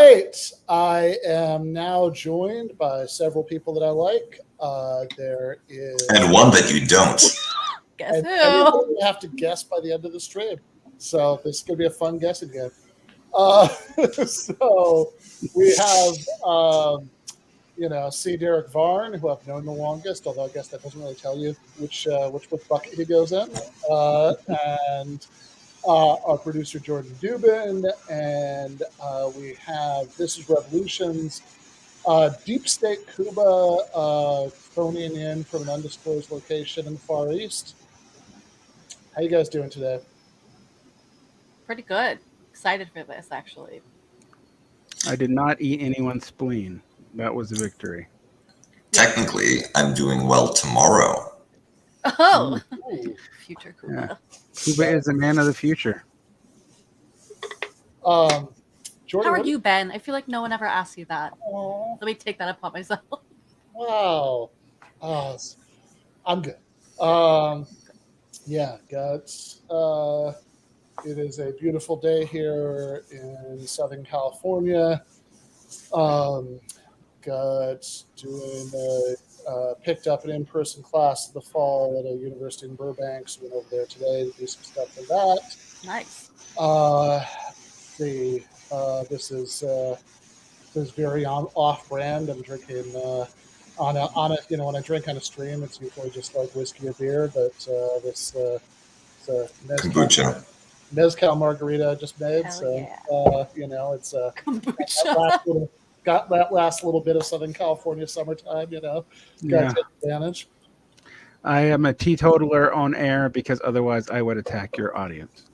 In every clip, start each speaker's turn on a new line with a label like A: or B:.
A: right. I am now joined by several people that I like. There is...
B: And one that you don't.
C: Guess
A: and
C: who?
A: everybody will have to guess by the end of the stream. So this is going to be a fun guessing game. So we have, C. Derrick Varn, who I've known the longest, although I guess that doesn't really tell you which bucket he goes in. And our producer, Jordan Dubin. And we have This is Revolutions, Deep State Kuba, phoning in from an undisclosed location in the Far East. How you guys doing today?
C: Pretty good. Excited for this, actually.
D: I did not eat anyone's spleen. That was a victory.
B: Technically, I'm doing well tomorrow.
C: Oh,
A: Ooh.
C: future Kuba.
D: Yeah. Kuba is a man of the future.
A: Jordan,
C: How are you, Ben? I feel like no one ever asks you that.
A: Aw,
C: Let me take that upon myself.
A: wow. I'm good. Yeah, guts. It is a beautiful day here in Southern California. Guts doing picked up an in-person class in the fall at a university in Burbank, so went over there today to do some stuff for that.
C: Nice.
A: This is very off-brand. I'm drinking on a when I drink on a stream, it's usually just like whiskey or beer, but this
B: Kombucha.
A: mezcal margarita I just made.
C: Hell
A: So
C: yeah.
A: it's
C: Kombucha.
A: got that last little bit of Southern California summertime. Got
D: Yeah.
A: to take advantage.
D: I am a teetotaler on air because otherwise I would attack your audience.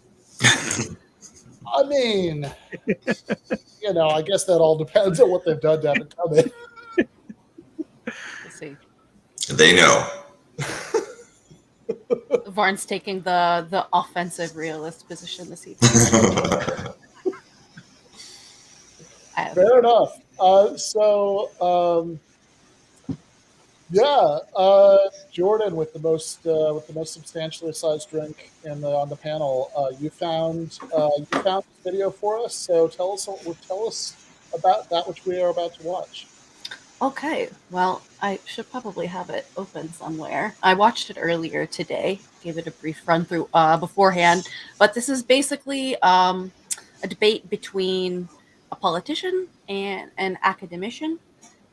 A: I mean, I guess that all depends on what they've done to have it come in.
C: We'll see.
B: They know.
C: Varn's taking the offensive realist position this evening.
A: Fair enough. Jordan with the most substantially sized drink on the panel. You found this video for us. So tell us about that which we are about to watch.
C: Okay, well, I should probably have it open somewhere. I watched it earlier today, gave it a brief run through beforehand, but this is basically a debate between a politician and an academician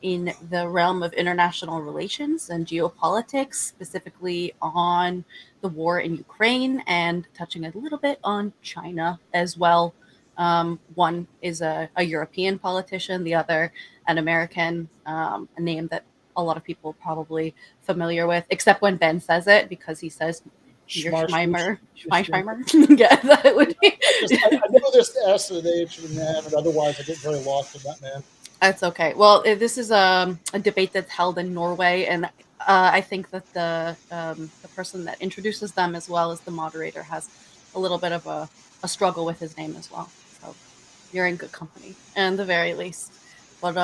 C: in the realm of international relations and geopolitics, specifically on the war in Ukraine and touching a little bit on China as well. One is a European politician, the other an American, a name that a lot of people are probably familiar with, except when Ben says it, because he says Mearsheimer. Yeah, that would be.
A: I know there's the S and the H and the M, and otherwise I get very lost in that name.
C: That's okay. Well, this is a debate that's held in Norway, and I think that the person that introduces them, as well as the moderator, has a little bit of a struggle with his name as well. So you're in good company, at the very least. But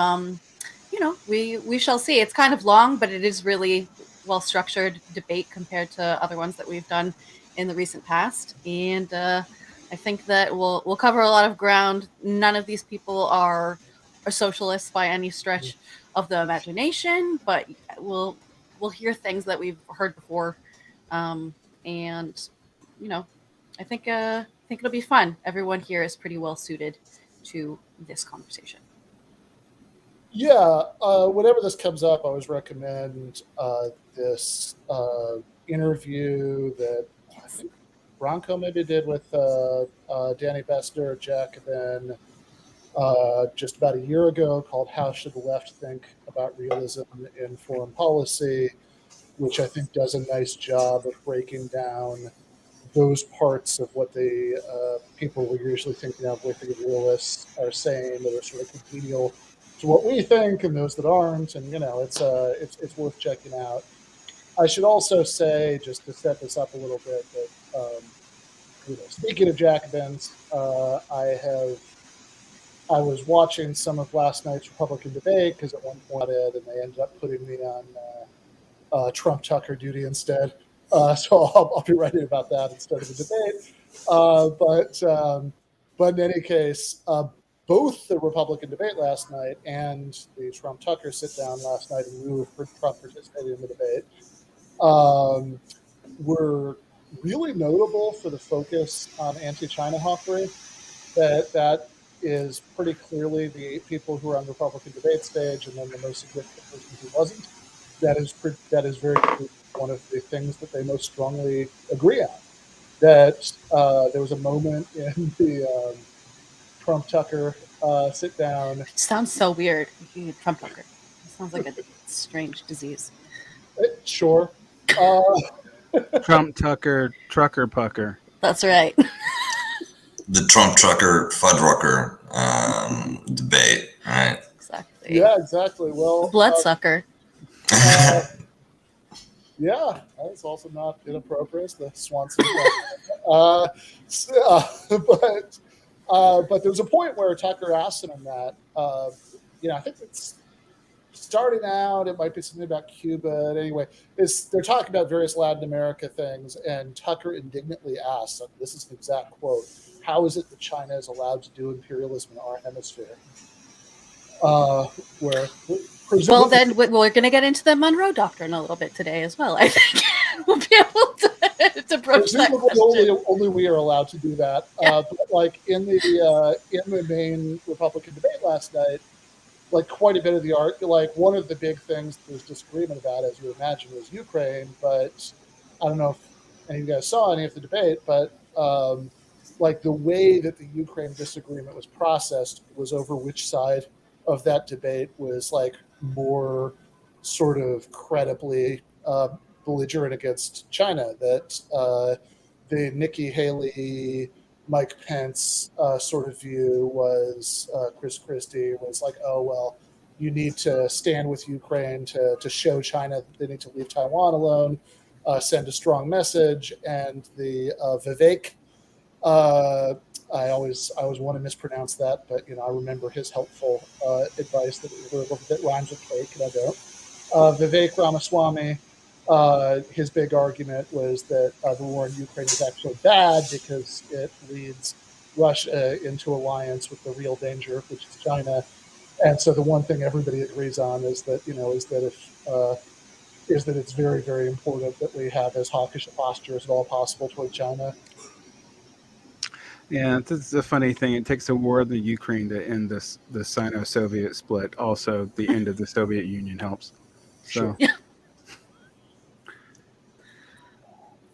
C: we shall see. It's kind of long, but it is really well-structured debate compared to other ones that we've done in the recent past. And I think that we'll cover a lot of ground. None of these people are socialists by any stretch of the imagination, but we'll hear things that we've heard before. And I think it'll be fun. Everyone here is pretty well suited to this conversation.
A: Yeah, whenever this comes up, I always recommend this interview that I think Bronco maybe did with Danny Bester, Jacobin, just about a year ago, called How Should the Left Think About Realism in Foreign Policy, which I think does a nice job of breaking down those parts of what the people we're usually thinking of with the realists are saying that are sort of congenial to what we think, and those that aren't, and it's worth checking out. I should also say, just to set this up a little bit, that speaking of Jacobins, I was watching some of last night's Republican debate because at one point and they ended up putting me on Trump Tucker duty instead. So I'll be writing about that instead of the debate. But in any case, both the Republican debate last night and the Trump-Tucker sit-down last night in lieu of Trump participating in the debate were really notable for the focus on anti-China hawkery. That is pretty clearly the 8 people who are on the Republican debate stage, and then the most significant person who wasn't. That is very clearly one of the things that they most strongly agree on. That there was a moment in the Trump-Tucker sit-down.
C: It sounds so weird. Trump Tucker. It sounds like a strange disease.
A: Sure.
D: Trump Tucker Trucker Pucker.
C: That's right.
B: The Trump Trucker Fuddrucker debate, right?
C: Exactly.
A: Yeah, exactly. Well,
C: Bloodsucker.
A: Yeah, that's also not inappropriate. The Swanson. But there's a point where Tucker asked him that. I think it's starting out. It might be something about Cuba. Anyway, they're talking about various Latin America things, and Tucker indignantly asks, this is an exact quote, "How is it that China is allowed to do imperialism in our hemisphere?"
C: Well, then we're going to get into the Monroe Doctrine a little bit today as well. I think we'll be able to broach that question.
A: Only we are allowed to do that.
C: Yeah.
A: But like in the main Republican debate last night, like quite a bit of the art, like one of the big things there's disagreement about, as you imagine, was Ukraine. But I don't know if any of you guys saw any of the debate, but like the way that the Ukraine disagreement was processed was over which side of that debate was like more sort of credibly belligerent against China. That the Nikki Haley, Mike Pence sort of view was Chris Christie was like, oh, well, you need to stand with Ukraine to show China that they need to leave Taiwan alone, send a strong message. And the Vivek, I always want to mispronounce that, but I remember his helpful advice that rhymes with cake, and I don't. Vivek Ramaswamy, his big argument was that the war in Ukraine is actually bad because it leads Russia into alliance with the real danger, which is China. And so the one thing everybody agrees on is that it's very, very important that we have as hawkish a posture as at all possible toward China.
D: Yeah, this is a funny thing. It takes a war in the Ukraine to end the Sino-Soviet split. Also, the end of the Soviet Union helps. So.
A: Sure.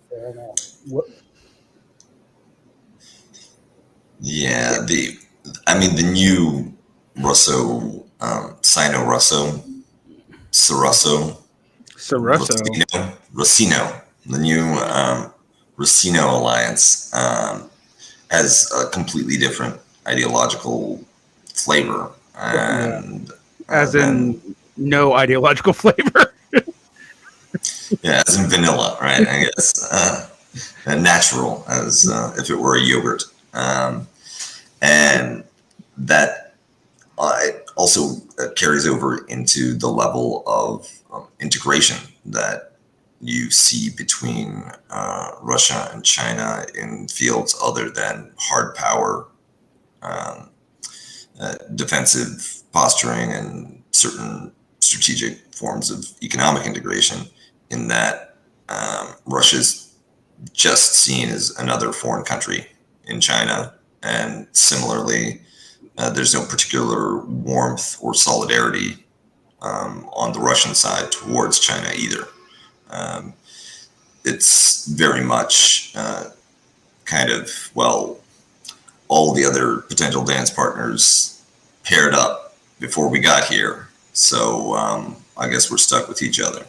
A: Fair enough.
B: Yeah, the new Russo, Sino-Russo, Rossino, the new Rossino alliance has a completely different ideological flavor, and
D: as in no ideological flavor.
B: Yeah, as in vanilla, right? I guess natural, as if it were a yogurt, and that also carries over into the level of integration that you see between Russia and China in fields other than hard power, defensive posturing, and certain strategic forms of economic integration, in that Russia's just seen as another foreign country in China. And similarly, there's no particular warmth or solidarity on the Russian side towards China either. It's very much kind of, well, all the other potential dance partners paired up before we got here. So I guess we're stuck with each other.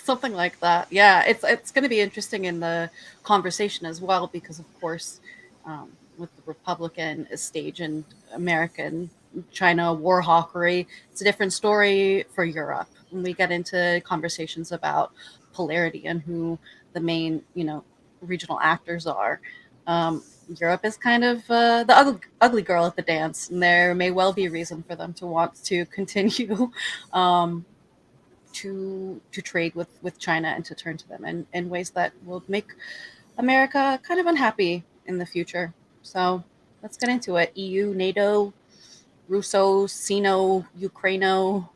C: Something like that. Yeah, it's going to be interesting in the conversation as well, because of course, with the Republican stage and American China war hawkery, it's a different story for Europe. When we get into conversations about polarity and who the main, regional actors are, Europe is kind of the ugly girl at the dance, and there may well be a reason for them to want to continue to trade with China and to turn to them in ways that will make America kind of unhappy in the future. So Let's get into it. EU, NATO, Russo, Sino, Ukraino.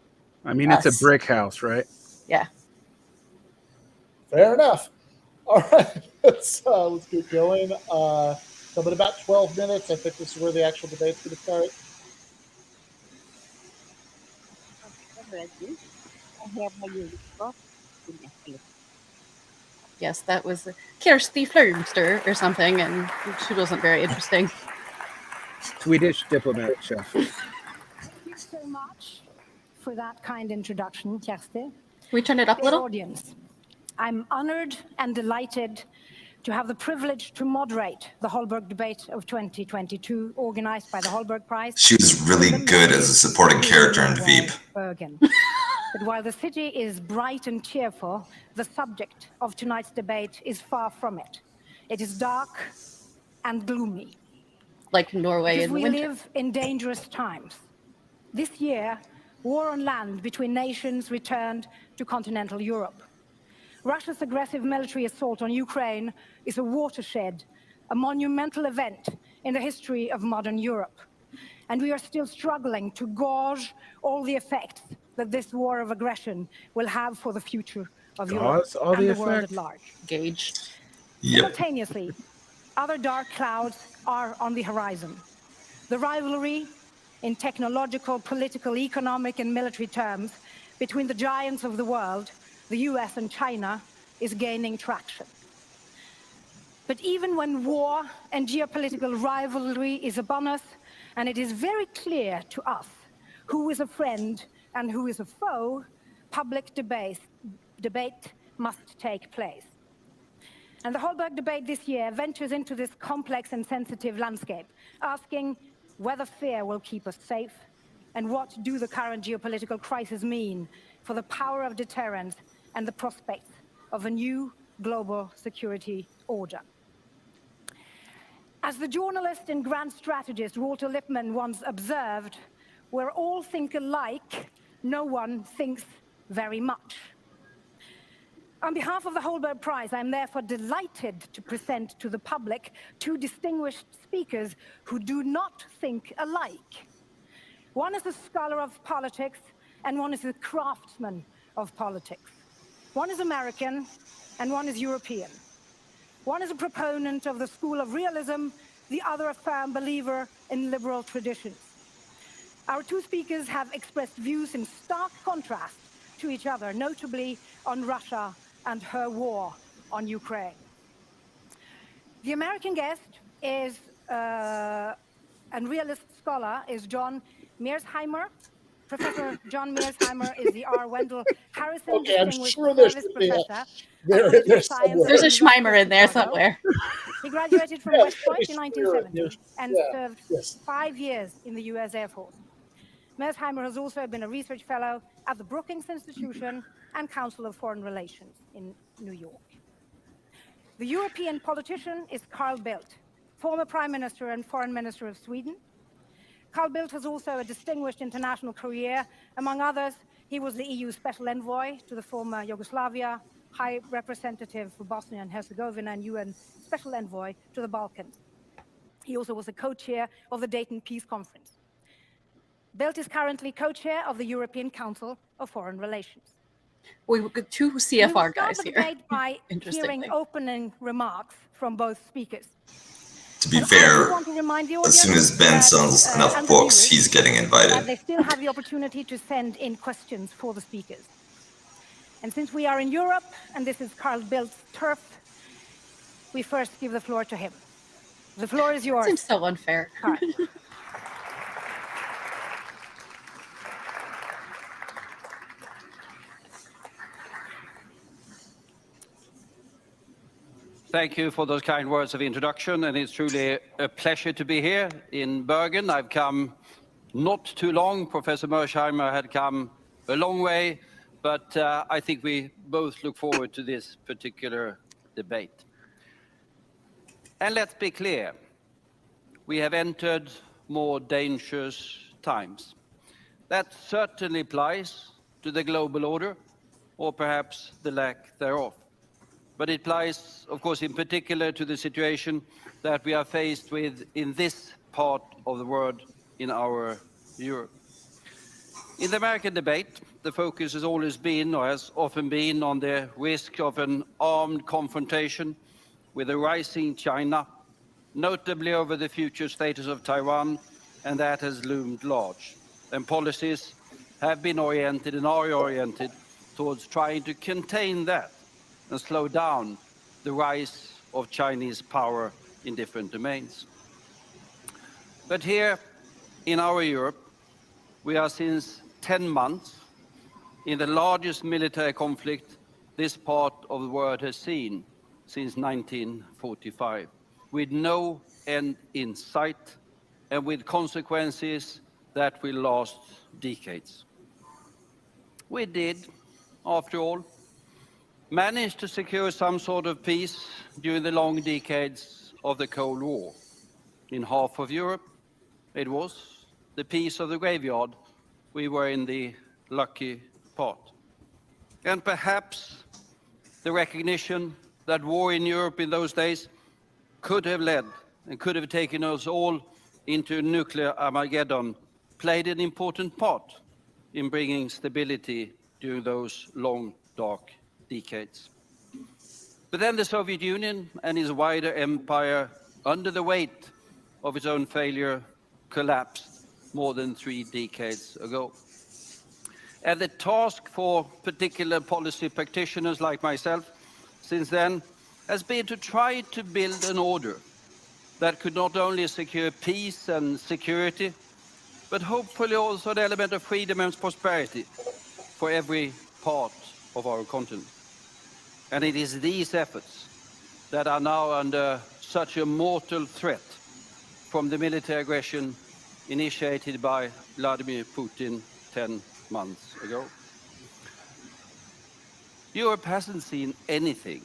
D: I mean, it's a
C: Us.
D: brick house, right?
C: Yeah.
A: Fair enough. All right, let's get going. So in about 12 minutes, I think this is where the actual debate's going to start.
C: Yes, that was Kirsty Flurmster or something, and she wasn't very interesting.
D: Swedish diplomat chef.
E: Thank you so much for that kind introduction, Kersti.
C: Can we turn it up a
E: Dear
C: little?
E: audience, I'm honored and delighted to have the privilege to moderate the Holberg Debate of 2022, organized by the Holberg Prize.
B: She was really good as a supporting character in Veep.
E: Bergen. But while the city is bright and cheerful, the subject of tonight's debate is far from it. It is dark and gloomy.
C: Like Norway
E: Because
C: in the
E: we
C: winter.
E: live in dangerous times. This year, war on land between nations returned to continental Europe. Russia's aggressive military assault on Ukraine is a watershed, a monumental event in the history of modern Europe. And we are still struggling to gauge all the effects that this war of aggression will have for the future of Europe
D: all
E: and
D: the
E: the world at
D: effects?
E: large.
C: Gauge.
B: Yep.
E: Simultaneously, other dark clouds are on the horizon. The rivalry in technological, political, economic, and military terms between the giants of the world, the US and China, is gaining traction. But even when war and geopolitical rivalry is upon us, and it is very clear to us who is a friend and who is a foe, public debate must take place. And the Holberg Debate this year ventures into this complex and sensitive landscape, asking whether fear will keep us safe, and what do the current geopolitical crisis mean for the power of deterrence and the prospects of a new global security order. As the journalist and grand strategist Walter Lippmann once observed, where all think alike, no one thinks very much. On behalf of the Holberg Prize, I'm therefore delighted to present to the public two distinguished speakers who do not think alike. One is a scholar of politics, and one is a craftsman of politics. One is American, and one is European. One is a proponent of the school of realism, the other a firm believer in liberal traditions. Our two speakers have expressed views in stark contrast to each other, notably on Russia and her war on Ukraine. The American guest is, and realist scholar is John Mearsheimer. Professor John Mearsheimer is the R. Wendell Harrison
A: Okay, I'm
E: Distinguished
A: sure there
E: Service
A: should be
E: Professor.
A: there's somewhere.
C: There's a Schmeimer in there
E: Chicago.
C: somewhere.
E: He graduated from
A: Yeah,
E: West Point in
A: sure,
E: 1970
A: yes,
E: and
A: yeah,
E: served
A: yes.
E: 5 years in the US Air Force. Mearsheimer has also been a research fellow at the Brookings Institution and Council of Foreign Relations in New York. The European politician is Carl Bildt, former Prime Minister and Foreign Minister of Sweden. Carl Bildt has also a distinguished international career. Among others, he was the EU Special Envoy to the former Yugoslavia, High Representative for Bosnia and Herzegovina, and UN Special Envoy to the Balkans. He also was a co-chair of the Dayton Peace Conference. Bildt is currently co-chair of the European Council of Foreign Relations.
C: We've got two
E: We will
C: CFR
E: start
C: guys
E: the
C: here.
E: debate by hearing
C: Interestingly.
E: opening remarks from both speakers.
B: To be
E: And I
B: fair,
E: just want to remind the
B: as soon
E: audience
B: as Ben
E: that,
B: sells
E: and
B: enough
E: the
B: books,
E: viewers,
B: he's getting
E: that
B: invited.
E: they still have the opportunity to send in questions for the speakers. And since we are in Europe, and this is Carl Bildt's turf, we first give the floor to him. The floor is yours,
C: Seems so unfair.
E: Carl.
F: Thank you for those kind words of introduction, and it's truly a pleasure to be here in Bergen. I've come not too long. Professor Mearsheimer had come a long way, but I think we both look forward to this particular debate. And let's be clear, we have entered more dangerous times. That certainly applies to the global order, or perhaps the lack thereof. But it applies, of course, in particular to the situation that we are faced with in this part of the world in our Europe. In the American debate, the focus has always been, or has often been, on the risk of an armed confrontation with a rising China, notably over the future status of Taiwan, and that has loomed large. And policies have been oriented and are oriented towards trying to contain that and slow down the rise of Chinese power in different domains. But here in our Europe, we are since 10 months in the largest military conflict this part of the world has seen since 1945, with no end in sight and with consequences that will last decades. We did, after all, manage to secure some sort of peace during the long decades of the Cold War. In half of Europe, it was the peace of the graveyard. We were in the lucky part. And perhaps the recognition that war in Europe in those days could have led and could have taken us all into nuclear Armageddon played an important part in bringing stability during those long, dark decades. But then the Soviet Union and its wider empire, under the weight of its own failure, collapsed more than 3 decades ago. And the task for particular policy practitioners like myself since then has been to try to build an order that could not only secure peace and security, but hopefully also an element of freedom and prosperity for every part of our continent. And it is these efforts that are now under such a mortal threat from the military aggression initiated by Vladimir Putin 10 months ago. Europe hasn't seen anything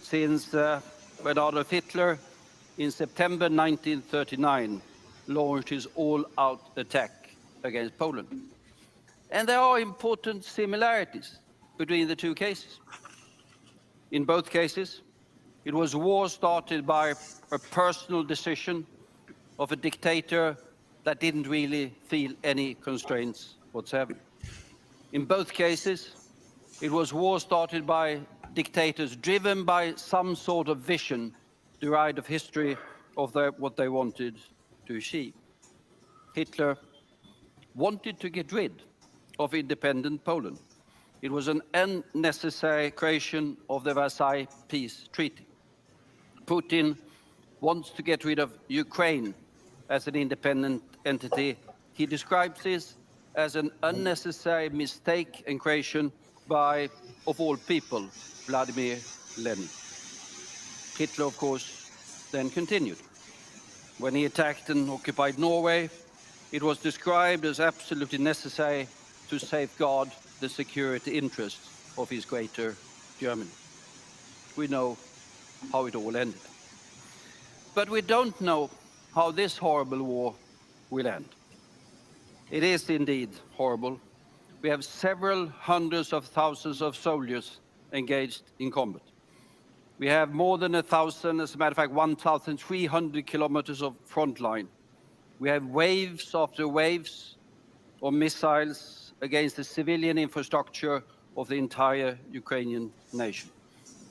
F: since when Adolf Hitler in September 1939 launched his all-out attack against Poland. And there are important similarities between the two cases. In both cases, it was war started by a personal decision of a dictator that didn't really feel any constraints whatsoever. In both cases, it was war started by dictators driven by some sort of vision derived of history of what they wanted to achieve. Hitler wanted to get rid of independent Poland. It was an unnecessary creation of the Versailles Peace Treaty. Putin wants to get rid of Ukraine as an independent entity. He describes this as an unnecessary mistake and creation by, of all people, Vladimir Lenin. Hitler, of course, then continued. When he attacked and occupied Norway, it was described as absolutely necessary to safeguard the security interests of his greater Germany. We know how it all ended. But we don't know how this horrible war will end. It is indeed horrible. We have several hundreds of thousands of soldiers engaged in combat. We have more than 1,000, as a matter of fact, 1,300 kilometers of front line. We have waves after waves of missiles against the civilian infrastructure of the entire Ukrainian nation.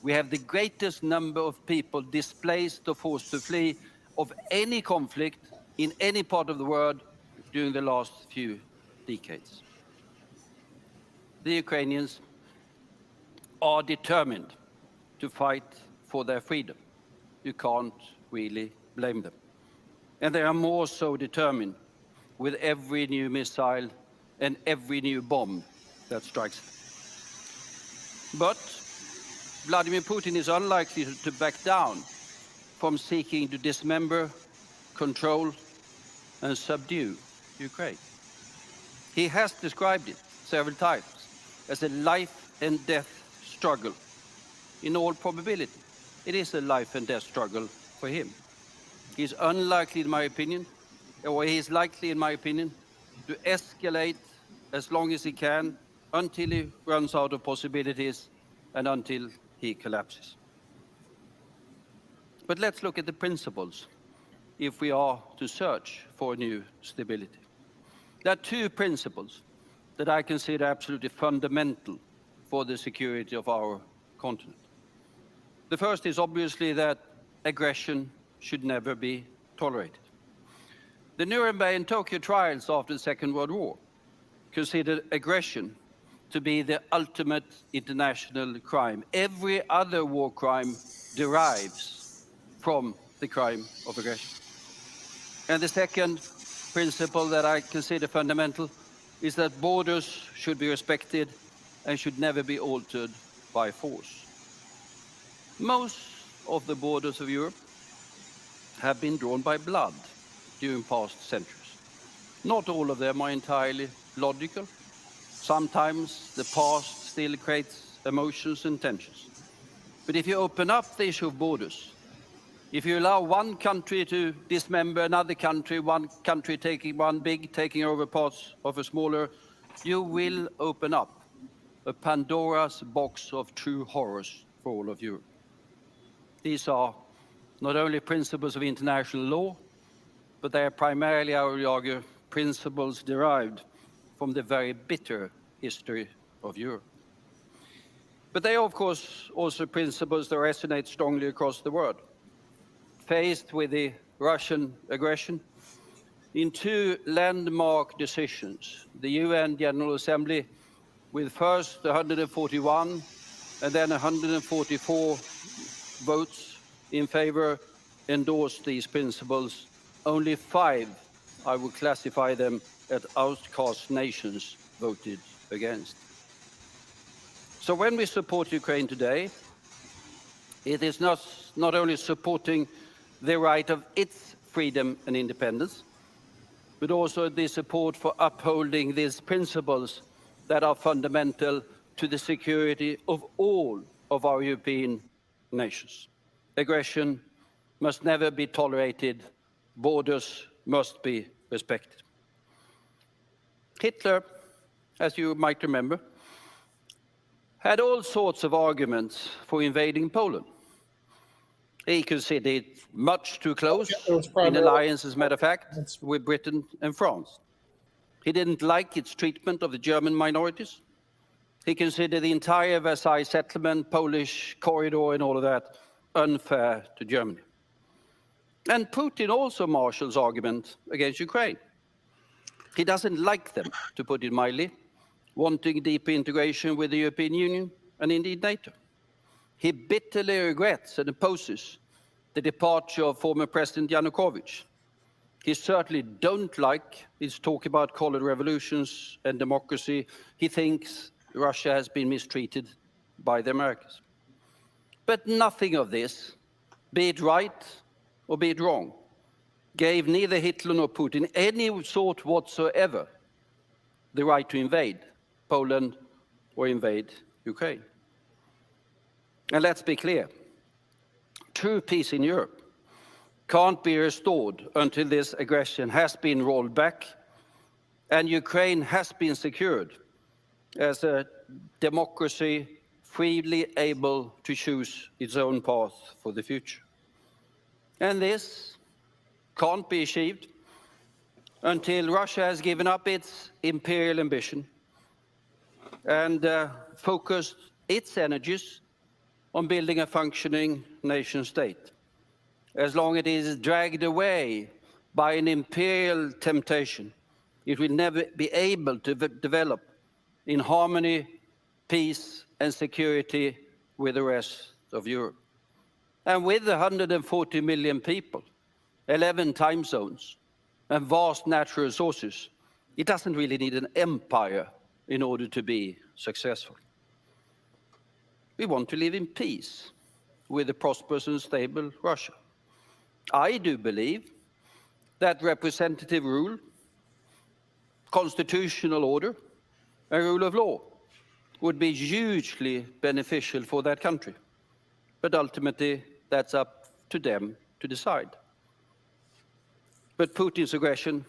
F: We have the greatest number of people displaced or forced to flee of any conflict in any part of the world during the last few decades. The Ukrainians are determined to fight for their freedom. You can't really blame them. And they are more so determined with every new missile and every new bomb that strikes them. But Vladimir Putin is unlikely to back down from seeking to dismember, control, and subdue Ukraine. He has described it several times as a life and death struggle. In all probability, it is a life and death struggle for him. He's unlikely, in my opinion, or he is likely, in my opinion, to escalate as long as he can until he runs out of possibilities and until he collapses. But let's look at the principles if we are to search for new stability. There are two principles that I consider absolutely fundamental for the security of our continent. The first is obviously that aggression should never be tolerated. The Nuremberg and Tokyo trials after the Second World War considered aggression to be the ultimate international crime. Every other war crime derives from the crime of aggression. And the second principle that I consider fundamental is that borders should be respected and should never be altered by force. Most of the borders of Europe have been drawn by blood during past centuries. Not all of them are entirely logical. Sometimes the past still creates emotions and tensions. But if you open up the issue of borders, if you allow one country to dismember another country, one country taking over parts of a smaller, you will open up a Pandora's box of true horrors for all of Europe. These are not only principles of international law, but they are primarily, I would argue, principles derived from the very bitter history of Europe. But they are, of course, also principles that resonate strongly across the world. Faced with the Russian aggression, in two landmark decisions, the UN General Assembly, with first 141 and then 144 votes in favor, endorsed these principles. Only 5, I would classify them as outcast nations, voted against. So when we support Ukraine today, it is not only supporting the right of its freedom and independence, but also the support for upholding these principles that are fundamental to the security of all of our European nations. Aggression must never be tolerated. Borders must be respected. Hitler, as you might remember, had all sorts of arguments for invading Poland. He considered it much too close in alliance, as a matter of fact, with Britain and France. He didn't like its treatment of the German minorities. He considered the entire Versailles settlement, Polish corridor and all of that unfair to Germany. And Putin also marshals argument against Ukraine. He doesn't like them, to put it mildly, wanting deeper integration with the European Union and indeed NATO. He bitterly regrets and opposes the departure of former President Yanukovych. He certainly don't like his talk about colored revolutions and democracy. He thinks Russia has been mistreated by the Americans. But nothing of this, be it right or be it wrong, gave neither Hitler nor Putin any sort whatsoever the right to invade Poland or invade Ukraine. And let's be clear, true peace in Europe can't be restored until this aggression has been rolled back and Ukraine has been secured as a democracy freely able to choose its own path for the future. And this can't be achieved until Russia has given up its imperial ambition and focused its energies on building a functioning nation state. As long as it is dragged away by an imperial temptation, it will never be able to develop in harmony, peace, and security with the rest of Europe. And with 140 million people, 11 time zones, and vast natural resources, it doesn't really need an empire in order to be successful. We want to live in peace with a prosperous and stable Russia. I do believe that representative rule, constitutional order, and rule of law would be hugely beneficial for that country. But ultimately, that's up to them to decide. But Putin's aggression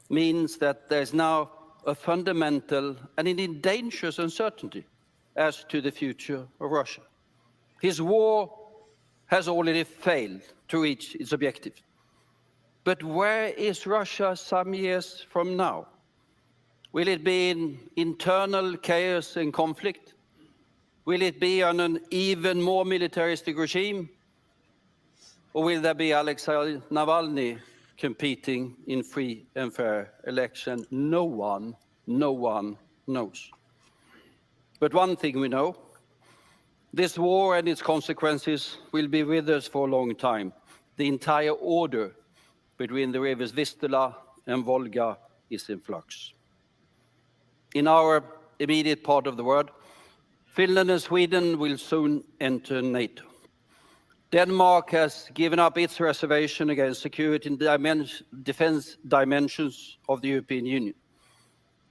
F: means that there's now a fundamental and indeed dangerous uncertainty as to the future of Russia. His war has already failed to reach its objective. But where is Russia some years from now? Will it be in internal chaos and conflict? Will it be on an even more militaristic regime? Or will there be Alexei Navalny competing in free and fair election? No one knows. But one thing we know, this war and its consequences will be with us for a long time. The entire order between the rivers Vistula and Volga is in flux. In our immediate part of the world, Finland and Sweden will soon enter NATO. Denmark has given up its reservation against security and defense dimensions of the European Union.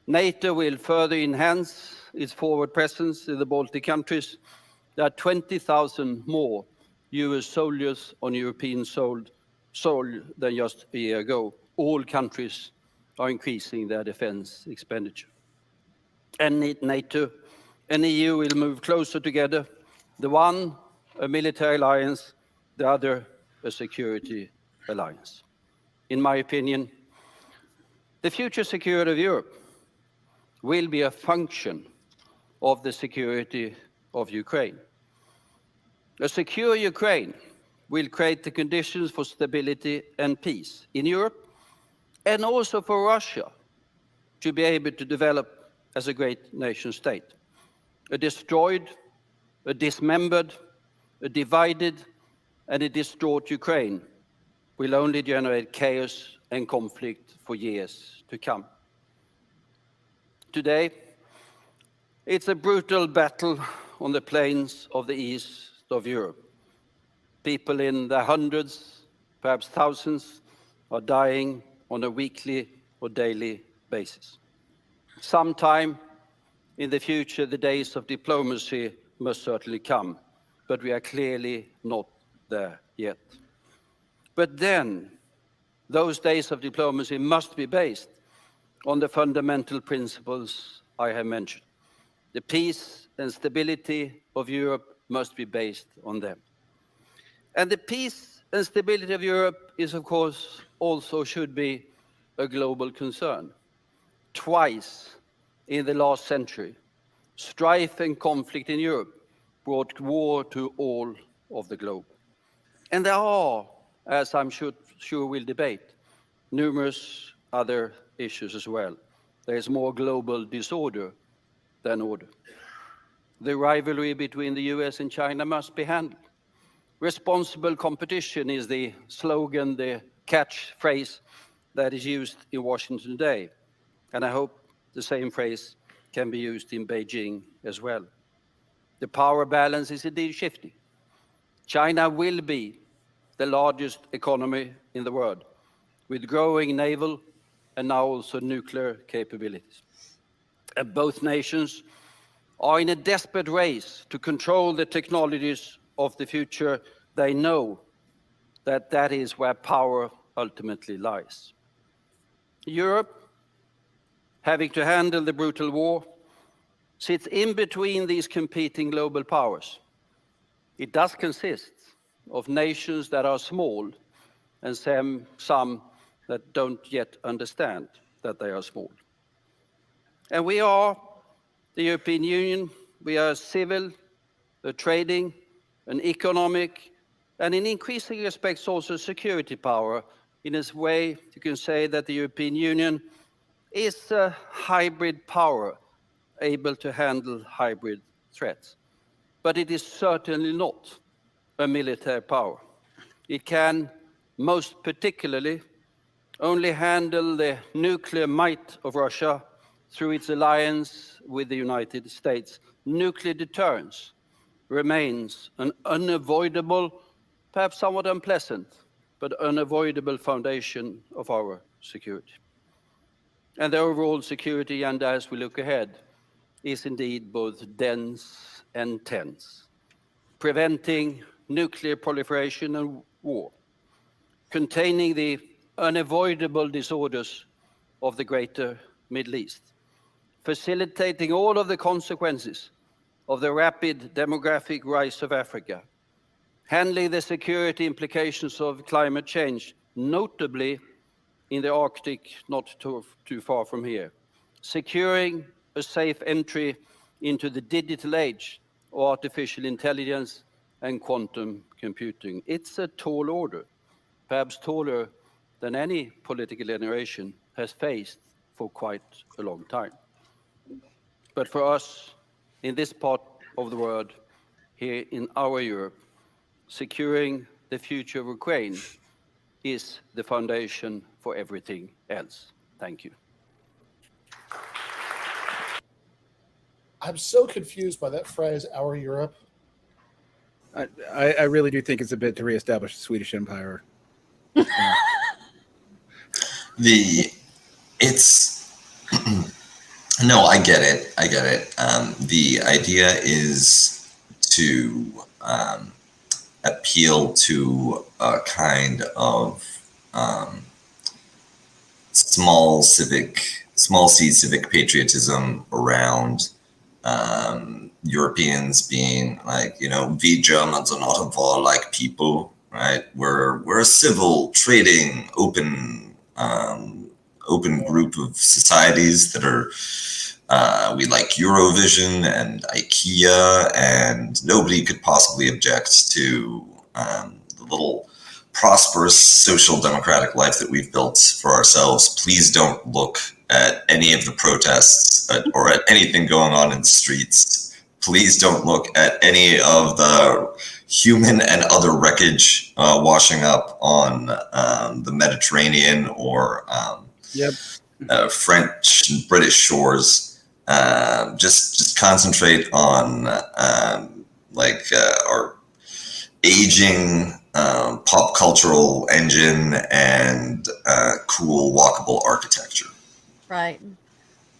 F: NATO will further enhance its forward presence in the Baltic countries. There are 20,000 more US soldiers on European soil than just a year ago. All countries are increasing their defense expenditure. And NATO and EU will move closer together. The one, a military alliance, the other, a security alliance. In my opinion, the future security of Europe will be a function of the security of Ukraine. A secure Ukraine will create the conditions for stability and peace in Europe, and also for Russia to be able to develop as a great nation state. A destroyed, a dismembered, a divided, and a distraught Ukraine will only generate chaos and conflict for years to come. Today, it's a brutal battle on the plains of the east of Europe. People in their hundreds, perhaps thousands, are dying on a weekly or daily basis. Sometime in the future, the days of diplomacy must certainly come, but we are clearly not there yet. But then, those days of diplomacy must be based on the fundamental principles I have mentioned. The peace and stability of Europe must be based on them. And the peace and stability of Europe is, of course, also should be a global concern. Twice in the last century, strife and conflict in Europe brought war to all of the globe. And there are, as I'm sure we'll debate, numerous other issues as well. There is more global disorder than order. The rivalry between the US and China must be handled. Responsible competition is the slogan, the catchphrase that is used in Washington today. And I hope the same phrase can be used in Beijing as well. The power balance is indeed shifting. China will be the largest economy in the world, with growing naval and now also nuclear capabilities. And both nations are in a desperate race to control the technologies of the future. They know that that is where power ultimately lies. Europe, having to handle the brutal war, sits in between these competing global powers. It does consist of nations that are small and some that don't yet understand that they are small. And we are the European Union. We are a civil, a trading, an economic, and in increasing respects also security power. In its way, you can say that the European Union is a hybrid power, able to handle hybrid threats. But it is certainly not a military power. It can, most particularly, only handle the nuclear might of Russia through its alliance with the United States. Nuclear deterrence remains an unavoidable, perhaps somewhat unpleasant, but unavoidable foundation of our security. And the overall security agenda as we look ahead is indeed both dense and tense, preventing nuclear proliferation and war, containing the unavoidable disorders of the greater Middle East, facilitating all of the consequences of the rapid demographic rise of Africa, handling the security implications of climate change, notably in the Arctic, not too far from here, securing a safe entry into the digital age of artificial intelligence and quantum computing. It's a tall order, perhaps taller than any political generation has faced for quite a long time. But for us, in this part of the world, here in our Europe, securing the future of Ukraine is the foundation for everything else. Thank you.
A: I'm so confused by that phrase, our Europe.
D: I really do think it's a bit to reestablish the Swedish Empire.
B: No, I get it. The idea is to appeal to a kind of small seed civic patriotism around Europeans being like, we Germans are not a warlike people, right? We're a civil, trading, open group of societies that are, we like Eurovision and IKEA, and nobody could possibly object to the little prosperous social democratic life that we've built for ourselves. Please don't look at any of the protests or at anything going on in the streets. Please don't look at any of the human and other wreckage washing up on the Mediterranean or French and British shores. Just concentrate on our aging pop cultural engine and cool walkable architecture.
C: Right.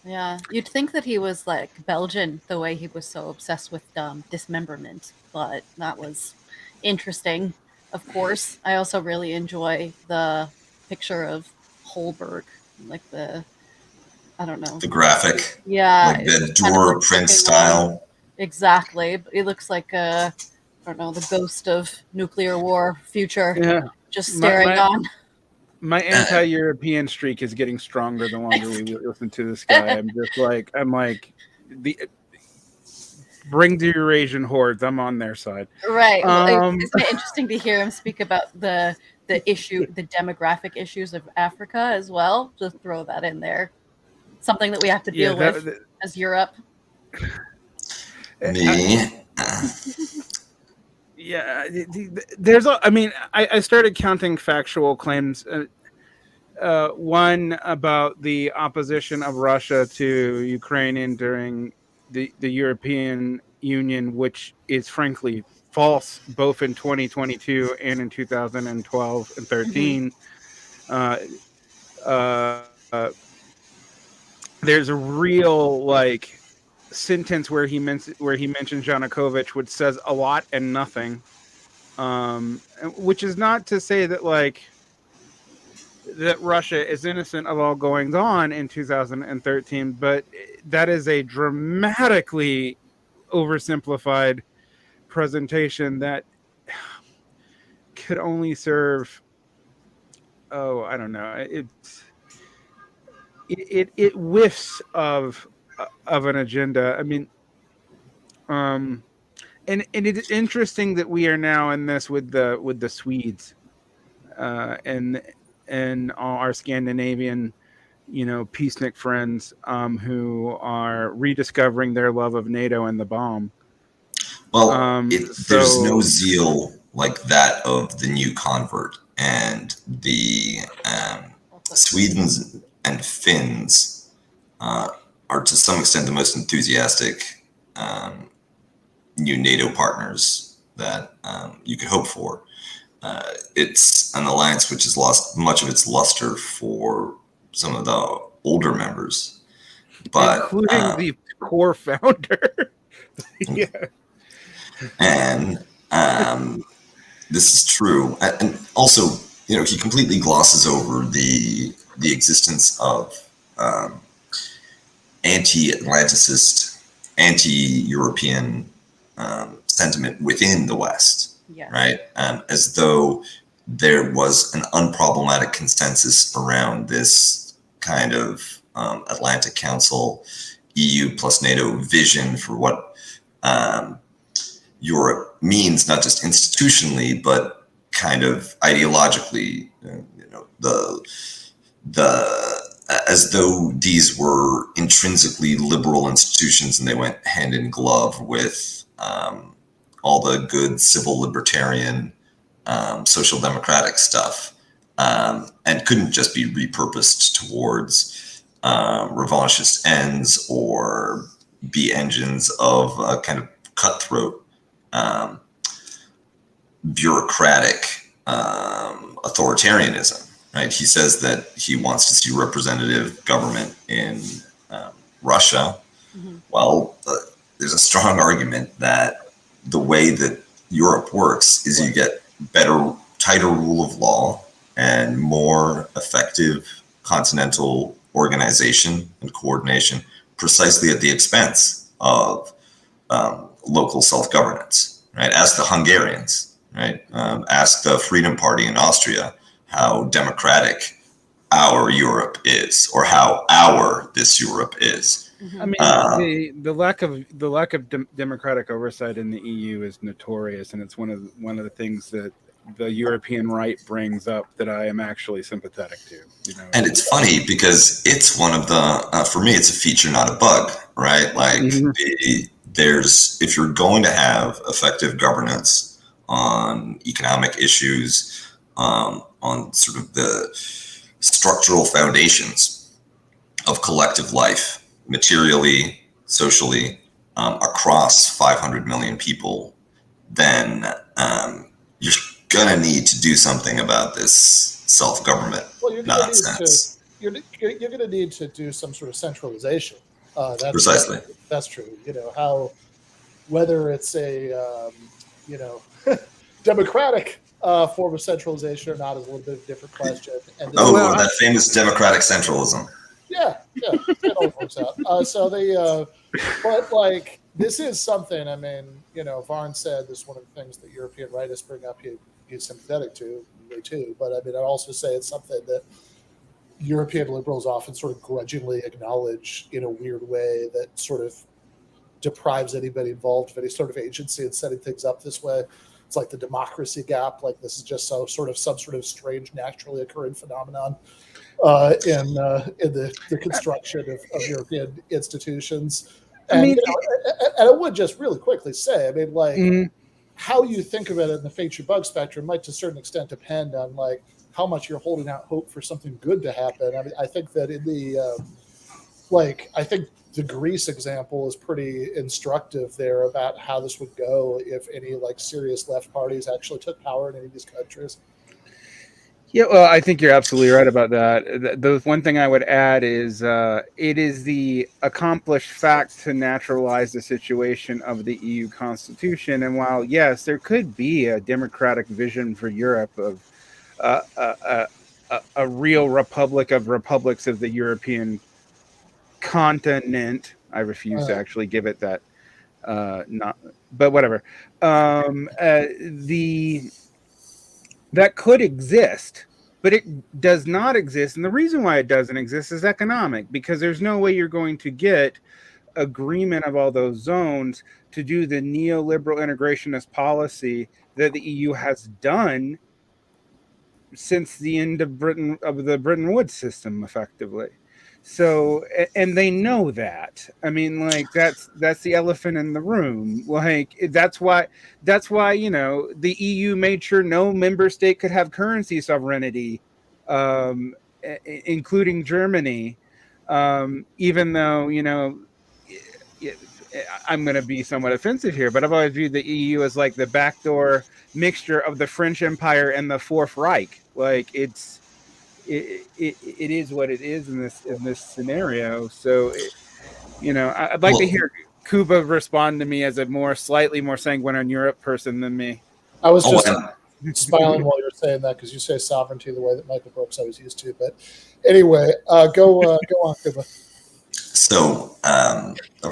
C: Yeah. You'd think that he was like Belgian, the way he was so obsessed with dismemberment, but that was interesting. Of course, I also really enjoy the picture of Holberg, like the
B: graphic.
C: Yeah.
B: Like the Dürer print style.
C: Exactly. It looks like the ghost of nuclear war future.
D: Yeah.
C: Just staring on.
D: My anti-European streak is getting stronger the longer we listen to this guy. I'm like, bring the Eurasian hordes. I'm on their side.
C: Right. Well, it's interesting to hear him speak about the demographic issues of Africa as well. Just throw that in there. Something that we have to deal with as Europe.
B: Yeah,
D: I started counting factual claims. One about the opposition of Russia to Ukraine during the European Union, which is frankly false, both in 2022 and in 2012 and 13. There's a real sentence where he mentions Yanukovych, which says a lot and nothing, which is not to say that that Russia is innocent of all goings on in 2013, but that is a dramatically oversimplified presentation that could only serve, I don't know, it whiffs of an agenda. I mean, and it is interesting that we are now in this with the Swedes, and all our Scandinavian, peacenik friends, who are rediscovering their love of NATO and the bomb.
B: Well, there's no zeal like that of the new convert, and the Swedes and Finns are to some extent the most enthusiastic new NATO partners that you could hope for. It's an alliance which has lost much of its luster for some of the older members, but
D: including the core founder. Yeah.
B: And this is true, and also, he completely glosses over the existence of anti-Atlanticist, anti-European sentiment within the West, right? As though there was an unproblematic consensus around this kind of Atlantic Council, EU plus NATO vision for what Europe means, not just institutionally, but kind of ideologically. As though these were intrinsically liberal institutions and they went hand in glove with all the good civil libertarian, social democratic stuff, and couldn't just be repurposed towards revanchist ends or be engines of a kind of cutthroat, bureaucratic authoritarianism. Right? He says that he wants to see representative government in Russia. Mm-hmm. Well, there's a strong argument that the way that Europe works is you get better, tighter rule of law and more effective continental organization and coordination precisely at the expense of local self-governance. Right? Ask the Hungarians. Right? Ask the Freedom Party in Austria how democratic our Europe is, or how this Europe is.
D: I mean, the lack of democratic oversight in the EU is notorious, and it's one of the things that the European right brings up that I am actually sympathetic to. You know?
B: And it's funny because it's one of the for me, it's a feature, not a bug, right? Like if you're going to have effective governance on economic issues, on sort of the structural foundations of collective life, materially, socially, across 500 million people, then you're going to need to do something about this self-government nonsense.
A: You're going to need to do some sort of centralization.
B: Precisely.
A: That's true. You know, whether it's a, democratic form of centralization or not is a little bit of a different question. And
B: that famous democratic centralism.
A: Yeah, it all works out. But like, this is something, I mean, Varn said this is one of the things that European rightists bring up he's sympathetic to, me too. But I mean, I'd also say it's something that European liberals often sort of grudgingly acknowledge in a weird way that sort of deprives anybody involved of any sort of agency in setting things up this way. It's like the democracy gap. Like, this is just some sort of strange, naturally occurring phenomenon in the construction of European institutions. And, and I would just really quickly say, I mean, like, how you think about it in the feature bug spectrum might to a certain extent depend on like how much you're holding out hope for something good to happen. I mean, I think that in the I think the Greece example is pretty instructive there about how this would go if any like serious left parties actually took power in any of these countries.
D: Yeah, well, I think you're absolutely right about that. The one thing I would add is it is the accomplished fact to naturalize the situation of the EU Constitution. And while, yes, there could be a democratic vision for Europe of a real republic of republics of the European continent, I refuse to actually give it that, but whatever. That could exist, but it does not exist. And the reason why it doesn't exist is economic, because there's no way you're going to get agreement of all those zones to do the neoliberal integrationist policy that the EU has done since the end of the Bretton Woods system, effectively. So, and they know that. I mean, like, that's the elephant in the room. Like, that's why, the EU made sure no member state could have currency sovereignty, including Germany, even though, I'm going to be somewhat offensive here, but I've always viewed the EU as like the backdoor mixture of the French Empire and the Fourth Reich. Like, it is what it is in this scenario. So, I'd like to hear Kuba respond to me as a slightly more sanguine on Europe person than me.
A: I was just smiling while you were saying that because you say sovereignty the way that Michael Brooks always used to. But anyway, go on, Kuba.
B: So,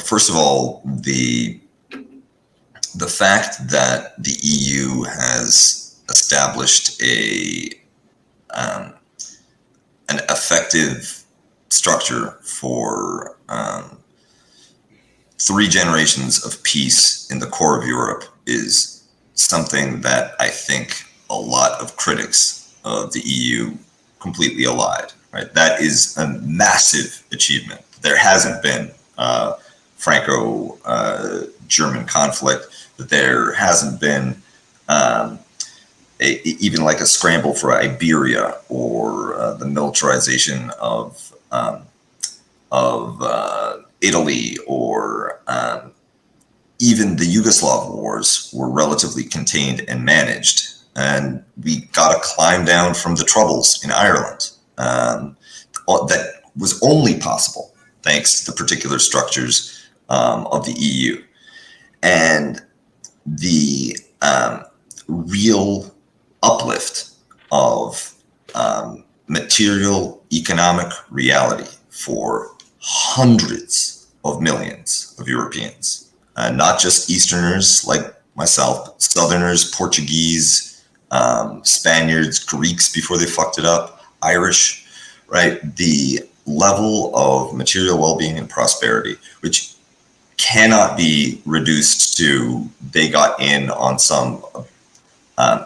B: first of all, the fact that the EU has established an effective structure for 3 generations of peace in the core of Europe is something that I think a lot of critics of the EU completely allied. Right, that is a massive achievement. There hasn't been Franco-German conflict. That there hasn't been even like a scramble for Iberia or the militarization of Italy, or even the Yugoslav wars were relatively contained and managed. And we got to climb down from the troubles in Ireland. That was only possible thanks to the particular structures of the EU. And the real uplift of material economic reality for hundreds of millions of Europeans, not just Easterners like myself, but Southerners, Portuguese, Spaniards, Greeks before they fucked it up, Irish, right? The level of material well-being and prosperity, which cannot be reduced to they got in on some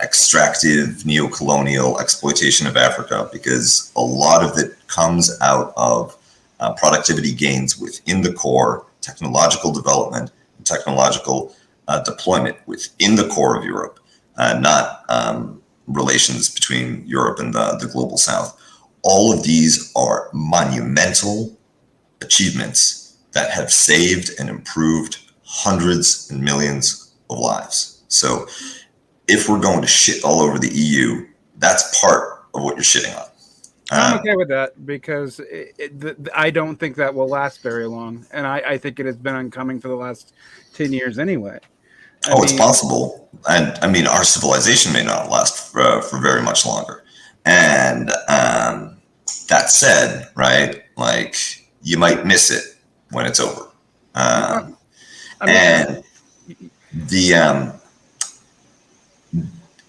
B: extractive neo-colonial exploitation of Africa, because a lot of it comes out of productivity gains within the core, technological development, and technological deployment within the core of Europe, not relations between Europe and the global South. All of these are monumental achievements that have saved and improved hundreds and millions of lives. So if we're going to shit all over the EU, that's part of what you're shitting on.
D: I'm okay with that, because I don't think that will last very long. And I think it has been oncoming for the last 10 years anyway.
B: It's possible. And I mean, our civilization may not last for very much longer. And that said, right, like, you might miss it when it's over. And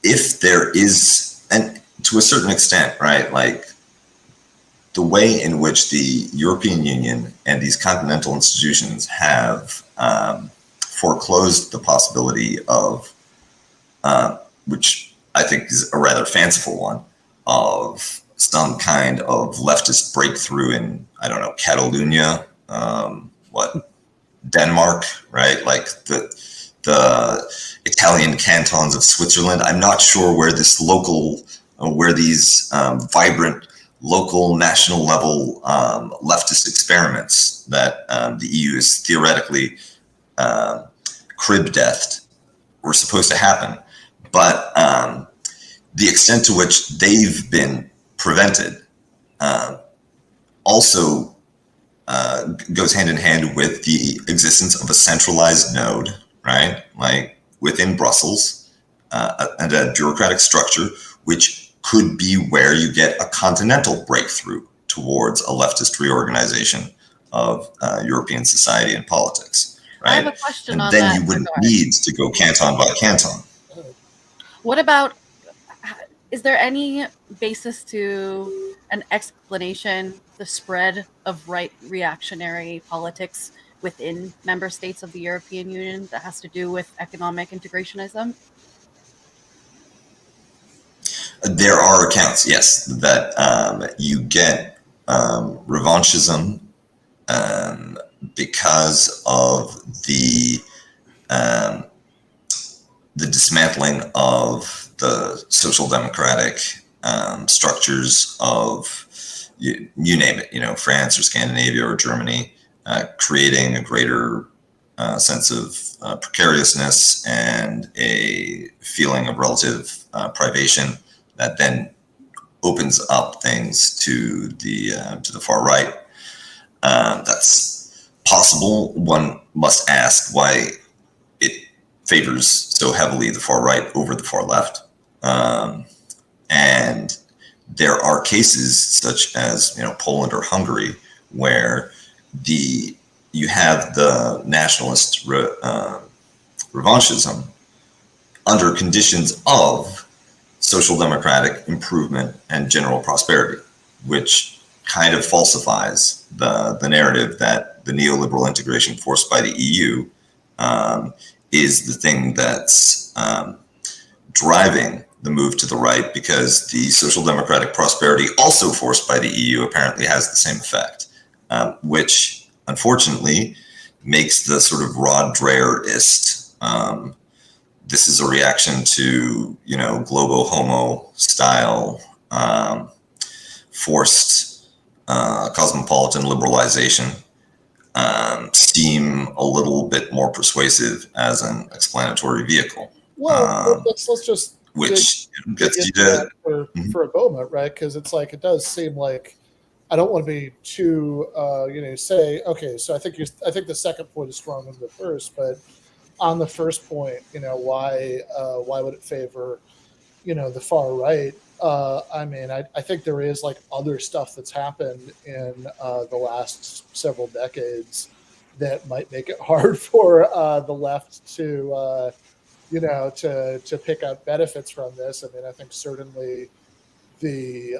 B: if there is, and to a certain extent, right, like, the way in which the European Union and these continental institutions have foreclosed the possibility of, which I think is a rather fanciful one, of some kind of leftist breakthrough in, I don't know, Catalonia, Denmark, right? Like the Italian cantons of Switzerland. I'm not sure where these vibrant local, national level leftist experiments that the EU is theoretically crib-deathed were supposed to happen. But the extent to which they've been prevented also goes hand in hand with the existence of a centralized node, right? Like within Brussels, and a bureaucratic structure, which could be where you get a continental breakthrough towards a leftist reorganization of European society and politics, right?
C: I have a question
B: and
C: on
B: then
C: that
B: you wouldn't
C: regard.
B: need to go canton by canton.
C: What about, is there any basis to an explanation the spread of right reactionary politics within member states of the European Union that has to do with economic integrationism?
B: There are accounts, yes, that you get revanchism because of the dismantling of the social democratic structures of, you name it, France or Scandinavia or Germany, creating a greater sense of precariousness and a feeling of relative privation that then opens up things to the far right. That's possible. One must ask why it favors so heavily the far right over the far left. And there are cases such as Poland or Hungary where you have the nationalist revanchism under conditions of social democratic improvement and general prosperity, which kind of falsifies the narrative that the neoliberal integration forced by the EU is the thing that's driving the move to the right, because the social democratic prosperity also forced by the EU apparently has the same effect, which unfortunately makes the sort of Rod Dreher-ist this is a reaction to, globo homo style forced cosmopolitan liberalization seem a little bit more persuasive as an explanatory vehicle.
A: Well, let's just
B: which gets you
A: to
B: to
A: for a moment, right? Because it's like, it does seem like, I don't want to be too, say, okay, so I think the second point is stronger than the first, but on the first point, why would it favor, the far right? I think there is like other stuff that's happened in the last several decades that might make it hard for the left to, to pick up benefits from this. I think certainly the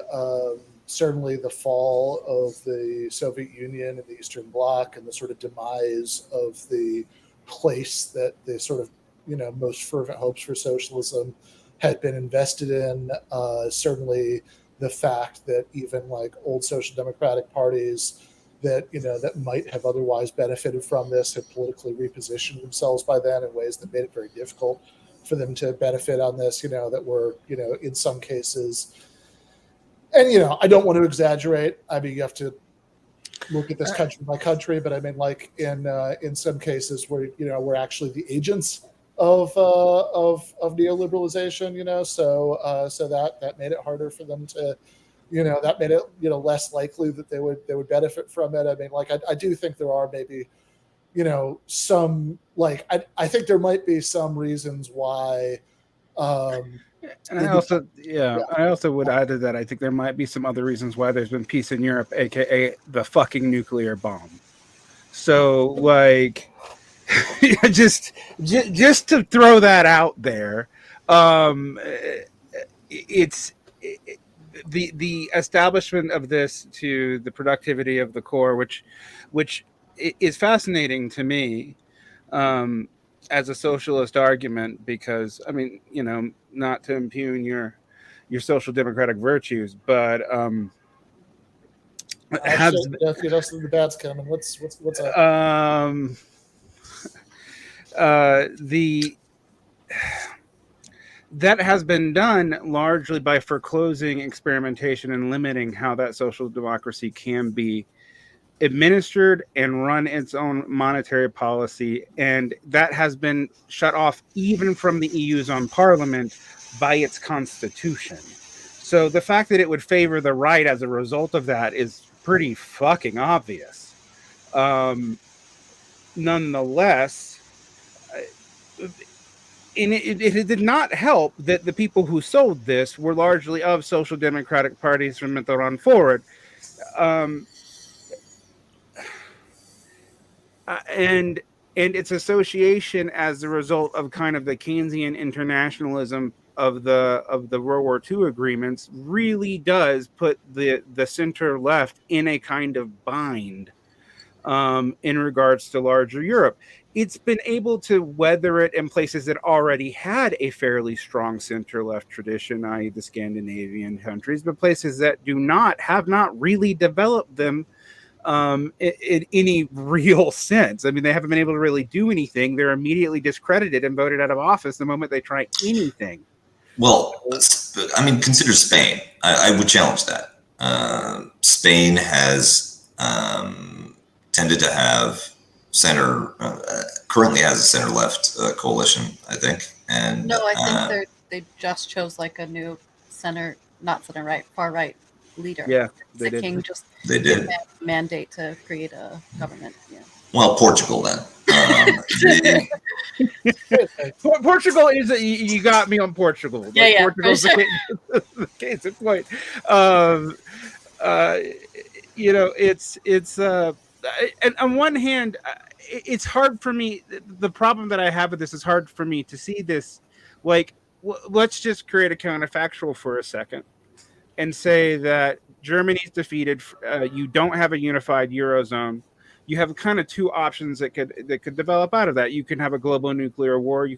A: fall of the Soviet Union and the Eastern Bloc and the sort of demise of the place that the sort of, most fervent hopes for socialism had been invested in. Certainly the fact that even like old social democratic parties that, that might have otherwise benefited from this had politically repositioned themselves by then in ways that made it very difficult for them to benefit on this, that were, in some cases, and, I don't want to exaggerate. You have to look at this country by country, but like in some cases where, we're actually the agents of neoliberalization, so that made it harder for them to, that made it, less likely that they would benefit from it. I do think there are maybe, some, I think there might be some reasons why.
D: And I also would add to that, I think there might be some other reasons why there's been peace in Europe, aka the fucking nuclear bomb. So just to throw that out there, it's the establishment of this to the productivity of the core, which is fascinating to me as a socialist argument, because not to impugn your social democratic virtues, but
A: the bad's coming. What's up?
D: That has been done largely by foreclosing experimentation and limiting how that social democracy can be administered and run its own monetary policy, and that has been shut off even from the EU's own parliament by its constitution. So the fact that it would favor the right as a result of that is pretty fucking obvious. Nonetheless, it did not help that the people who sold this were largely of social democratic parties from Mitterrand forward. And its association as a result of kind of the Keynesian internationalism of the World War II agreements really does put the center left in a kind of bind in regards to larger Europe. It's been able to weather it in places that already had a fairly strong center left tradition, i.e. the Scandinavian countries, but places that have not really developed them in any real sense. They haven't been able to really do anything. They're immediately discredited and voted out of office the moment they try anything.
B: Well, consider Spain. I would challenge that. Spain has tended to have currently has a center-left coalition, I think. And
C: no, I think they just chose like a new not center right, far right leader.
D: Yeah,
C: the king just
B: did
C: mandate to create a government. Yeah.
B: Well, Portugal then.
D: Portugal is you got me on Portugal. Portugal's
C: sure.
D: the case in point. It's and on one hand, it's hard for me. The problem that I have with this is hard for me to see this. let's just create a counterfactual for a second and say that Germany's defeated. You don't have a unified Eurozone. You have kind of two options that could develop out of that. You can have a global nuclear war. You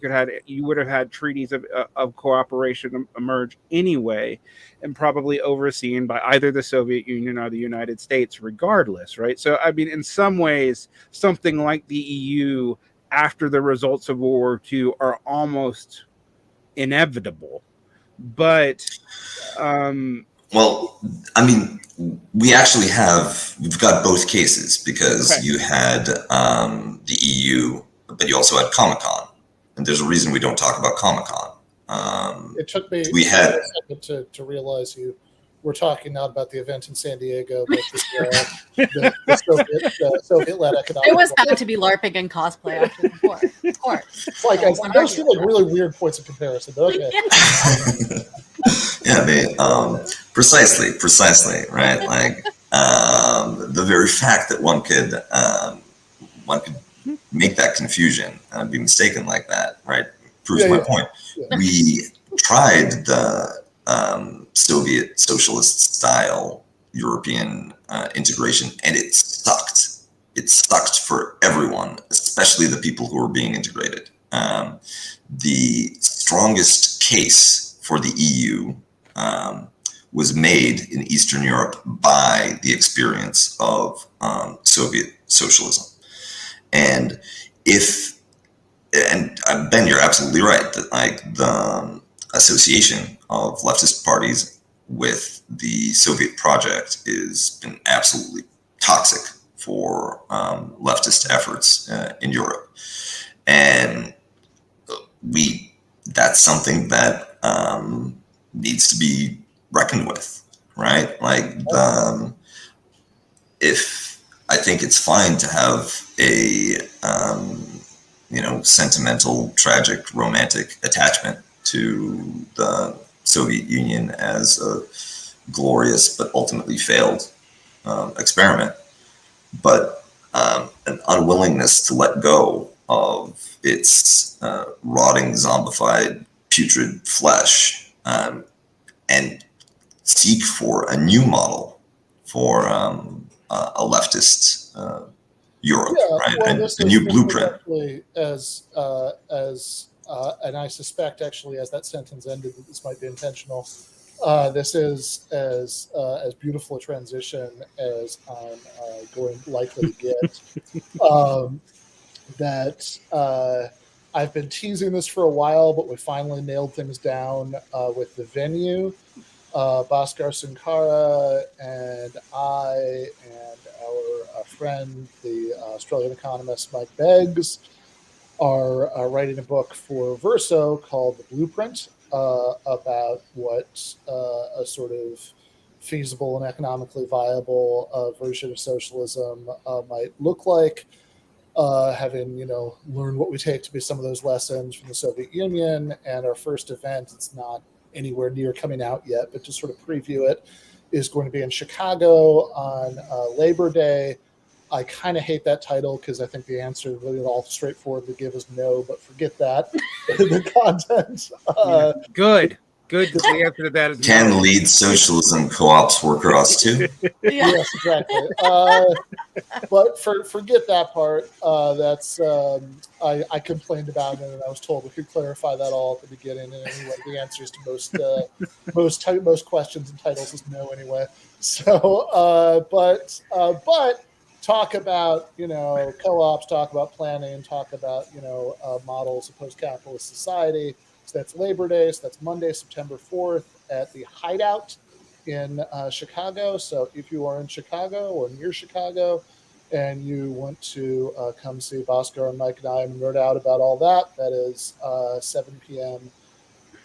D: would have had treaties of cooperation emerge anyway, and probably overseen by either the Soviet Union or the United States, regardless, right? So, I mean, in some ways, something like the EU after the results of World War II are almost inevitable. But
B: well, I mean, we've got both cases, because you had the EU, but you also had Comic-Con, and there's a reason we don't talk about Comic-Con.
A: It took me a second to realize you were talking not about the event in San Diego, but the Soviet-led economic.
C: It was had to be LARPing and cosplay after the war, of course.
A: It's like those seem like really weird points of comparison. But okay.
B: Yeah, they precisely, right? Like the very fact that one could make that confusion and be mistaken like that, right, proves my point. Yeah. We tried the Soviet socialist style European integration, and it sucked. It sucked for everyone, especially the people who were being integrated. The strongest case for the EU was made in Eastern Europe by the experience of Soviet socialism. And Ben, you're absolutely right that like the association of leftist parties with the Soviet project has been absolutely toxic for leftist efforts in Europe. And that's something that needs to be reckoned with, right? Like, I think it's fine to have a, sentimental, tragic, romantic attachment to the Soviet Union as a glorious but ultimately failed experiment. But an unwillingness to let go of its rotting, zombified, putrid flesh and seek for a new model for a leftist Europe, right?
A: Well,
B: a new blueprint.
A: And I suspect actually, as that sentence ended, that this might be intentional. This is as beautiful a transition as I'm going likely to get. I've been teasing this for a while, but we finally nailed things down with the venue. Bhaskar Sunkara and I and our friend, the Australian economist Mike Beggs, are writing a book for Verso called The Blueprint about what a sort of feasible and economically viable version of socialism might look like. Having learned what we take to be some of those lessons from the Soviet Union, and our first event, it's not anywhere near coming out yet, but to sort of preview it, is going to be in Chicago on Labor Day. I kind of hate that title because I think the answer really all straightforward to give is no, but forget that. The content.
D: Good. The answer to that is
B: can
D: no.
B: Lead socialism co-ops work across too?
A: Yes, exactly. But forget that part. That's I complained about it, and I was told we could clarify that all at the beginning. And anyway, the answers to most questions and titles is no anyway. So, but talk about co-ops, talk about planning, talk about models of post-capitalist society. So that's Labor Day. So that's Monday, September 4th at the Hideout in Chicago. So if you are in Chicago or near Chicago and you want to come see Bhaskar and Mike and I and nerd out about all that, that is 7 p.m.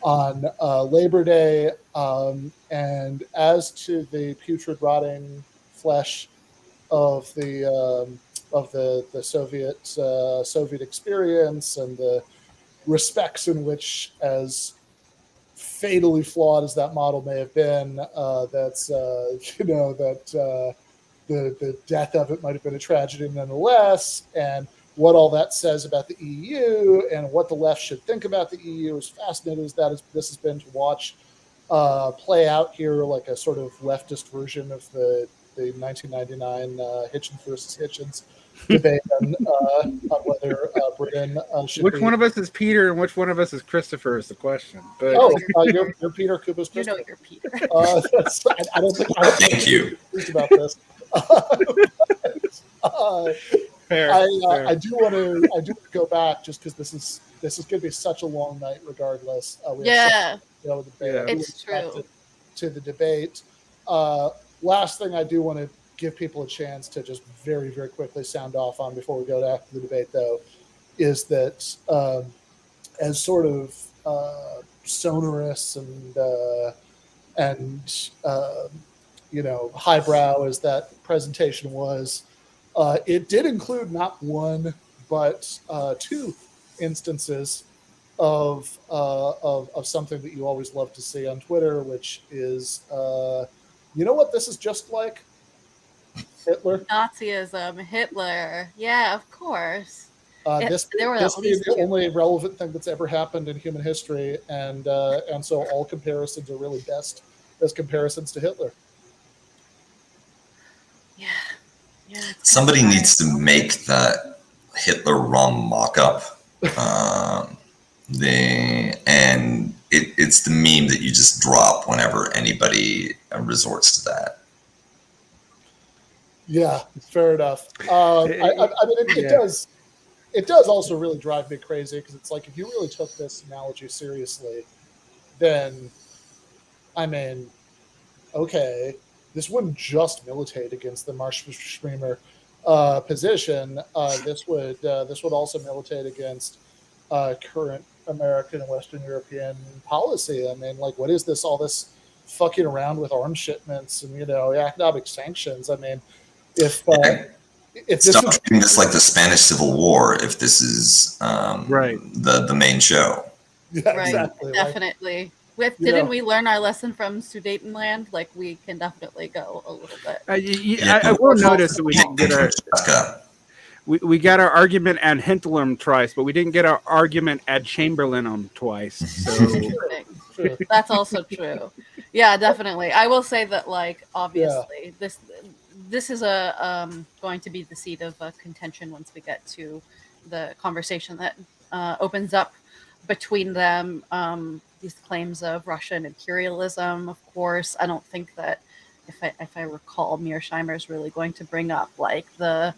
A: on Labor Day. And as to the putrid, rotting flesh of the Soviet experience and the respects in which, as fatally flawed as that model may have been, the death of it might have been a tragedy nonetheless. And what all that says about the EU and what the left should think about the EU. As fascinating as this has been to watch play out here, like a sort of leftist version of the 1999 Hitchens versus Hitchens debate on whether Britain should
D: Which
A: be.
D: one of us is Peter and which one of us is Christopher is the question. But
A: You're Peter, Kuba's
C: You know
A: Christopher.
C: you're Peter.
A: I don't think
B: Thank you.
A: confused about this.
D: fair.
A: I do want to go back just because this is going to be such a long night regardless. We have
C: Yeah, it's true.
A: To the debate. Last thing I do want to give people a chance to just very, very quickly sound off on before we go to after the debate, though, is that as sort of sonorous and highbrow as that presentation was, it did include not one but two instances of something that you always love to see on Twitter, which is, you know what this is just like? Hitler.
C: Nazism, Hitler. Yeah, of course.
A: This being the only relevant thing that's ever happened in human history, and so all comparisons are really best as comparisons to Hitler.
C: Yeah.
B: Somebody needs to make that Hitler rum mock-up. It's the meme that you just drop whenever anybody resorts to that.
A: Yeah, fair enough. It does also really drive me crazy because it's like if you really took this analogy seriously, then okay, this wouldn't just militate against the Mearsheimer position. This would also militate against current American and Western European policy. What is this? All this fucking around with arms shipments and economic sanctions. If
B: Stop treating this like the Spanish Civil War if this is the main show.
A: Yeah,
C: right,
A: exactly.
C: Definitely. Didn't we learn our lesson from Sudetenland? We can definitely go a little bit.
D: I will notice that we didn't get we got our argument ad Hintlum twice, but we didn't get our argument ad Chamberlainum twice. So
C: that's also true. Yeah, definitely. I will say that, obviously, this is going to be the seat of contention once we get to the conversation that opens up between them. These claims of Russian imperialism, of course. I don't think that, if I recall, Mearsheimer is really going to bring up the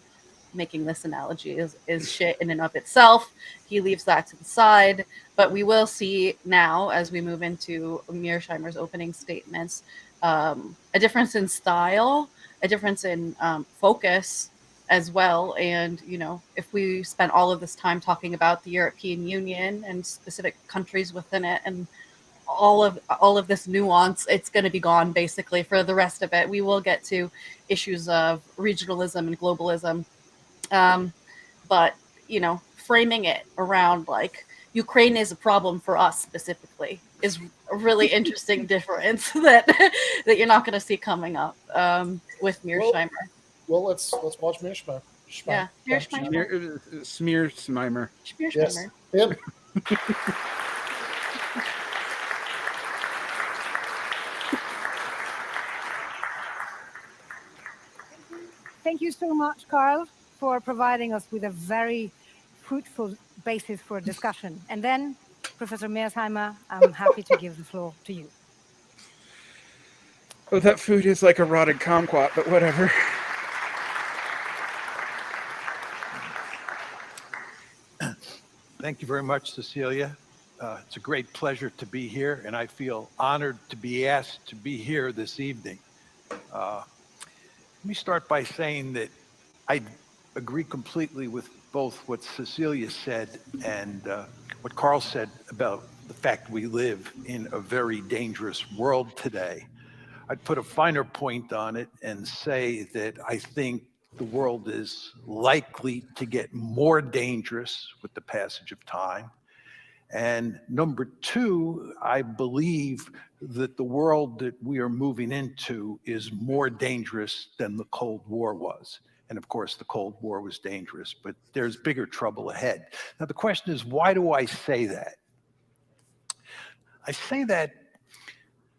C: making this analogy is shit in and of itself. He leaves that to the side. But we will see now, as we move into Mearsheimer's opening statements, a difference in style, a difference in focus as well. And, if we spent all of this time talking about the European Union and specific countries within it and all of this nuance, it's going to be gone basically for the rest of it. We will get to issues of regionalism and globalism. But, framing it around Ukraine is a problem for us specifically is a really interesting difference that you're not going to see coming up with Mearsheimer.
A: Well, let's watch Mearsheimer.
C: Yeah, Mearsheimer.
D: Mearsheimer.
A: Yes, him.
E: Thank you so much, Carl, for providing us with a very fruitful basis for a discussion. And then, Professor Mearsheimer, I'm happy to give the floor to you.
D: Oh, that food is like a rotted kumquat, but whatever.
G: Thank you very much, Cecilia. It's a great pleasure to be here, and I feel honored to be asked to be here this evening. Let me start by saying that I agree completely with both what Cecilia said and what Carl said about the fact we live in a very dangerous world today. I'd put a finer point on it and say that I think the world is likely to get more dangerous with the passage of time. And number two, I believe that the world that we are moving into is more dangerous than the Cold War was. And of course, the Cold War was dangerous, but there's bigger trouble ahead. Now, the question is, why do I say that? I say that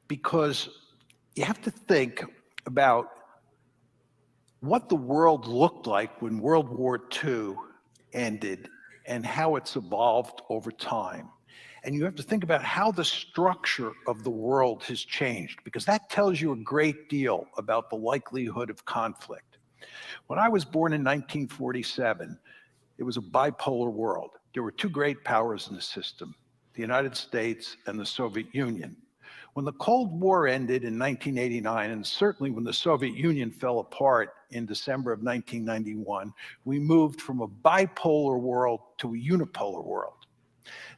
G: because you have to think about what the world looked like when World War II ended and how it's evolved over time. And you have to think about how the structure of the world has changed, because that tells you a great deal about the likelihood of conflict. When I was born in 1947, it was a bipolar world. There were two great powers in the system, the United States and the Soviet Union. When the Cold War ended in 1989, and certainly when the Soviet Union fell apart in December of 1991, we moved from a bipolar world to a unipolar world.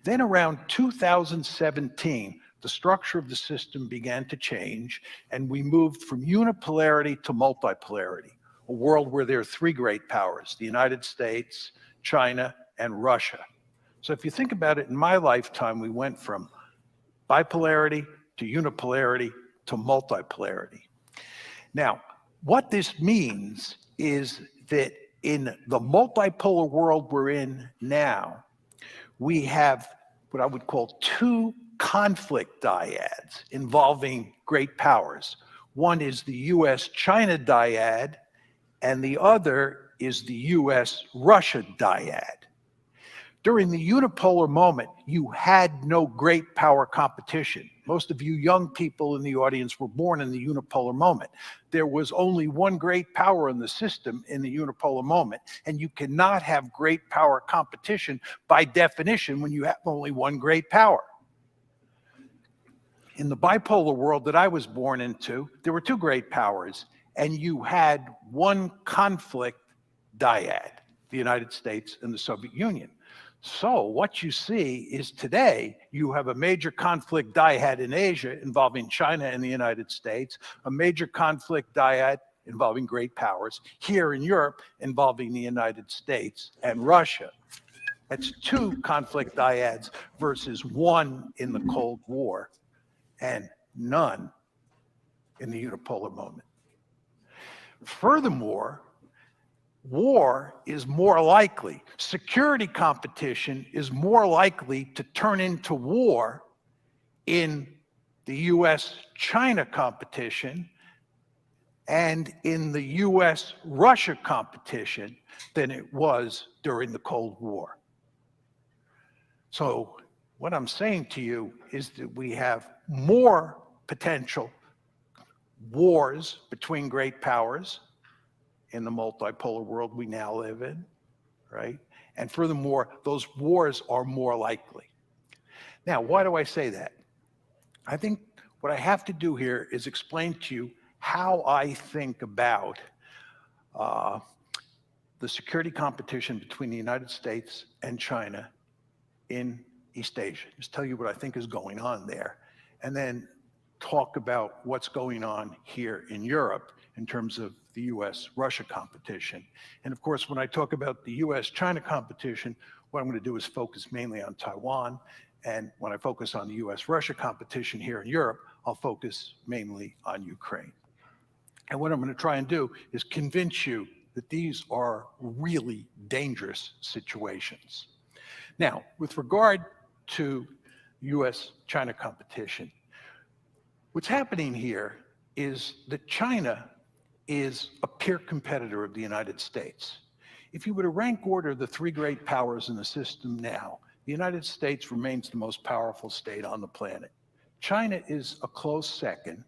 G: Then around 2017, the structure of the system began to change, and we moved from unipolarity to multipolarity, a world where there are three great powers, the United States, China, and Russia. So if you think about it, in my lifetime, we went from bipolarity to unipolarity to multipolarity. Now, what this means is that in the multipolar world we're in now, we have what I would call two conflict dyads involving great powers. One is the US-China dyad, and the other is the US-Russia dyad. During the unipolar moment, you had no great power competition. Most of you young people in the audience were born in the unipolar moment. There was only one great power in the system in the unipolar moment, and you cannot have great power competition by definition when you have only one great power. In the bipolar world that I was born into, there were two great powers, and you had one conflict dyad, the United States and the Soviet Union. So what you see is today you have a major conflict dyad in Asia involving China and the United States, a major conflict dyad involving great powers here in Europe involving the United States and Russia. That's two conflict dyads versus one in the Cold War and none in the unipolar moment. Furthermore, war is more likely, security competition is more likely to turn into war in the US-China competition and in the US-Russia competition than it was during the Cold War. So what I'm saying to you is that we have more potential wars between great powers in the multipolar world we now live in, right? And furthermore, those wars are more likely. Now, why do I say that? I think what I have to do here is explain to you how I think about the security competition between the United States and China in East Asia. Just tell you what I think is going on there, and then talk about what's going on here in Europe in terms of the US-Russia competition. And of course, when I talk about the US-China competition, what I'm going to do is focus mainly on Taiwan. And when I focus on the US-Russia competition here in Europe, I'll focus mainly on Ukraine. And what I'm going to try and do is convince you that these are really dangerous situations. Now, with regard to US-China competition, what's happening here is that China is a peer competitor of the United States. If you were to rank order the three great powers in the system now, the United States remains the most powerful state on the planet. China is a close second,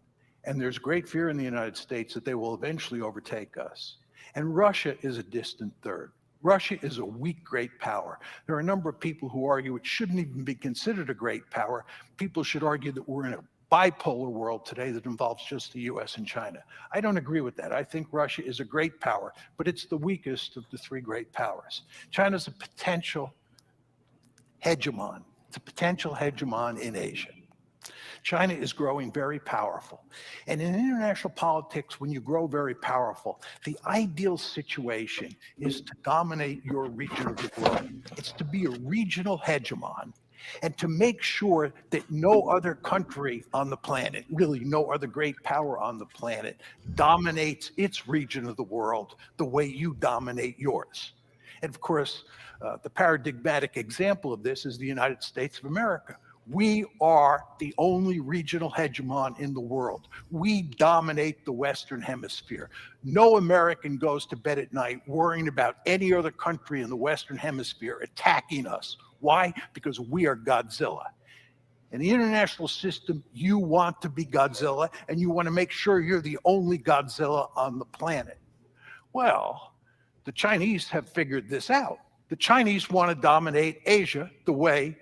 G: and there's great fear in the United States that they will eventually overtake us. And Russia is a distant third. Russia is a weak great power. There are a number of people who argue it shouldn't even be considered a great power. People should argue that we're in a bipolar world today that involves just the US and China. I don't agree with that. I think Russia is a great power, but it's the weakest of the three great powers. China's a potential hegemon. It's a potential hegemon in Asia. China is growing very powerful. And in international politics, when you grow very powerful, the ideal situation is to dominate your region of the world. It's to be a regional hegemon and to make sure that no other country on the planet, really no other great power on the planet, dominates its region of the world the way you dominate yours. And of course, the paradigmatic example of this is the United States of America. We are the only regional hegemon in the world. We dominate the Western Hemisphere. No American goes to bed at night worrying about any other country in the Western Hemisphere attacking us. Why? Because we are Godzilla. In the international system, you want to be Godzilla, and you want to make sure you're the only Godzilla on the planet. Well, the Chinese have figured this out. The Chinese want to dominate Asia the way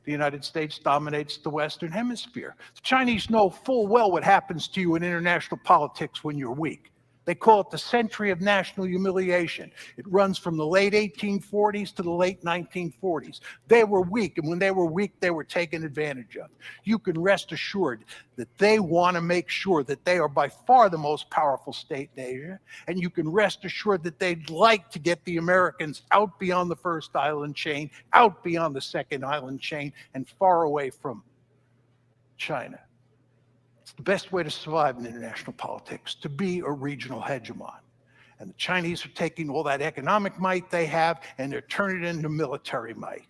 G: the United States dominates the Western Hemisphere. The Chinese know full well what happens to you in international politics when you're weak. They call it the century of national humiliation. It runs from the late 1840s to the late 1940s. They were weak, and when they were weak, they were taken advantage of. You can rest assured that they want to make sure that they are by far the most powerful state in Asia, and you can rest assured that they'd like to get the Americans out beyond the first island chain, out beyond the second island chain, and far away from China. It's the best way to survive in international politics, to be a regional hegemon. And the Chinese are taking all that economic might they have and they're turning it into military might.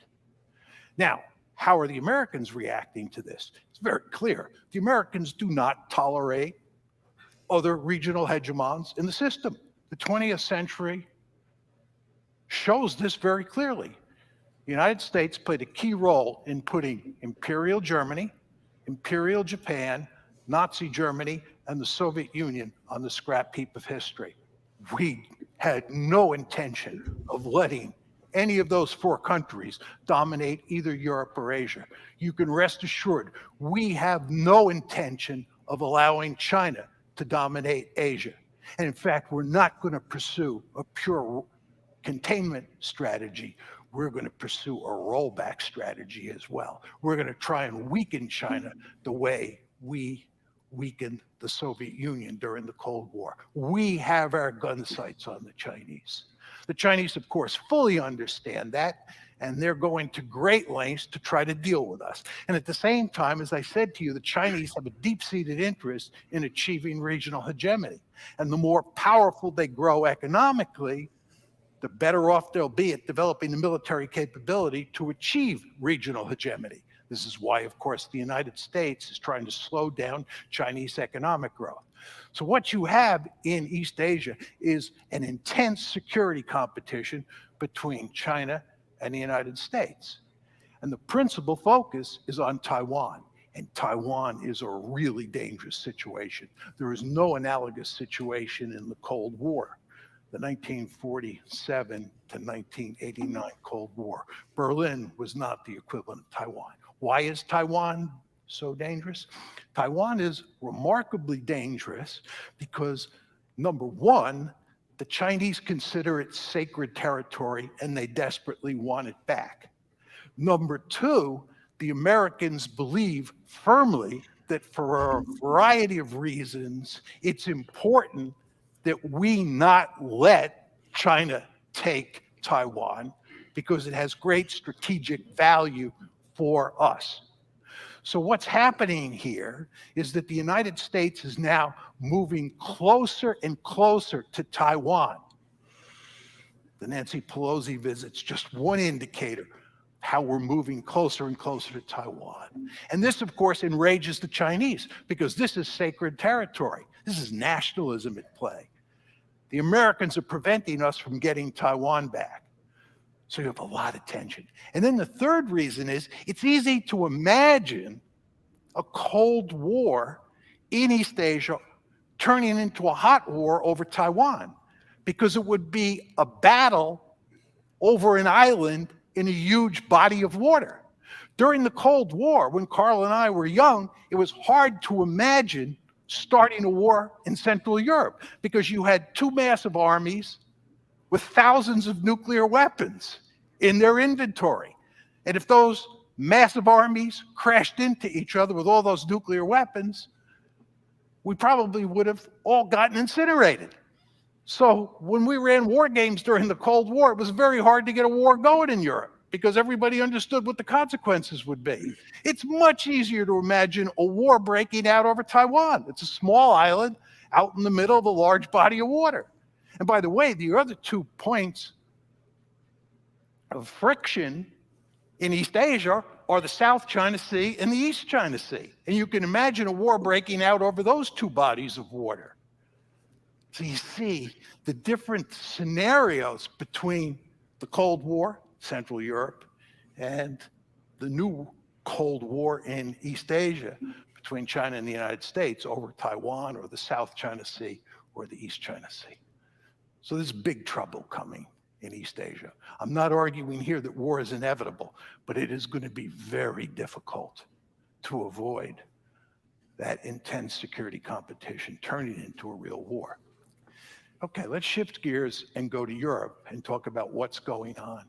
G: Now, how are the Americans reacting to this? It's very clear. The Americans do not tolerate other regional hegemons in the system. The 20th century shows this very clearly. The United States played a key role in putting Imperial Germany, Imperial Japan, Nazi Germany, and the Soviet Union on the scrap heap of history. We had no intention of letting any of those four countries dominate either Europe or Asia. You can rest assured, we have no intention of allowing China to dominate Asia. And in fact, we're not going to pursue a pure containment strategy. We're going to pursue a rollback strategy as well. We're going to try and weaken China the way we weakened the Soviet Union during the Cold War. We have our gun sights on the Chinese. The Chinese, of course, fully understand that, and they're going to great lengths to try to deal with us. And at the same time, as I said to you, the Chinese have a deep-seated interest in achieving regional hegemony. And the more powerful they grow economically, the better off they'll be at developing the military capability to achieve regional hegemony. This is why, of course, the United States is trying to slow down Chinese economic growth. So what you have in East Asia is an intense security competition between China and the United States. And the principal focus is on Taiwan. And Taiwan is a really dangerous situation. There is no analogous situation in the Cold War, the 1947 to 1989 Cold War. Berlin was not the equivalent of Taiwan. Why is Taiwan so dangerous? Taiwan is remarkably dangerous because, number one, the Chinese consider it sacred territory and they desperately want it back. Number two, the Americans believe firmly that for a variety of reasons, it's important that we not let China take Taiwan because it has great strategic value for us. So what's happening here is that the United States is now moving closer and closer to Taiwan. The Nancy Pelosi visit's just one indicator of how we're moving closer and closer to Taiwan. And this, of course, enrages the Chinese because this is sacred territory. This is nationalism at play. The Americans are preventing us from getting Taiwan back. So you have a lot of tension. And then the third reason is it's easy to imagine a Cold War in East Asia turning into a hot war over Taiwan because it would be a battle over an island in a huge body of water. During the Cold War, when Carl and I were young, it was hard to imagine starting a war in Central Europe because you had two massive armies with thousands of nuclear weapons in their inventory. And if those massive armies crashed into each other with all those nuclear weapons, we probably would have all gotten incinerated. So when we ran war games during the Cold War, it was very hard to get a war going in Europe because everybody understood what the consequences would be. It's much easier to imagine a war breaking out over Taiwan. It's a small island out in the middle of a large body of water. And by the way, the other 2 points of friction in East Asia are the South China Sea and the East China Sea. And you can imagine a war breaking out over those 2 bodies of water. So you see the different scenarios between the Cold War, Central Europe, and the new Cold War in East Asia between China and the United States over Taiwan or the South China Sea or the East China Sea. So there's big trouble coming in East Asia. I'm not arguing here that war is inevitable, but it is going to be very difficult to avoid that intense security competition turning into a real war. Okay, let's shift gears and go to Europe and talk about what's going on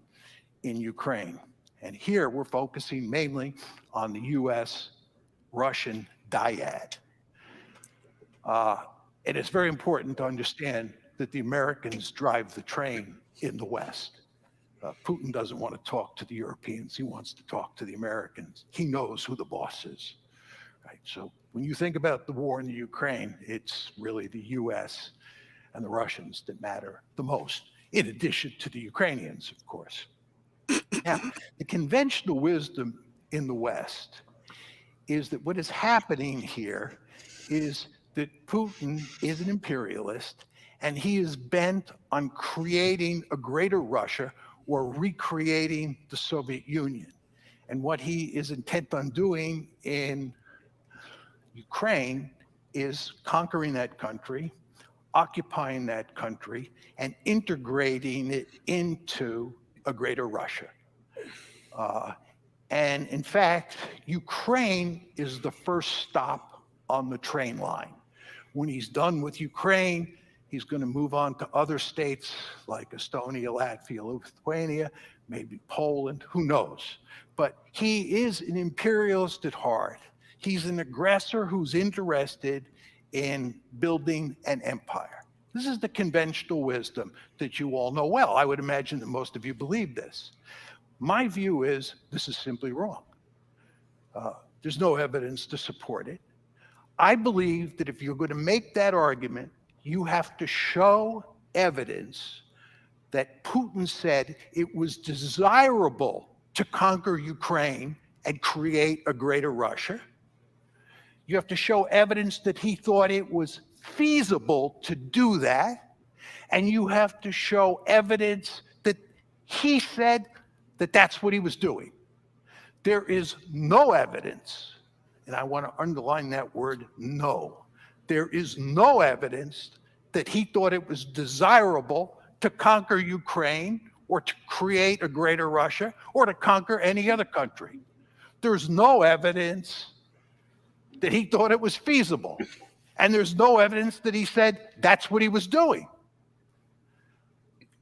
G: in Ukraine. And here we're focusing mainly on the US-Russian dyad. And it's very important to understand that the Americans drive the train in the West. Putin doesn't want to talk to the Europeans. He wants to talk to the Americans. He knows who the boss is. Right? So when you think about the war in the Ukraine, it's really the US and the Russians that matter the most, in addition to the Ukrainians, of course. Now, the conventional wisdom in the West is that what is happening here is that Putin is an imperialist, and he is bent on creating a greater Russia or recreating the Soviet Union. And what he is intent on doing in Ukraine is conquering that country, occupying that country, and integrating it into a greater Russia. And in fact, Ukraine is the first stop on the train line. When he's done with Ukraine, he's going to move on to other states like Estonia, Latvia, Lithuania, maybe Poland, who knows. But he is an imperialist at heart. He's an aggressor who's interested in building an empire. This is the conventional wisdom that you all know well. I would imagine that most of you believe this. My view is this is simply wrong. There's no evidence to support it. I believe that if you're going to make that argument, you have to show evidence that Putin said it was desirable to conquer Ukraine and create a greater Russia. You have to show evidence that he thought it was feasible to do that. And you have to show evidence that he said that that's what he was doing. There is no evidence, and I want to underline that word, no. There is no evidence that he thought it was desirable to conquer Ukraine or to create a greater Russia or to conquer any other country. There's no evidence that he thought it was feasible. And there's no evidence that he said that's what he was doing.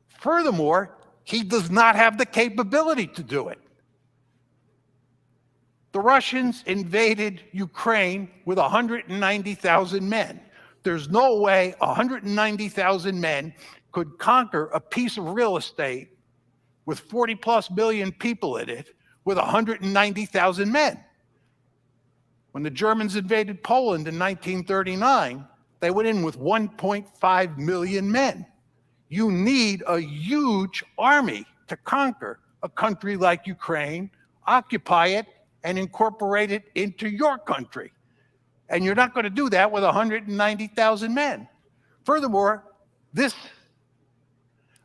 G: Furthermore, he does not have the capability to do it. The Russians invaded Ukraine with 190,000 men. There's no way 190,000 men could conquer a piece of real estate with 40 plus million people in it with 190,000 men. When the Germans invaded Poland in 1939, they went in with 1.5 million men. You need a huge army to conquer a country like Ukraine, occupy it, and incorporate it into your country. And you're not going to do that with 190,000 men. Furthermore, this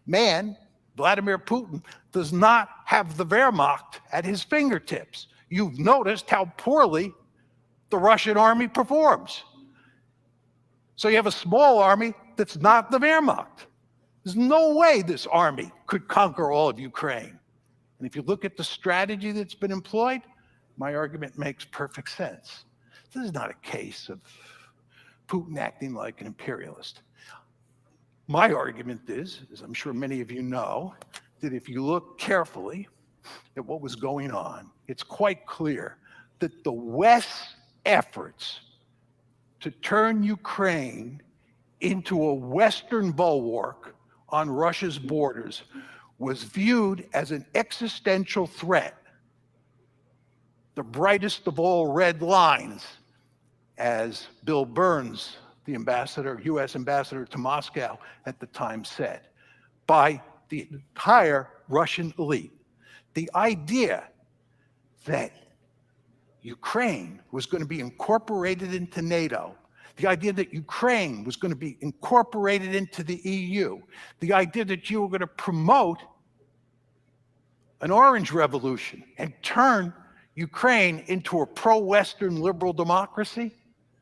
G: man, Vladimir Putin, does not have the Wehrmacht at his fingertips. You've noticed how poorly the Russian army performs. So you have a small army that's not the Wehrmacht. There's no way this army could conquer all of Ukraine. And if you look at the strategy that's been employed, my argument makes perfect sense. This is not a case of Putin acting like an imperialist. My argument is, as I'm sure many of you know, that if you look carefully at what was going on, it's quite clear that the West's efforts to turn Ukraine into a Western bulwark on Russia's borders was viewed as an existential threat, the brightest of all red lines, as Bill Burns, the ambassador, U.S. ambassador to Moscow at the time, said, by the entire Russian elite. The idea that Ukraine was going to be incorporated into NATO, the idea that Ukraine was going to be incorporated into the EU, the idea that you were going to promote an orange revolution and turn Ukraine into a pro-Western liberal democracy,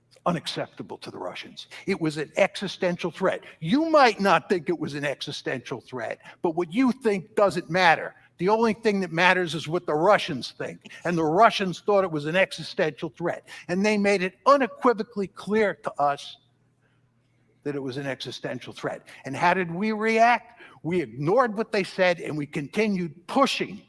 G: it's unacceptable to the Russians. It was an existential threat. You might not think it was an existential threat, but what you think doesn't matter. The only thing that matters is what the Russians think. And the Russians thought it was an existential threat. And they made it unequivocally clear to us that it was an existential threat. And how did we react? We ignored what they said, and we continued pushing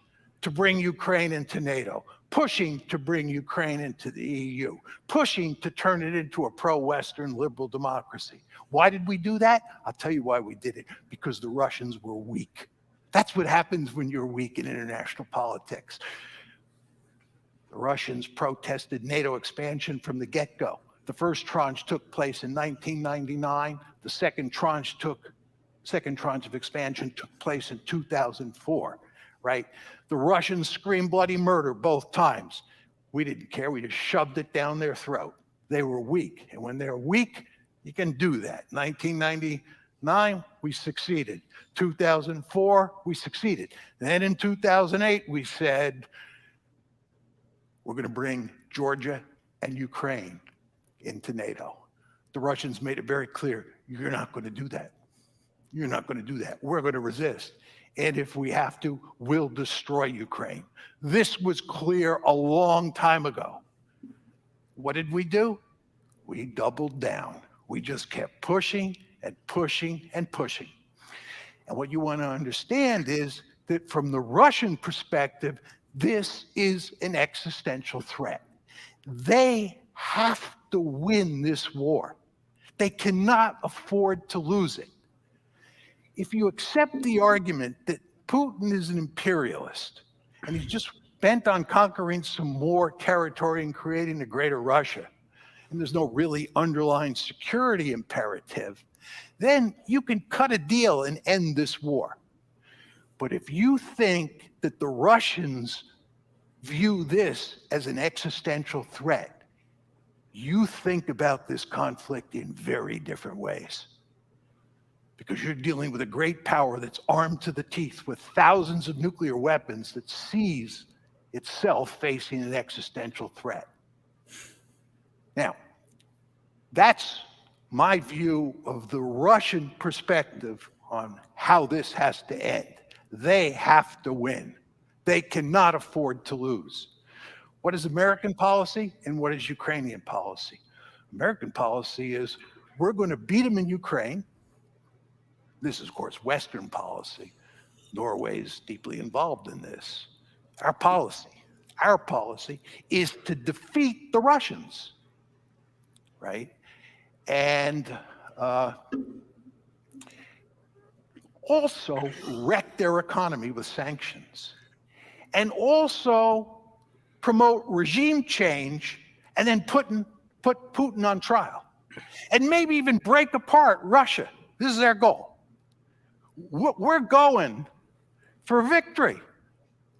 G: to bring Ukraine into NATO, pushing to bring Ukraine into the EU, pushing to turn it into a pro-Western liberal democracy. Why did we do that? I'll tell you why we did it. Because the Russians were weak. That's what happens when you're weak in international politics. The Russians protested NATO expansion from the get-go. The first tranche took place in 1999. The second tranche of expansion took place in 2004, right? The Russians screamed bloody murder both times. We didn't care. We just shoved it down their throat. They were weak. And when they're weak, you can do that. 1999, we succeeded. 2004, we succeeded. Then in 2008, we said, we're going to bring Georgia and Ukraine into NATO. The Russians made it very clear, you're not going to do that. You're not going to do that. We're going to resist. And if we have to, we'll destroy Ukraine. This was clear a long time ago. What did we do? We doubled down. We just kept pushing and pushing and pushing. And what you want to understand is that from the Russian perspective, this is an existential threat. They have to win this war. They cannot afford to lose it. If you accept the argument that Putin is an imperialist and he's just bent on conquering some more territory and creating a greater Russia, and there's no really underlying security imperative, then you can cut a deal and end this war. But if you think that the Russians view this as an existential threat, you think about this conflict in very different ways. Because you're dealing with a great power that's armed to the teeth with thousands of nuclear weapons that sees itself facing an existential threat. Now, that's my view of the Russian perspective on how this has to end. They have to win. They cannot afford to lose. What is American policy and what is Ukrainian policy? American policy is we're going to beat them in Ukraine. This is, of course, Western policy. Norway is deeply involved in this. Our policy is to defeat the Russians, right? And also wreck their economy with sanctions. And also promote regime change and then put Putin on trial. And maybe even break apart Russia. This is their goal. We're going for victory.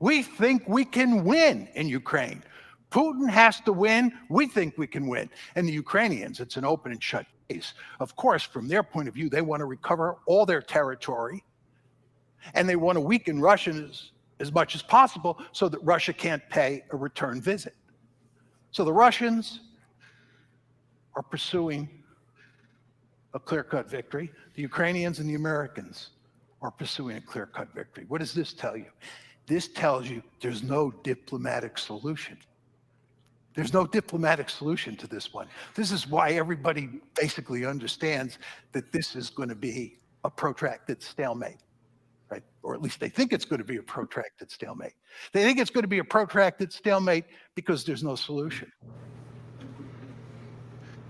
G: We think we can win in Ukraine. Putin has to win. We think we can win. And the Ukrainians, it's an open and shut case. Of course, from their point of view, they want to recover all their territory. And they want to weaken Russia as much as possible so that Russia can't pay a return visit. So the Russians are pursuing a clear-cut victory. The Ukrainians and the Americans are pursuing a clear-cut victory. What does this tell you? This tells you there's no diplomatic solution. There's no diplomatic solution to this one. This is why everybody basically understands that this is going to be a protracted stalemate, right? Or at least they think it's going to be a protracted stalemate. They think it's going to be a protracted stalemate because there's no solution.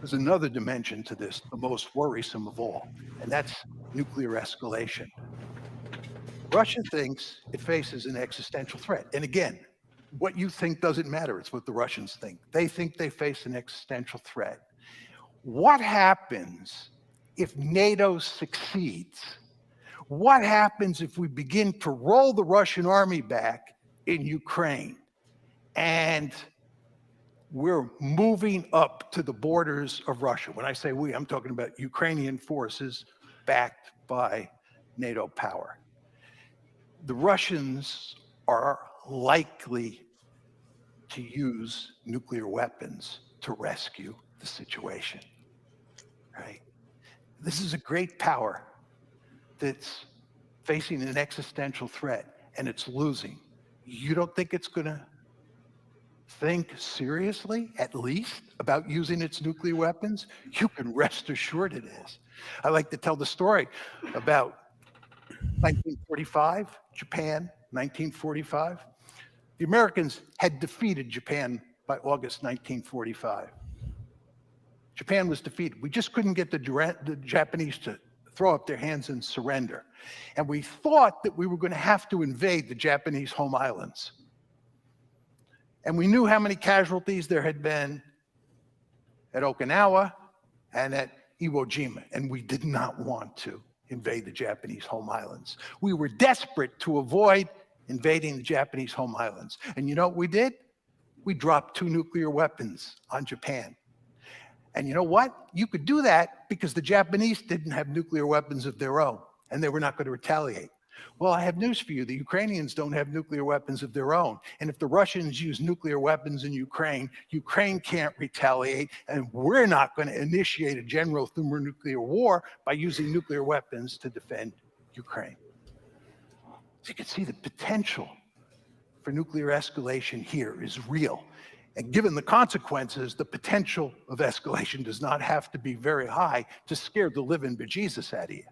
G: There's another dimension to this, the most worrisome of all, and that's nuclear escalation. Russia thinks it faces an existential threat. And again, what you think doesn't matter. It's what the Russians think. They think they face an existential threat. What happens if NATO succeeds? What happens if we begin to roll the Russian army back in Ukraine and we're moving up to the borders of Russia? When I say we, I'm talking about Ukrainian forces backed by NATO power. The Russians are likely to use nuclear weapons to rescue the situation, right? This is a great power that's facing an existential threat, and it's losing. You don't think it's going to think seriously, at least, about using its nuclear weapons? You can rest assured it is. I like to tell the story about 1945, Japan, 1945. The Americans had defeated Japan by August 1945. Japan was defeated. We just couldn't get the Japanese to throw up their hands and surrender. And we thought that we were going to have to invade the Japanese home islands. And we knew how many casualties there had been at Okinawa and at Iwo Jima, and we did not want to invade the Japanese home islands. We were desperate to avoid invading the Japanese home islands. And you know what we did? We dropped 2 nuclear weapons on Japan. And you know what? You could do that because the Japanese didn't have nuclear weapons of their own, and they were not going to retaliate. Well, I have news for you. The Ukrainians don't have nuclear weapons of their own. And if the Russians use nuclear weapons in Ukraine, Ukraine can't retaliate, and we're not going to initiate a general thermonuclear war by using nuclear weapons to defend Ukraine. So you can see the potential for nuclear escalation here is real. And given the consequences, the potential of escalation does not have to be very high to scare the living bejesus out of you.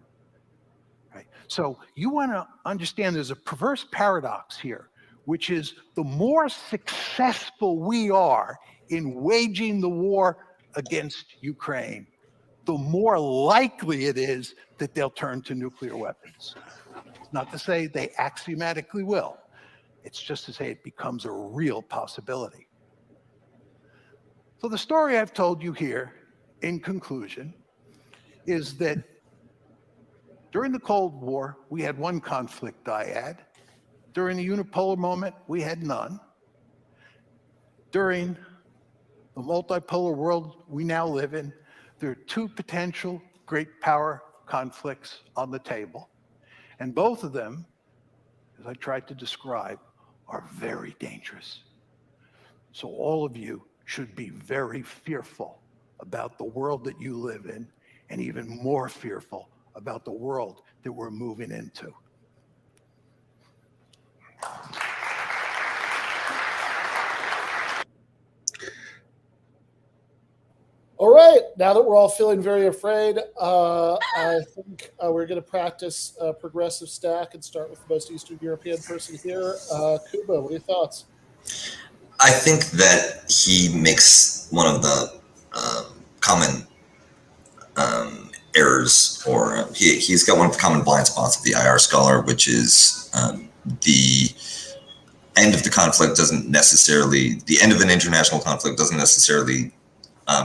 G: Right? So you want to understand there's a perverse paradox here, which is the more successful we are in waging the war against Ukraine, the more likely it is that they'll turn to nuclear weapons. It's not to say they axiomatically will. It's just to say it becomes a real possibility. So the story I've told you here, in conclusion, is that during the Cold War, we had one conflict dyad. During the unipolar moment, we had none. During the multipolar world we now live in, there are 2 potential great power conflicts on the table. And both of them, as I tried to describe, are very dangerous. So all of you should be very fearful about the world that you live in, and even more fearful about the world that we're moving into.
A: All right, now that we're all feeling very afraid, I think we're going to practice progressive stack and start with the most Eastern European person here. Kuba, what are your thoughts?
B: I think that he makes one of the common errors, or he's got one of the common blind spots of the IR scholar, which is the end of the conflict doesn't necessarily, the end of an international conflict doesn't necessarily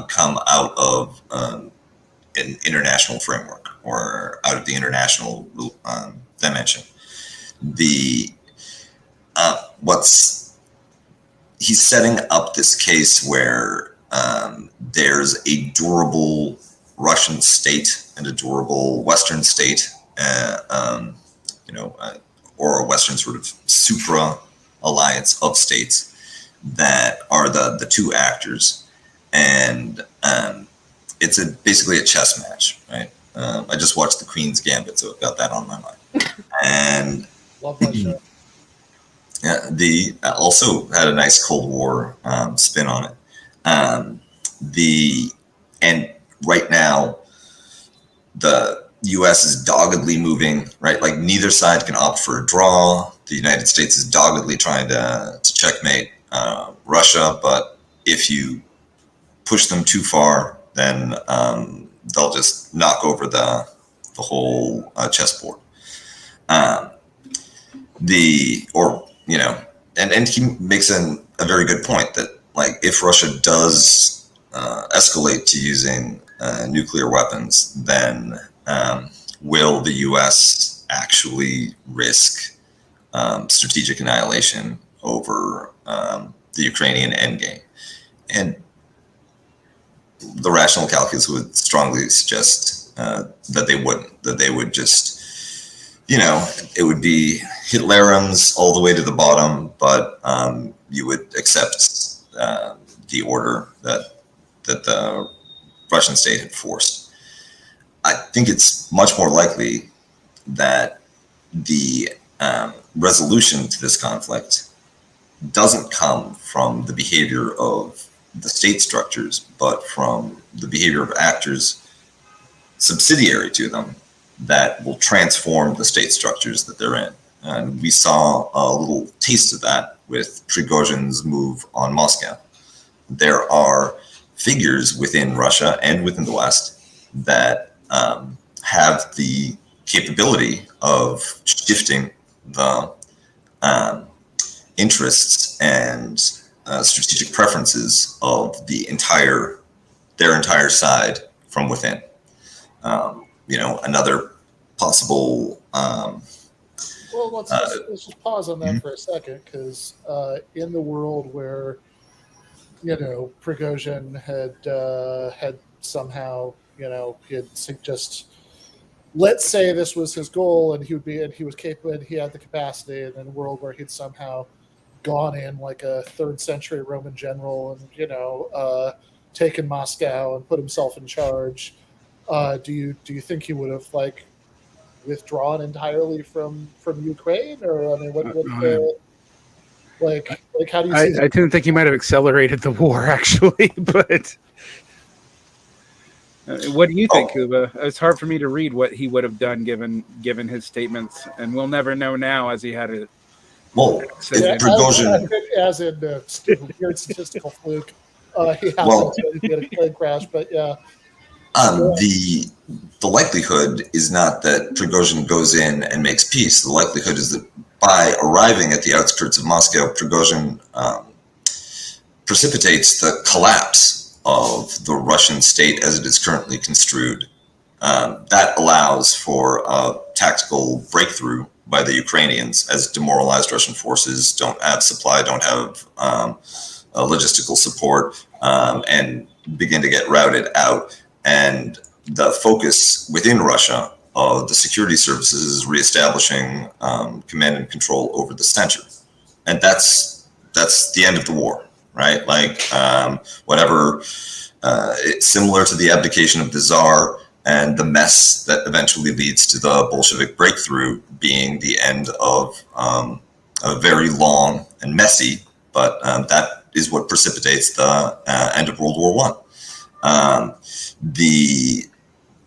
B: come out of an international framework or out of the international dimension. He's setting up this case where there's a durable Russian state and a durable Western state, or a Western sort of supra alliance of states that are the 2 actors, and it's basically a chess match, right? I just watched the Queen's Gambit, so I've got that on my mind, and
A: Love that show.
B: Yeah, also had a nice Cold War spin on it. And right now, the U.S. is doggedly moving, right? Like neither side can opt for a draw. The United States is doggedly trying to checkmate Russia, but if you push them too far, then they'll just knock over the whole chessboard. and he makes a very good point that, like, if Russia does escalate to using nuclear weapons, then will the U.S. actually risk strategic annihilation over the Ukrainian endgame? And the rational calculus would strongly suggest that they wouldn't, that they would just, it would be Hitlerums all the way to the bottom, but you would accept the order that the Russian state had forced. I think it's much more likely that the resolution to this conflict doesn't come from the behavior of the state structures, but from the behavior of actors subsidiary to them that will transform the state structures that they're in. And we saw a little taste of that with Prigozhin's move on Moscow. There are figures within Russia and within the West that have the capability of shifting the interests and strategic preferences of their entire side from within. Another possible.
A: Well, let's just pause on that for a second, because in the world where Prigozhin had somehow he'd just, let's say this was his goal, and he was capable, and he had the capacity, and in a world where he'd somehow gone in like a 3rd century Roman general and taken Moscow and put himself in charge. Do you think he would have withdrawn entirely from Ukraine, or I mean, what how do you see?
D: I didn't think he might have accelerated the war, actually, but what do you think, Kuba? It's hard for me to read what he would have done given his statements, and we'll never know now, as he had it.
B: Well, Prigozhin,
A: as in weird statistical fluke, he had a plane crash, but yeah.
B: The likelihood is not that Prigozhin goes in and makes peace. The likelihood is that by arriving at the outskirts of Moscow, Prigozhin precipitates the collapse of the Russian state as it is currently construed. That allows for a tactical breakthrough by the Ukrainians, as demoralized Russian forces don't have supply, don't have logistical support, and begin to get routed out. And the focus within Russia of the security services is reestablishing command and control over the center. And that's the end of the war, right? It's similar to the abdication of the Tsar and the mess that eventually leads to the Bolshevik breakthrough being the end of a very long and messy, but that is what precipitates the end of World War I.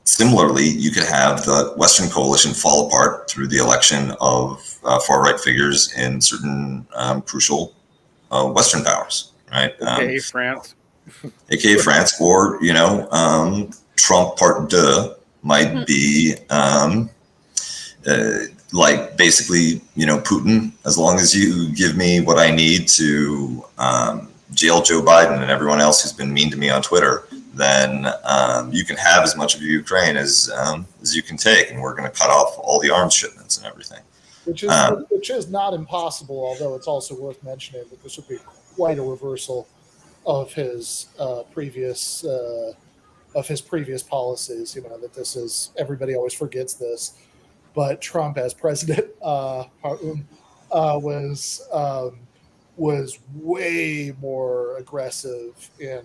B: Similarly, you could have the Western coalition fall apart through the election of far-right figures in certain crucial Western powers, right?
D: AKA France.
B: AKA France, or, Trump Part 2 might be basically, Putin, as long as you give me what I need to jail Joe Biden and everyone else who's been mean to me on Twitter, then you can have as much of Ukraine as you can take, and we're going to cut off all the arms shipments and everything.
A: Which is not impossible, although it's also worth mentioning that this would be quite a reversal of his previous policies. That this is, everybody always forgets this, but Trump as president was way more aggressive in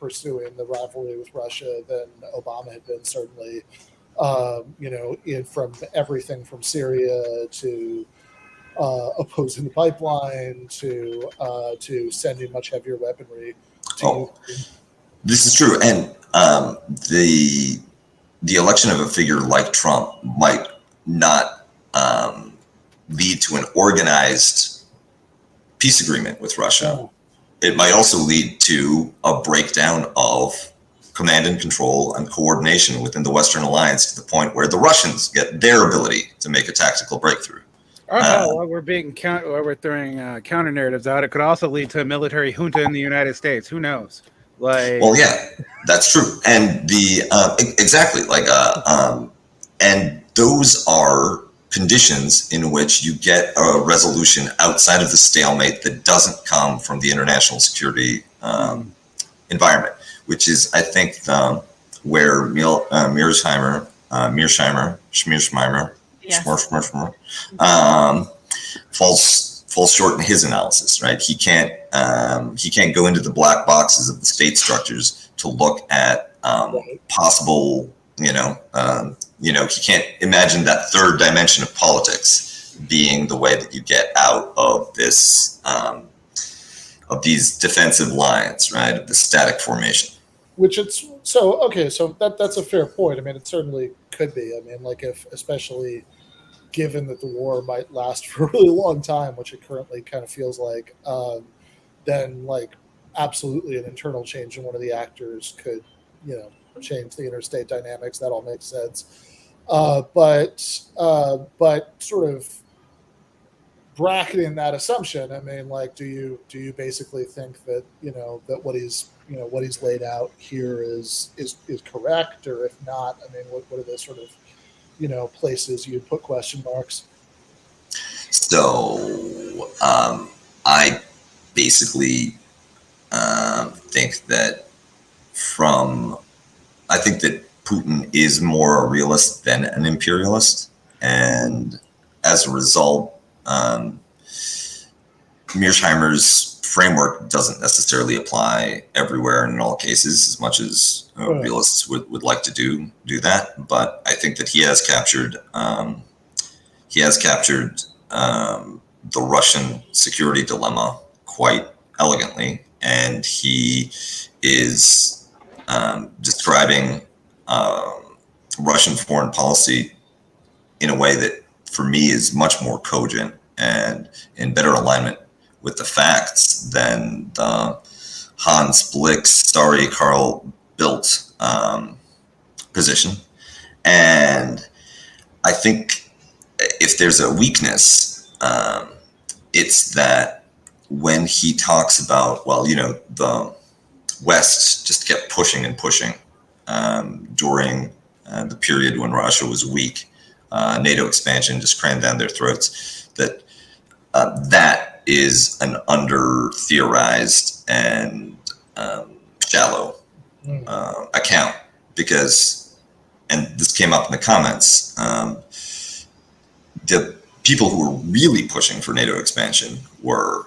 A: pursuing the rivalry with Russia than Obama had been, certainly. From everything from Syria to opposing the pipeline to sending much heavier weaponry to Ukraine.
B: This is true, and the election of a figure like Trump might not lead to an organized peace agreement with Russia. It might also lead to a breakdown of command and control and coordination within the Western alliance, to the point where the Russians get their ability to make a tactical breakthrough.
D: Or hell, while we're throwing counter narratives out, it could also lead to a military junta in the United States. Who knows? Like,
B: Well, yeah, that's true, and exactly and those are conditions in which you get a resolution outside of the stalemate that doesn't come from the international security environment, which is, I think, where Mearsheimer,
C: Yes.
B: falls short in his analysis. Right, he can't go into the black boxes of the state structures to look at possible. He can't imagine that third dimension of politics being the way that you get out of this of these defensive lines, right, of the static formation.
A: Which it's so okay. So that's a fair point. I mean, it certainly could be. I mean, like if especially given that the war might last for a really long time, which it currently kind of feels like, then like absolutely an internal change in one of the actors could, change the interstate dynamics. That all makes sense. But sort of bracketing that assumption, I mean, like, do you basically think that that what he's laid out here is correct, or if not, I mean, what are the sort of places you'd put question marks?
B: So I basically think that I think that Putin is more a realist than an imperialist, and as a result, Mearsheimer's framework doesn't necessarily apply everywhere and in all cases, as much as realists would like to do that. But I think that he has captured the Russian security dilemma quite elegantly, and he is describing Russian foreign policy in a way that, for me, is much more cogent and in better alignment with the facts than the Hans Blix, Carl Bildt position. And I think if there's a weakness, it's that when he talks about, the West just kept pushing and pushing during the period when Russia was weak, NATO expansion just crammed down their throats, that is an under-theorized and shallow account, because, and this came up in the comments, the people who were really pushing for NATO expansion were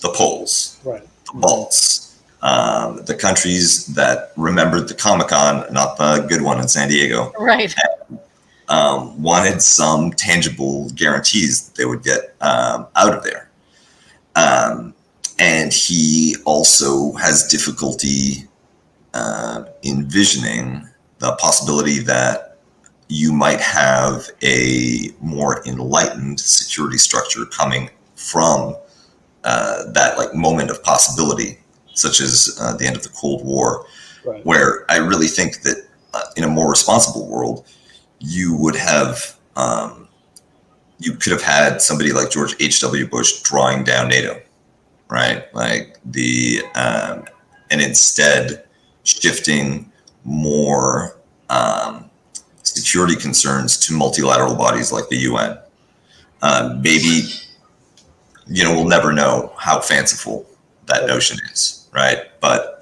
B: the Poles,
A: right,
B: the Balts, the countries that remembered the Comic-Con, not the good one in San Diego,
C: right,
B: and, wanted some tangible guarantees that they would get out of there. And he also has difficulty envisioning the possibility that you might have a more enlightened security structure coming from that moment of possibility, such as the end of the Cold War,
A: right,
B: where I really think that in a more responsible world, you would have you could have had somebody like George H.W. Bush drawing down NATO, right? And instead shifting more security concerns to multilateral bodies like the UN. Maybe, we'll never know how fanciful that notion is, right? But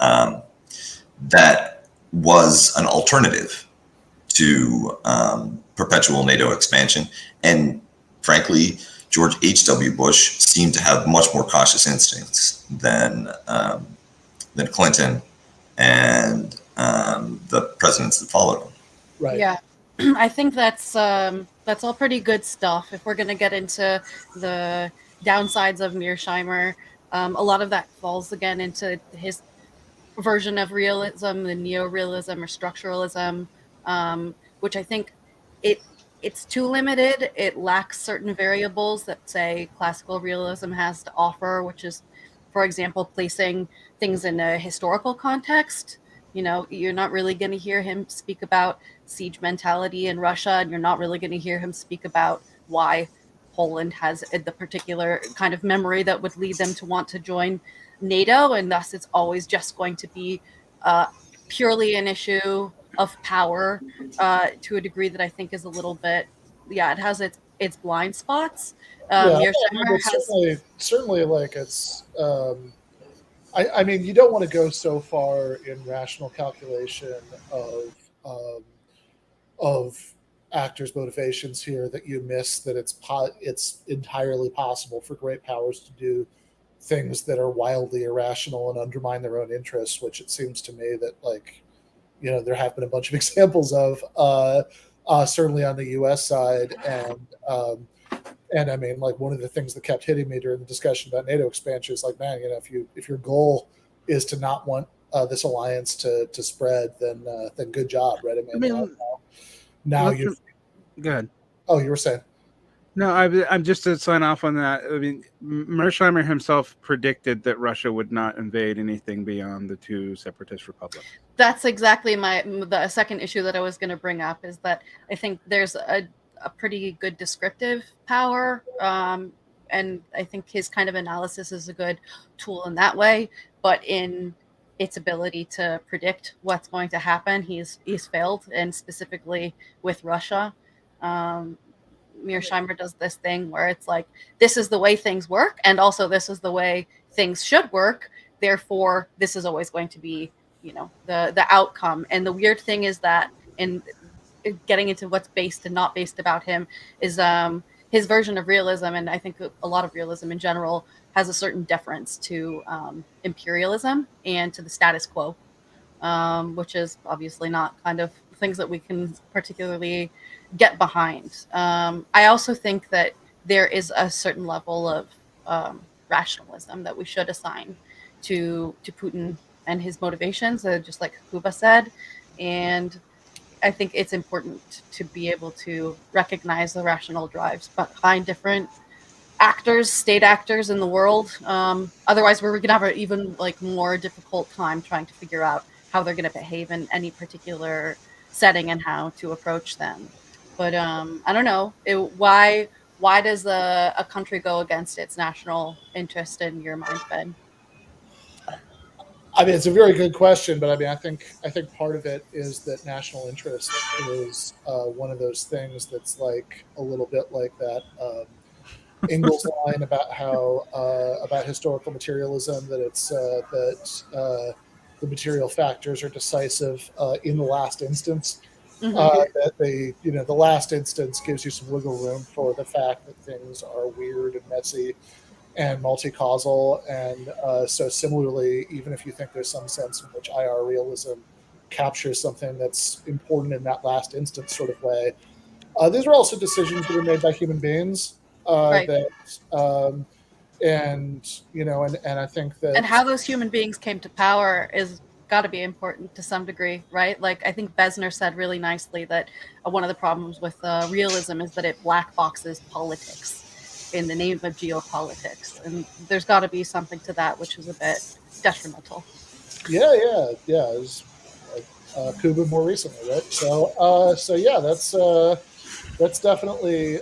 B: that was an alternative to perpetual NATO expansion. And frankly, George H.W. Bush seemed to have much more cautious instincts than Clinton and the presidents that followed him.
A: right.
C: Yeah. I think that's all pretty good stuff. If we're going to get into the downsides of Mearsheimer, a lot of that falls again into his version of realism, the neo-realism or structuralism, which I think it's too limited. It lacks certain variables that, say, classical realism has to offer, which is, for example, placing things in a historical context. You're not really going to hear him speak about siege mentality in Russia, and you're not really going to hear him speak about why Poland has the particular kind of memory that would lead them to want to join NATO, and thus it's always just going to be purely an issue of power to a degree that I think is a little bit, it has its blind spots. Mearsheimer has
A: certainly like it's. I mean, you don't want to go so far in rational calculation of actors' motivations here that you miss that it's entirely possible for great powers to do things that are wildly irrational and undermine their own interests, which it seems to me that, like, you know, there have been a bunch of examples of, certainly on the U.S. side, and I mean, like, one of the things that kept hitting me during the discussion about NATO expansion is like, man, you know, if your goal is to not want this alliance to spread, then good job, right? I mean now you
D: go ahead.
A: Oh, you were saying?
D: No, I'm just to sign off on that. I mean, Mearsheimer himself predicted that Russia would not invade anything beyond the two separatist republics.
C: That's exactly the second issue that I was going to bring up, is that I think there's a pretty good descriptive power, and I think his kind of analysis is a good tool in that way. But in its ability to predict what's going to happen, he's failed, and specifically with Russia. Mearsheimer does this thing where it's like, this is the way things work, and also this is the way things should work. Therefore, this is always going to be, you know, the outcome. And the weird thing is that in getting into what's based and not based about him is his version of realism, and I think a lot of realism in general has a certain deference to imperialism and to the status quo, which is obviously not kind of things that we can particularly get behind. I also think that there is a certain level of rationalism that we should assign to Putin and his motivations, just like Kuba said. And I think it's important to be able to recognize the rational drives behind different actors, state actors in the world. Otherwise, we're going to have an even like more difficult time trying to figure out how they're going to behave in any particular setting and how to approach them. But I don't know. Why does a country go against its national interest in your mind, Ben?
A: I mean, it's a very good question, but I mean, I think part of it is that national interest is one of those things that's like a little bit like that Engels line about how about historical materialism, that it's that the material factors are decisive in the last instance. That the last instance gives you some wiggle room for the fact that things are weird and messy and multi-causal. And so similarly, even if you think there's some sense in which IR realism captures something that's important in that last instance sort of way, these are also decisions that are made by human beings.
C: Right.
A: And I think that,
C: and how those human beings came to power is got to be important to some degree, right? Like, I think Besner said really nicely that one of the problems with realism is that it black boxes politics in the name of geopolitics, and there's got to be something to that, which is a bit detrimental.
A: Yeah. It was Kuba more recently, right? So yeah, that's definitely.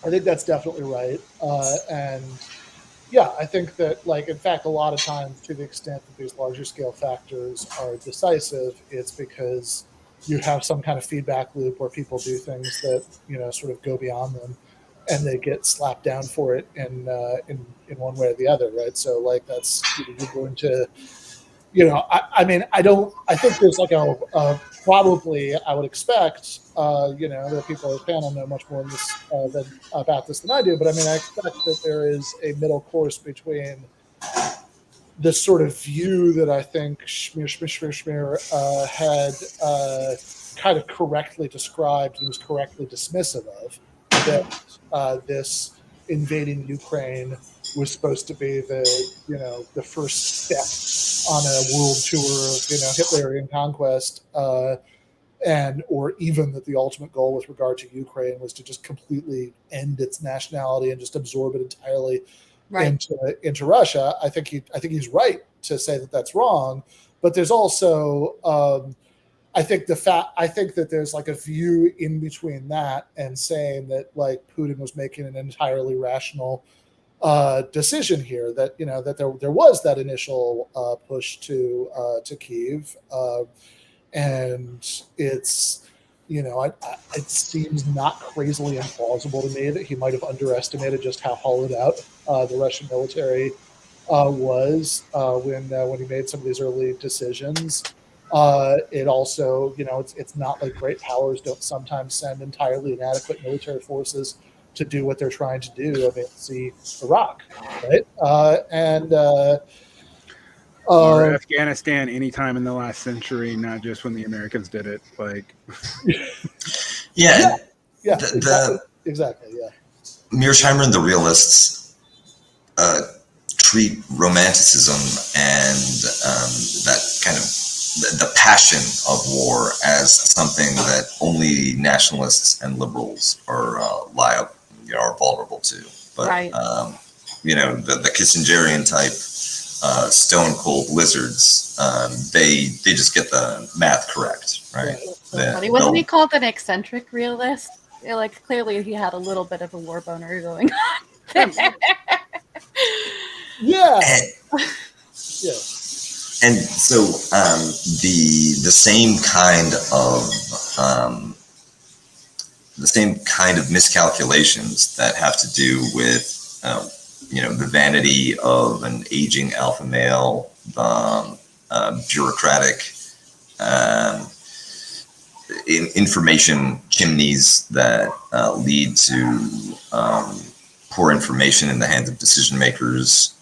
A: I think that's definitely right, and yeah, I think that, like, in fact, a lot of times, to the extent that these larger scale factors are decisive, it's because you have some kind of feedback loop where people do things that, you know, sort of go beyond them, and they get slapped down for it in one way or the other, right? So, like, that's, you're going to, I mean, I think there's like a probably, I would expect, that people at the panel know much more about this than I do, but I mean, I expect that there is a middle course between the sort of view that I think Schmier had kind of correctly described and was correctly dismissive of, that this invading Ukraine was supposed to be the first step on a world tour of Hitlerian conquest, or even that the ultimate goal with regard to Ukraine was to just completely end its nationality and just absorb it entirely into Russia. I think he's right to say that that's wrong, but there's also I think that there's like a view in between that and saying that like Putin was making an entirely rational decision here, that that there was that initial push to Kyiv, and it's it seems not crazily implausible to me that he might have underestimated just how hollowed out the Russian military was when he made some of these early decisions. It also, it's not like great powers don't sometimes send entirely inadequate military forces to do what they're trying to do. I mean, see Iraq, right?
D: Or Afghanistan anytime in the last century, not just when the Americans did it. Like,
A: yeah,
B: exactly.
A: Yeah.
B: Mearsheimer and the realists treat romanticism and that kind of the passion of war as something that only nationalists and liberals are liable, are vulnerable to. But
C: right.
B: The Kissingerian type stone cold lizards, they just get the math correct, right?
C: Wasn't he called an eccentric realist? Like, clearly he had a little bit of a war boner going on.
A: Yeah.
B: Yeah. And so the same kind of miscalculations that have to do with the vanity of an aging alpha male, bureaucratic information chimneys that lead to poor information in the hands of decision makers,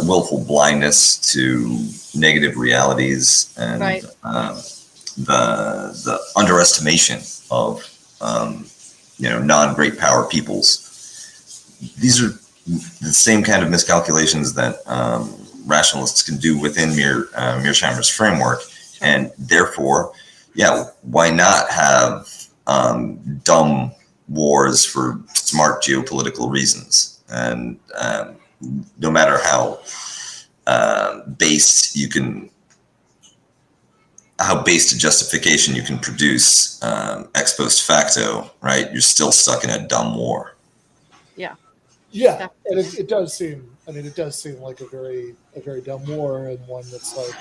B: willful blindness to negative realities, and
C: right.
B: The underestimation of non-great power peoples. These are the same kind of miscalculations that rationalists can do within Mearsheimer's framework, and therefore, why not have dumb wars for smart geopolitical reasons? And no matter how based a justification you can produce ex post facto, right? You're still stuck in a dumb war.
A: Yeah, and it does seem. I mean, it does seem like a very dumb war, and one that's like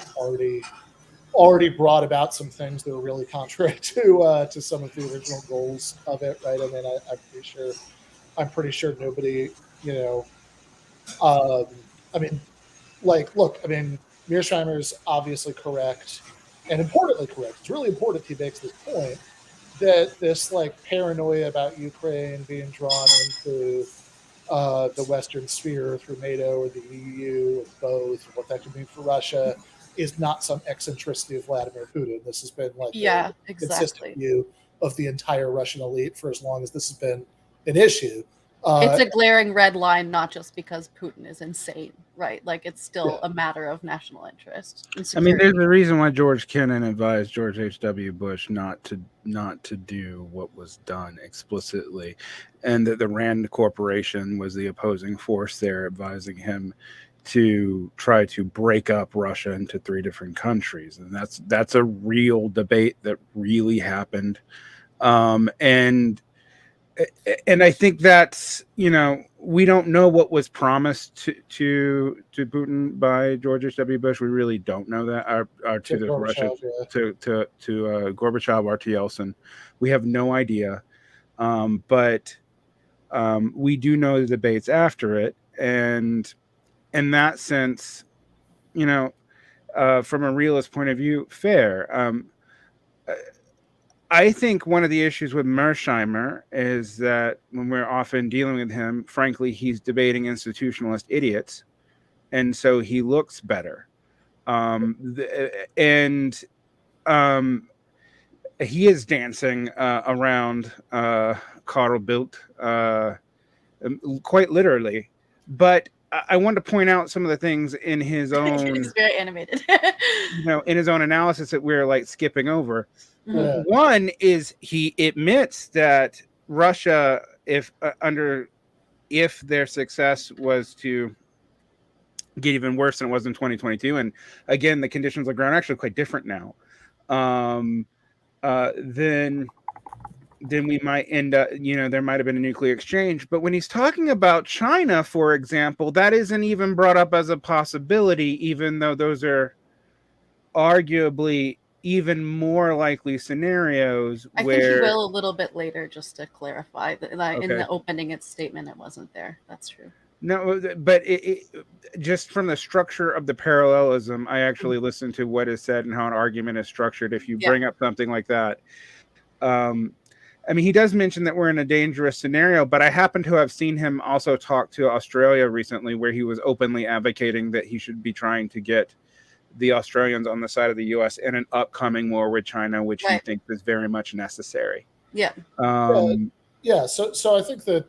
A: already brought about some things that are really contrary to some of the original goals of it, right? I mean, I'm pretty sure nobody, Mearsheimer's obviously correct, and importantly correct. It's really important he makes this point that this like paranoia about Ukraine being drawn into the Western sphere through NATO or the EU, or both, or what that could mean for Russia, is not some eccentricity of Vladimir Putin. This has been like a consistent view of the entire Russian elite for as long as this has been an issue.
C: It's a glaring red line, not just because Putin is insane, right? Like, it's still a matter of national interest.
D: I mean, there's a reason why George Kennan advised George H.W. Bush not to do what was done explicitly, and that the Rand Corporation was the opposing force there, advising him to try to break up Russia into 3 different countries. And that's a real debate that really happened. And I think that's, we don't know what was promised to Putin by George H.W. Bush. We really don't know that. To Gorbachev, or to Yeltsin. We have no idea. But we do know the debates after it. And in that sense, from a realist point of view, fair. I think one of the issues with Mearsheimer is that when we're often dealing with him, frankly, he's debating institutionalist idiots, and so he looks better. He is dancing around Carl Bildt, quite literally. But I want to point out some of the things in his own.
C: It's very animated.
D: In his own analysis that we're like skipping over.
A: Yeah.
D: One is he admits that Russia, if their success was to get even worse than it was in 2022. And again, the conditions on the ground are actually quite different now. Then we might end up, there might have been a nuclear exchange. But when he's talking about China, for example, that isn't even brought up as a possibility, even though those are arguably even more likely scenarios.
C: I think he will a little bit later, just to clarify that in the opening statement, it wasn't there. That's true.
D: No, but just from the structure of the parallelism, I actually listen to what is said and how an argument is structured. If you bring up something like that, I mean, he does mention that we're in a dangerous scenario, but I happen to have seen him also talk to Australia recently, where he was openly advocating that he should be trying to get the Australians on the side of the U.S. in an upcoming war with China, which he thinks is very much necessary.
A: Yeah. So I think that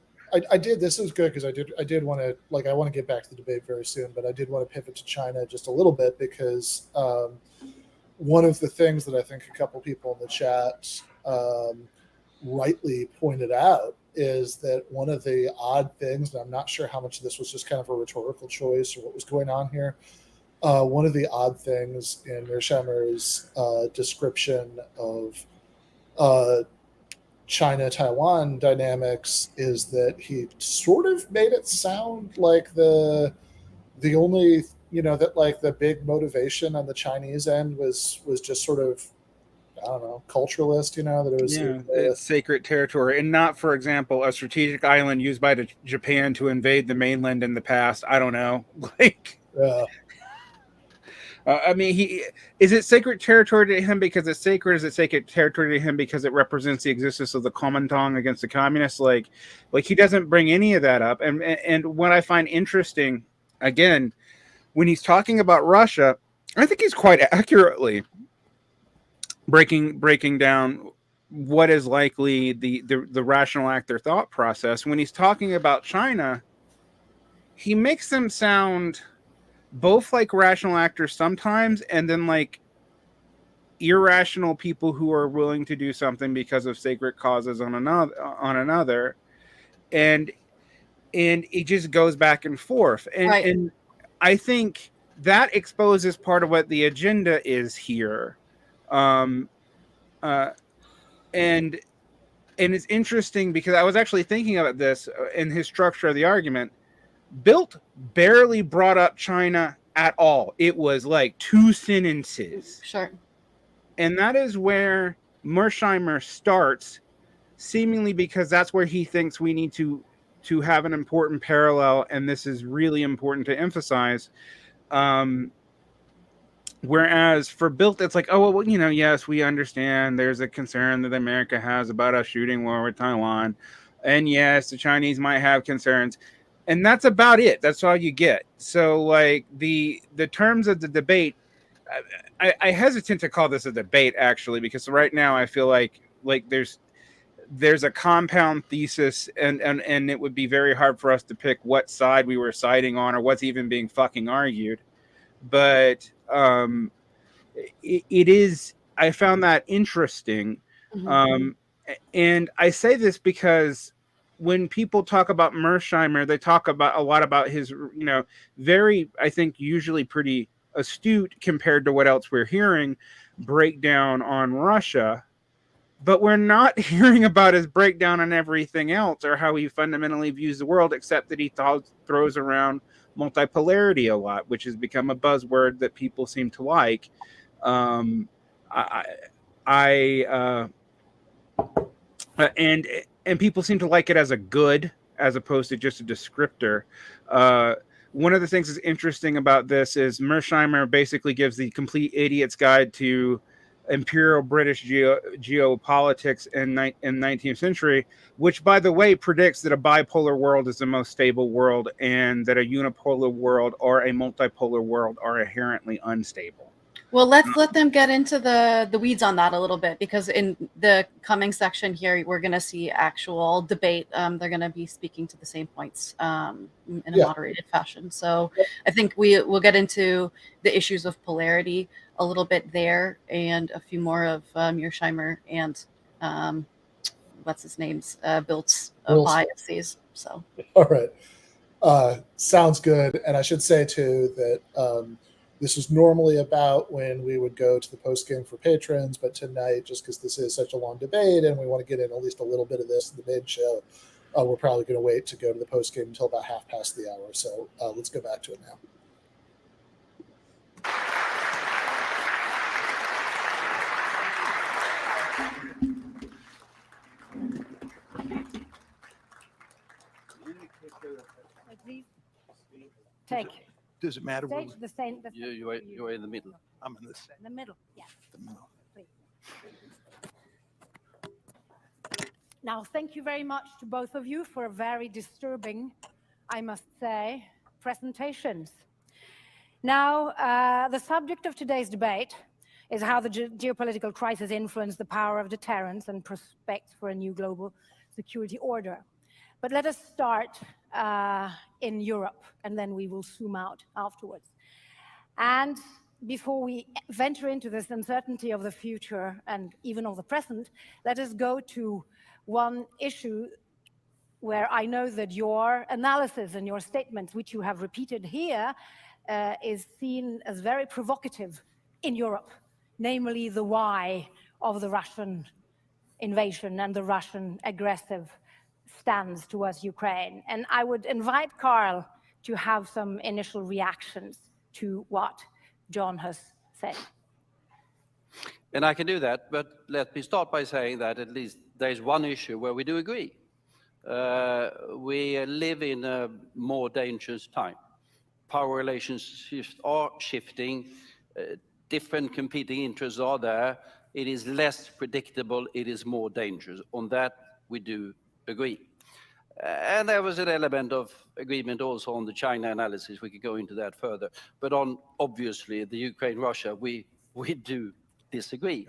A: I did. This is good because I did want to I want to get back to the debate very soon, but I did want to pivot to China just a little bit because one of the things that I think a couple people in the chat rightly pointed out is that one of the odd things, and I'm not sure how much of this was just kind of a rhetorical choice or what was going on here. One of the odd things in Mearsheimer's description of China-Taiwan dynamics is that he sort of made it sound like the only, that the big motivation on the Chinese end was just sort of, I don't know, culturalist, that it was
D: it's sacred territory, and not, for example, a strategic island used by Japan to invade the mainland in the past. I don't know, I mean, is it sacred territory to him because it's sacred? Is it sacred territory to him because it represents the existence of the Kuomintang against the communists? Like he doesn't bring any of that up. And what I find interesting, again, when he's talking about Russia, I think he's quite accurately breaking down what is likely the rational actor thought process. When he's talking about China, he makes them sound both like rational actors sometimes, and then like irrational people who are willing to do something because of sacred causes on another, and it just goes back and forth. And I think that exposes part of what the agenda is here. And it's interesting because I was actually thinking about this in his structure of the argument. Bildt barely brought up China at all. It was like 2 sentences.
C: Sure.
D: And that is where Mearsheimer starts, seemingly because that's where he thinks we need to have an important parallel, and this is really important to emphasize. Whereas for Bildt, it's like, oh, well, yes, we understand there's a concern that America has about us shooting war with Taiwan. And yes, the Chinese might have concerns. And that's about it. That's all you get. So, like, the terms of the debate, I hesitate to call this a debate, actually, because right now I feel like there's a compound thesis, and it would be very hard for us to pick what side we were siding on or what's even being fucking argued. But it is, I found that interesting. And I say this because when people talk about Mearsheimer, they talk about a lot about his, very, I think, usually pretty astute compared to what else we're hearing, breakdown on Russia. But we're not hearing about his breakdown on everything else or how he fundamentally views the world, except that he throws around multipolarity a lot, which has become a buzzword that people seem to like. And people seem to like it as a good, as opposed to just a descriptor. One of the things that's interesting about this is Mearsheimer basically gives the complete idiot's guide to imperial British geopolitics in 19th century, which, by the way, predicts that a bipolar world is the most stable world and that a unipolar world or a multipolar world are inherently unstable.
C: Well, let's let them get into the weeds on that a little bit, because in the coming section here, we're going to see actual debate. They're going to be speaking to the same points in a moderated fashion. So I think we'll get into the issues of polarity a little bit there, and a few more of Mearsheimer and what's his name's Bildt's biases. So
A: all right. Sounds good. And I should say, too, that this is normally about when we would go to the post game for patrons, but tonight, just because this is such a long debate and we want to get in at least a little bit of this in the main show, we're probably going to wait to go to the post game until about half past the hour. So let's go back to it now.
E: Take.
G: Does it matter?
E: Take the same.
F: You're in the middle.
G: I'm in the center.
E: In the middle, yes.
G: The middle.
E: Please. Now, thank you very much to both of you for a very disturbing, I must say, presentations. Now, the subject of today's debate is how the geopolitical crisis influenced the power of deterrence and prospects for a new global security order. But let us start in Europe, and then we will zoom out afterwards. And before we venture into this uncertainty of the future and even of the present, let us go to one issue where I know that your analysis and your statements, which you have repeated here, is seen as very provocative in Europe, namely the why of the Russian invasion and the Russian aggressive stance towards Ukraine. And I would invite Carl to have some initial reactions to what John has said.
F: And I can do that, but let me start by saying that at least there's one issue where we do agree. We live in a more dangerous time. Power relationships are shifting, different competing interests are there, it is less predictable, it is more dangerous. On that, we do agree. And there was an element of agreement also on the China analysis. We could go into that further. But on, obviously, the Ukraine-Russia, we do disagree.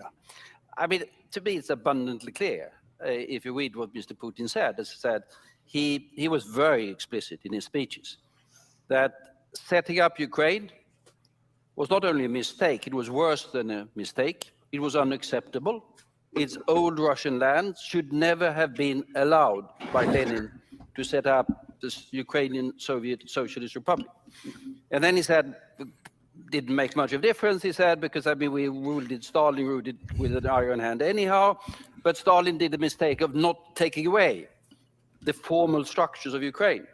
F: I mean, to me, it's abundantly clear. If you read what Mr. Putin said, as I said, he was very explicit in his speeches that setting up Ukraine was not only a mistake, it was worse than a mistake. It was unacceptable. Its old Russian land should never have been allowed by Lenin to set up the Ukrainian Soviet Socialist Republic. And then he said, didn't make much of a difference, he said, because I mean, Stalin ruled it with an iron hand anyhow, but Stalin did the mistake of not taking away the formal structures of Ukraine.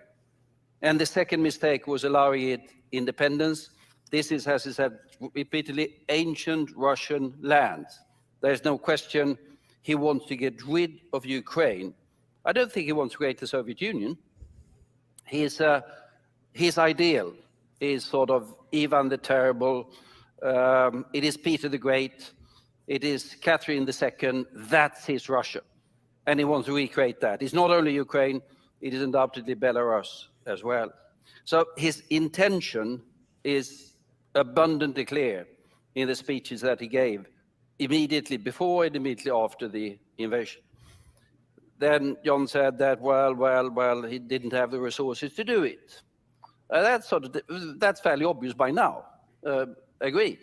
F: And the second mistake was allowing it independence. This is, as he said repeatedly, ancient Russian land. There's no question he wants to get rid of Ukraine. I don't think he wants to create the Soviet Union. His ideal is sort of Ivan the Terrible. It is Peter the Great. It is Catherine II. That's his Russia. And he wants to recreate that. It's not only Ukraine, it is undoubtedly Belarus as well. So his intention is abundantly clear in the speeches that he gave immediately before and immediately after the invasion. Then John said that, well, he didn't have the resources to do it. That's fairly obvious by now, agree.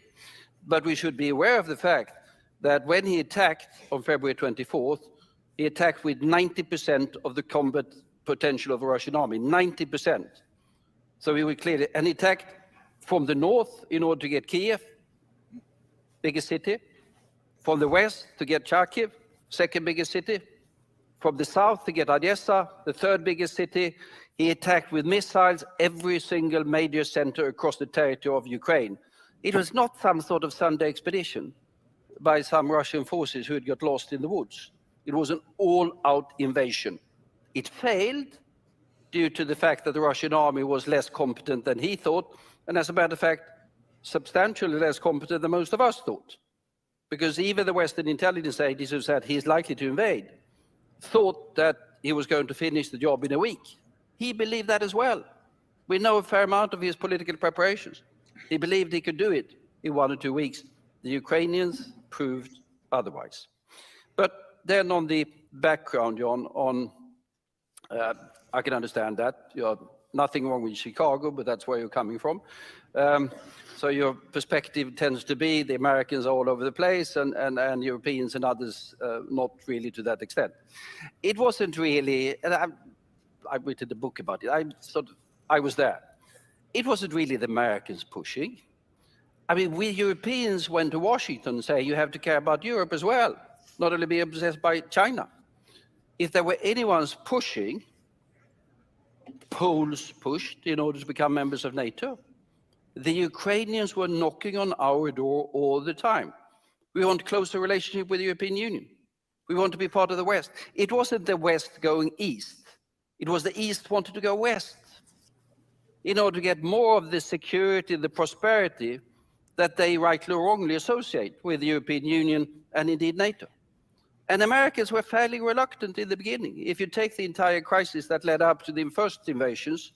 F: But we should be aware of the fact that when he attacked on February 24th, he attacked with 90% of the combat potential of the Russian army, 90%. So he would clearly, and he attacked from the north in order to get Kiev, biggest city, from the west to get Kharkiv, second biggest city, from the south to get Odessa, the third biggest city. He attacked with missiles every single major center across the territory of Ukraine. It was not some sort of Sunday expedition by some Russian forces who had got lost in the woods. It was an all-out invasion. It failed due to the fact that the Russian army was less competent than he thought, and as a matter of fact, substantially less competent than most of us thought. Because even the Western intelligence agencies who said he's likely to invade thought that he was going to finish the job in a week. He believed that as well. We know a fair amount of his political preparations. He believed he could do it in 1 or 2 weeks. The Ukrainians proved otherwise. But then on the background, John, I can understand that. You're nothing wrong with Chicago, but that's where you're coming from. So your perspective tends to be the Americans are all over the place and Europeans and others not really to that extent. It wasn't really, and I've written a book about it. I sort of I was there. It wasn't really the Americans pushing. I mean, we Europeans went to Washington and say, you have to care about Europe as well, not only be obsessed by China. If there were anyone's pushing, Poles pushed in order to become members of NATO. The Ukrainians were knocking on our door all the time. We want a closer relationship with the European Union. We want to be part of the West. It wasn't the West going east. It was the East wanted to go west in order to get more of the security, the prosperity that they rightly or wrongly associate with the European Union and indeed NATO. And Americans were fairly reluctant in the beginning. If you take the entire crisis that led up to the first invasions,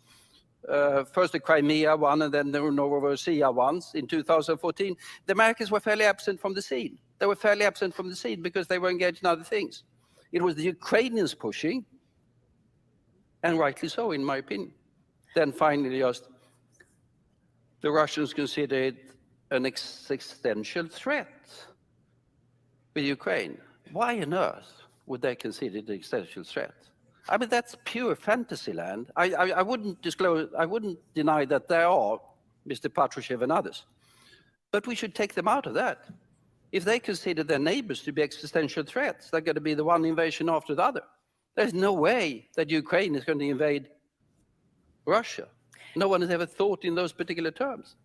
F: first the Crimea one and then the Novorossiya ones in 2014, the Americans were fairly absent from the scene. They were fairly absent from the scene because they were engaged in other things. It was the Ukrainians pushing, and rightly so, in my opinion. Then finally, just the Russians considered it an existential threat with Ukraine. Why on earth would they consider it an existential threat? I mean, that's pure fantasy land. I wouldn't disclose, I wouldn't deny that there are Mr. Patrushev and others, but we should take them out of that. If they consider their neighbors to be existential threats, they're going to be the one invasion after the other. There's no way that Ukraine is going to invade Russia. No one has ever thought in those particular terms.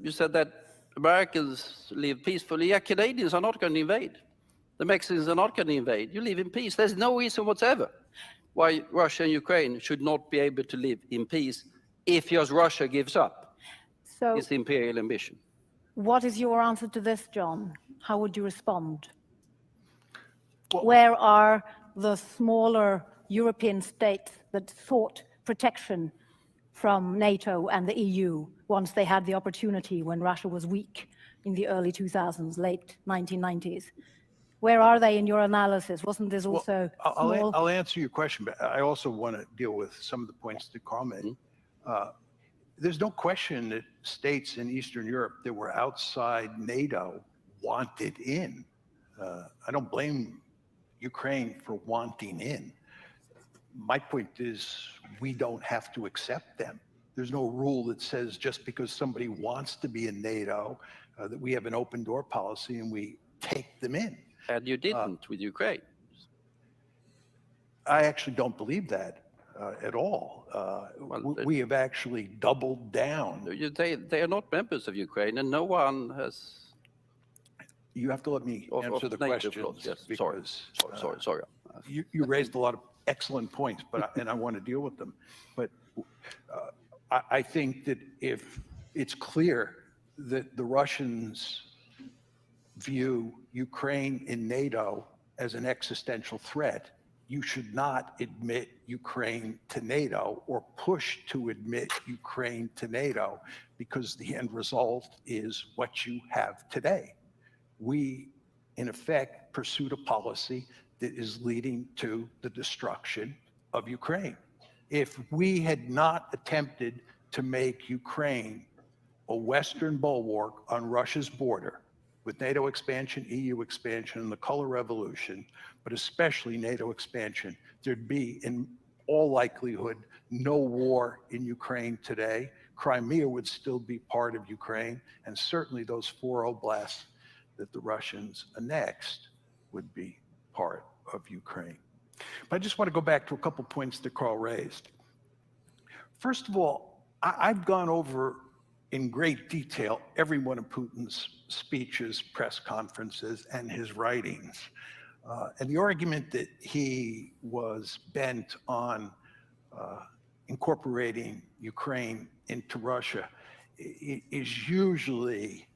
F: You said that Americans live peacefully. Yeah, Canadians are not going to invade. The Mexicans are not going to invade. You live in peace. There's no reason whatsoever why Russia and Ukraine should not be able to live in peace if just Russia gives up its imperial ambition.
E: What is your answer to this, John? How would you respond? Where are the smaller European states that sought protection from NATO and the EU once they had the opportunity when Russia was weak in the early 2000s, late 1990s? Where are they in your analysis? Wasn't this also small?
G: I'll answer your question, but I also want to deal with some of the points that Carl made. There's no question that states in Eastern Europe that were outside NATO wanted in. I don't blame Ukraine for wanting in. My point is we don't have to accept them. There's no rule that says just because somebody wants to be in NATO that we have an open door policy and we take them in.
F: And you didn't with Ukraine.
G: I actually don't believe that at all. We have actually doubled down.
F: They are not members of Ukraine, and no one has.
G: You have to let me answer the question.
F: Yes. Sorry.
G: You raised a lot of excellent points, and I want to deal with them. But I think that if it's clear that the Russians view Ukraine in NATO as an existential threat, you should not admit Ukraine to NATO or push to admit Ukraine to NATO, because the end result is what you have today. We, in effect, pursued a policy that is leading to the destruction of Ukraine. If we had not attempted to make Ukraine a Western bulwark on Russia's border, with NATO expansion, EU expansion, and the color revolution, but especially NATO expansion, there'd be, in all likelihood, no war in Ukraine today. Crimea would still be part of Ukraine, and certainly those 4 oblasts that the Russians annexed would be part of Ukraine. But I just want to go back to a couple points that Carl raised. First of all, I've gone over in great detail every one of Putin's speeches, press conferences, and his writings. And the argument that he was bent on incorporating Ukraine into Russia is usually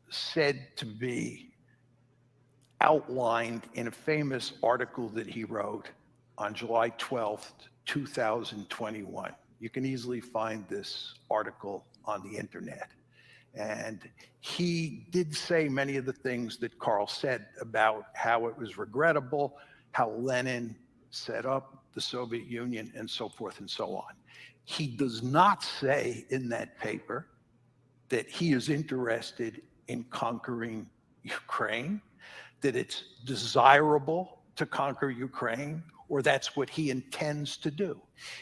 G: said to be outlined in a famous article that he wrote on July 12th, 2021. You can easily find this article on the internet. And he did say many of the things that Carl said about how it was regrettable, how Lenin set up the Soviet Union, and so forth and so on. He does not say in that paper that he is interested in conquering Ukraine, that it's desirable to conquer Ukraine, or that's what he intends to do.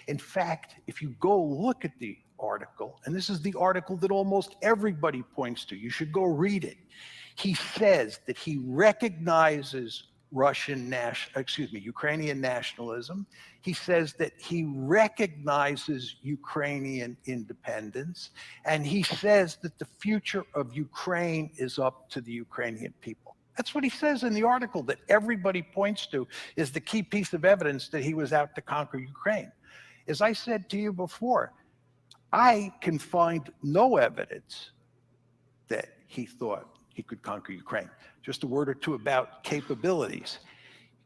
G: In fact, if you go look at the article, and this is the article that almost everybody points to, you should go read it. He says that he recognizes Ukrainian nationalism. He says that he recognizes Ukrainian independence, and he says that the future of Ukraine is up to the Ukrainian people. That's what he says in the article that everybody points to is the key piece of evidence that he was out to conquer Ukraine. As I said to you before, I can find no evidence that he thought he could conquer Ukraine. Just a word or two about capabilities.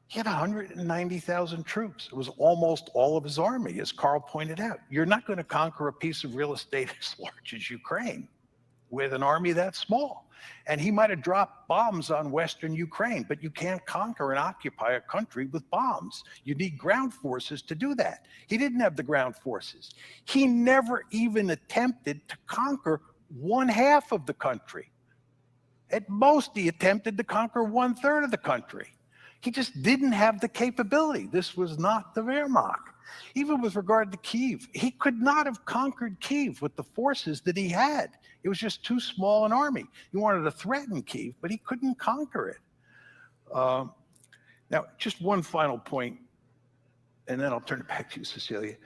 G: He had 190,000 troops. It was almost all of his army, as Carl pointed out. You're not going to conquer a piece of real estate as large as Ukraine with an army that small. And he might have dropped bombs on Western Ukraine, but you can't conquer and occupy a country with bombs. You need ground forces to do that. He didn't have the ground forces. He never even attempted to conquer one half of the country. At most, he attempted to conquer 1/3 of the country. He just didn't have the capability. This was not the Wehrmacht. Even with regard to Kyiv, he could not have conquered Kyiv with the forces that he had. It was just too small an army. He wanted to threaten Kyiv, but he couldn't conquer it. Now, just one final point, and then I'll turn it back to you, Cecilia.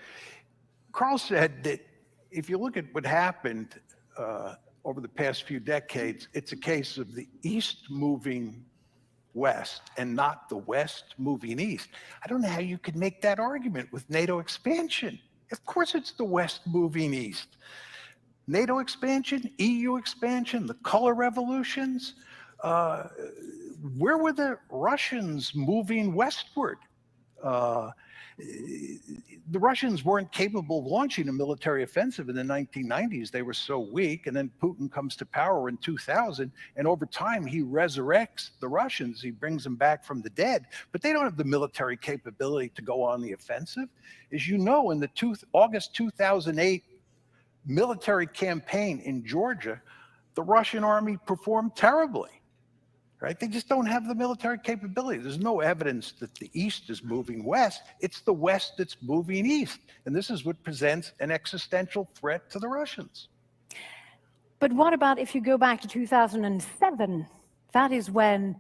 G: Carl said that if you look at what happened over the past few decades, it's a case of the East moving West and not the West moving East. I don't know how you could make that argument with NATO expansion. Of course it's the West moving East. NATO expansion, EU expansion, the color revolutions. Where were the Russians moving westward? The Russians weren't capable of launching a military offensive in the 1990s. They were so weak. And then Putin comes to power in 2000. And over time, he resurrects the Russians. He brings them back from the dead. But they don't have the military capability to go on the offensive. As you know, in the August 2008 military campaign in Georgia, the Russian army performed terribly. Right? They just don't have the military capability. There's no evidence that the East is moving west. It's the West that's moving east. And this is what presents an existential threat to the Russians.
E: But what about if you go back to 2007? That is when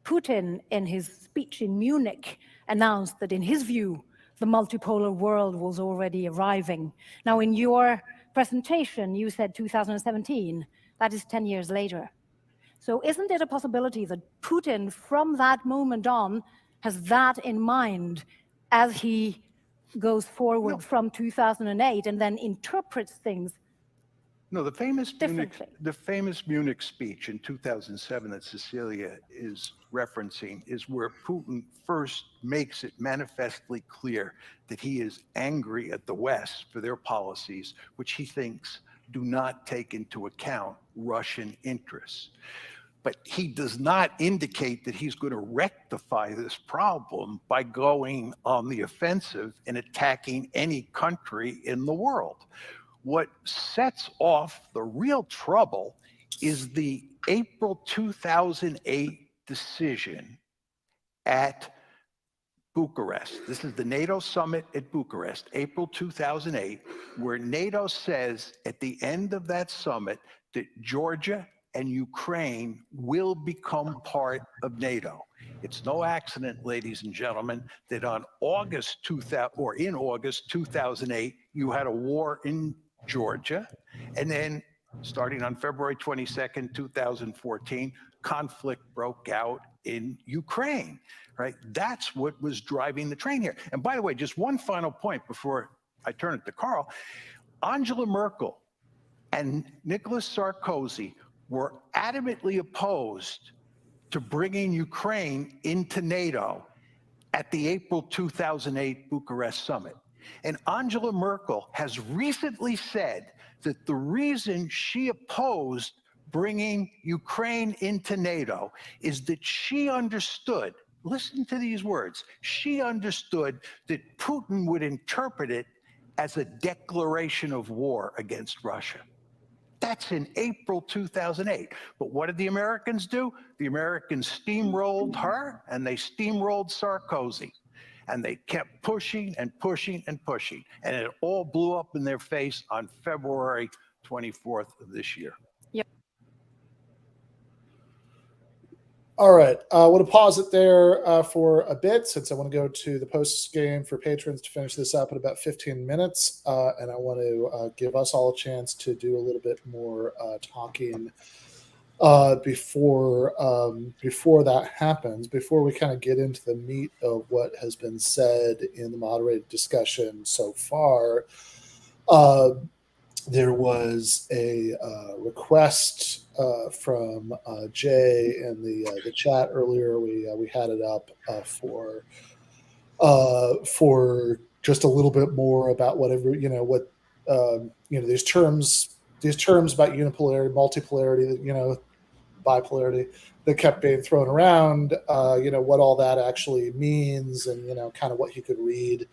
E: Putin, in his speech in Munich, announced that in his view, the multipolar world was already arriving. Now, in your presentation, you said 2017. That is 10 years later. So isn't it a possibility that Putin, from that moment on, has that in mind as he goes forward from 2008 and then interprets things
G: the famous Munich speech in 2007 that Cecilia is referencing is where Putin first makes it manifestly clear that he is angry at the West for their policies, which he thinks do not take into account Russian interests. But he does not indicate that he's going to rectify this problem by going on the offensive and attacking any country in the world. What sets off the real trouble is the April 2008 decision at Bucharest. This is the NATO summit at Bucharest, April 2008, where NATO says at the end of that summit that Georgia and Ukraine will become part of NATO. It's no accident, ladies and gentlemen, that in August 2008, you had a war in Georgia, and then starting on February 22nd, 2014, conflict broke out in Ukraine, right? That's what was driving the train here. And by the way, just one final point before I turn it to Carl. Angela Merkel and Nicolas Sarkozy were adamantly opposed to bringing Ukraine into NATO at the April 2008 Bucharest summit. And Angela Merkel has recently said that the reason she opposed bringing Ukraine into NATO is that she understood, listen to these words, she understood that Putin would interpret it as a declaration of war against Russia. That's in April 2008. But what did the Americans do? The Americans steamrolled her and they steamrolled Sarkozy. And they kept pushing and pushing and pushing. And it all blew up in their face on February 24th of this year.
A: All right. I want to pause it there for a bit since I want to go to the post game for patrons to finish this up in about 15 minutes. And I want to give us all a chance to do a little bit more talking before that happens, before we kind of get into the meat of what has been said in the moderated discussion so far. There was a request from Jay in the chat earlier. We had it up for just a little bit more about whatever these terms about unipolarity, multipolarity, bipolarity that kept being thrown around. What all that actually means, and kind of what you could read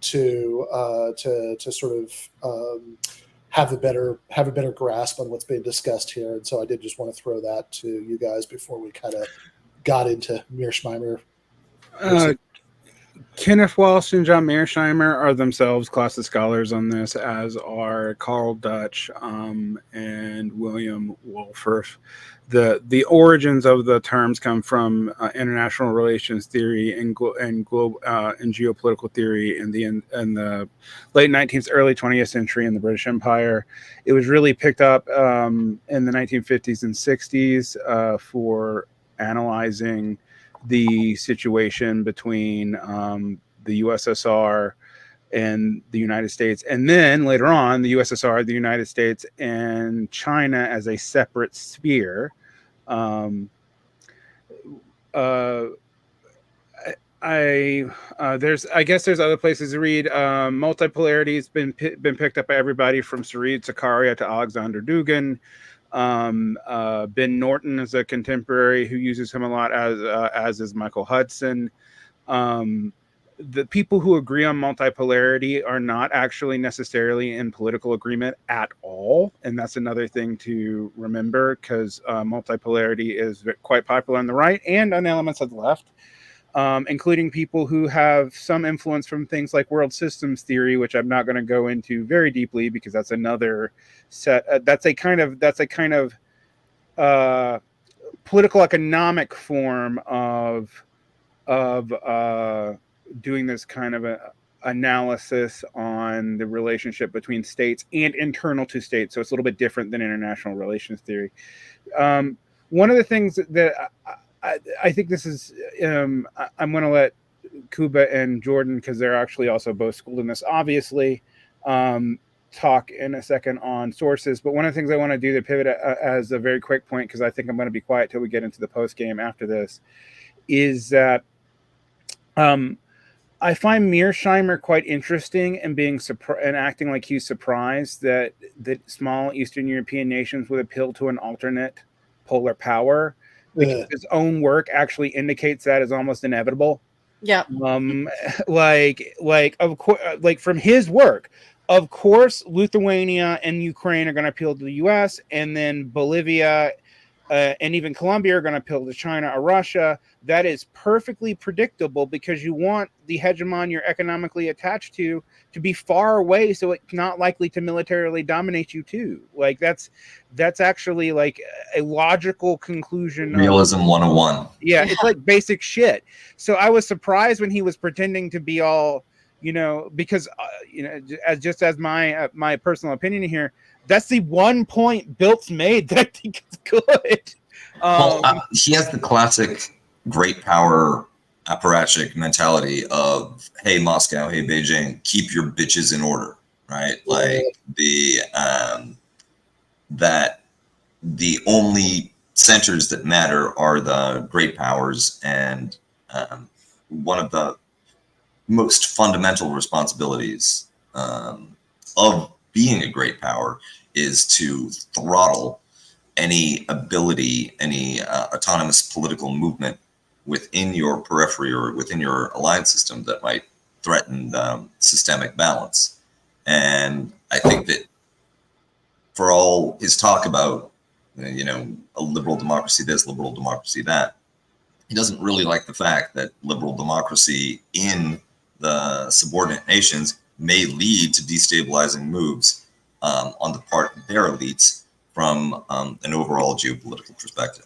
A: to sort of have a better grasp on what's being discussed here. And so I did just want to throw that to you guys before we kind of got into Mearsheimer.
D: Kenneth Walsh and John Mearsheimer are themselves classes scholars on this, as are Carl Bildt and William Wolfert. The origins of the terms come from international relations theory and geopolitical theory in the late 19th, early 20th century in the British Empire. It was really picked up in the 1950s and 60s for analyzing the situation between the USSR and the United States, and then later on the USSR, the United States, and China as a separate sphere. There's other places to read. Multipolarity has been picked up by everybody from Sarid Zakaria to Alexander Dugin. Ben Norton is a contemporary who uses him a lot, as is Michael Hudson. The people who agree on multipolarity are not actually necessarily in political agreement at all. And that's another thing to remember, because multipolarity is quite popular on the right and on elements of the left, including people who have some influence from things like world systems theory, which I'm not going to go into very deeply because that's another set. That's a kind of political economic form of doing this kind of a analysis on the relationship between states and internal to states. So it's a little bit different than international relations theory. One of the things that I think this is, I'm going to let Kuba and Jordan, because they're actually also both schooled in this, obviously, talk in a second on sources. But one of the things I want to do to pivot as a very quick point, because I think I'm going to be quiet till we get into the post game after this, is that I find Mearsheimer quite interesting in being and acting like he's surprised that small Eastern European nations would appeal to an alternate polar power, because his own work actually indicates that is almost inevitable.
C: Yeah.
D: Of course, from his work, of course, Lithuania and Ukraine are going to appeal to the U.S., and then Bolivia and even Colombia are going to appeal to China or Russia. That is perfectly predictable, because you want the hegemon you're economically attached to be far away, so it's not likely to militarily dominate you too. That's actually like a logical conclusion.
B: Realism 101.
D: Yeah, it's like basic shit. So I was surprised when he was pretending to be all, because as my personal opinion here, that's the one point Bildt's made that I think is good.
B: He has the classic great power apparatchik mentality of, hey, Moscow, hey, Beijing, keep your bitches in order, right? Like that the only centers that matter are the great powers, and one of the most fundamental responsibilities of being a great power is to throttle any ability, any autonomous political movement within your periphery or within your alliance system that might threaten systemic balance. And I think that for all his talk about, a liberal democracy this, liberal democracy that, he doesn't really like the fact that liberal democracy in the subordinate nations may lead to destabilizing moves on the part of their elites from an overall geopolitical perspective.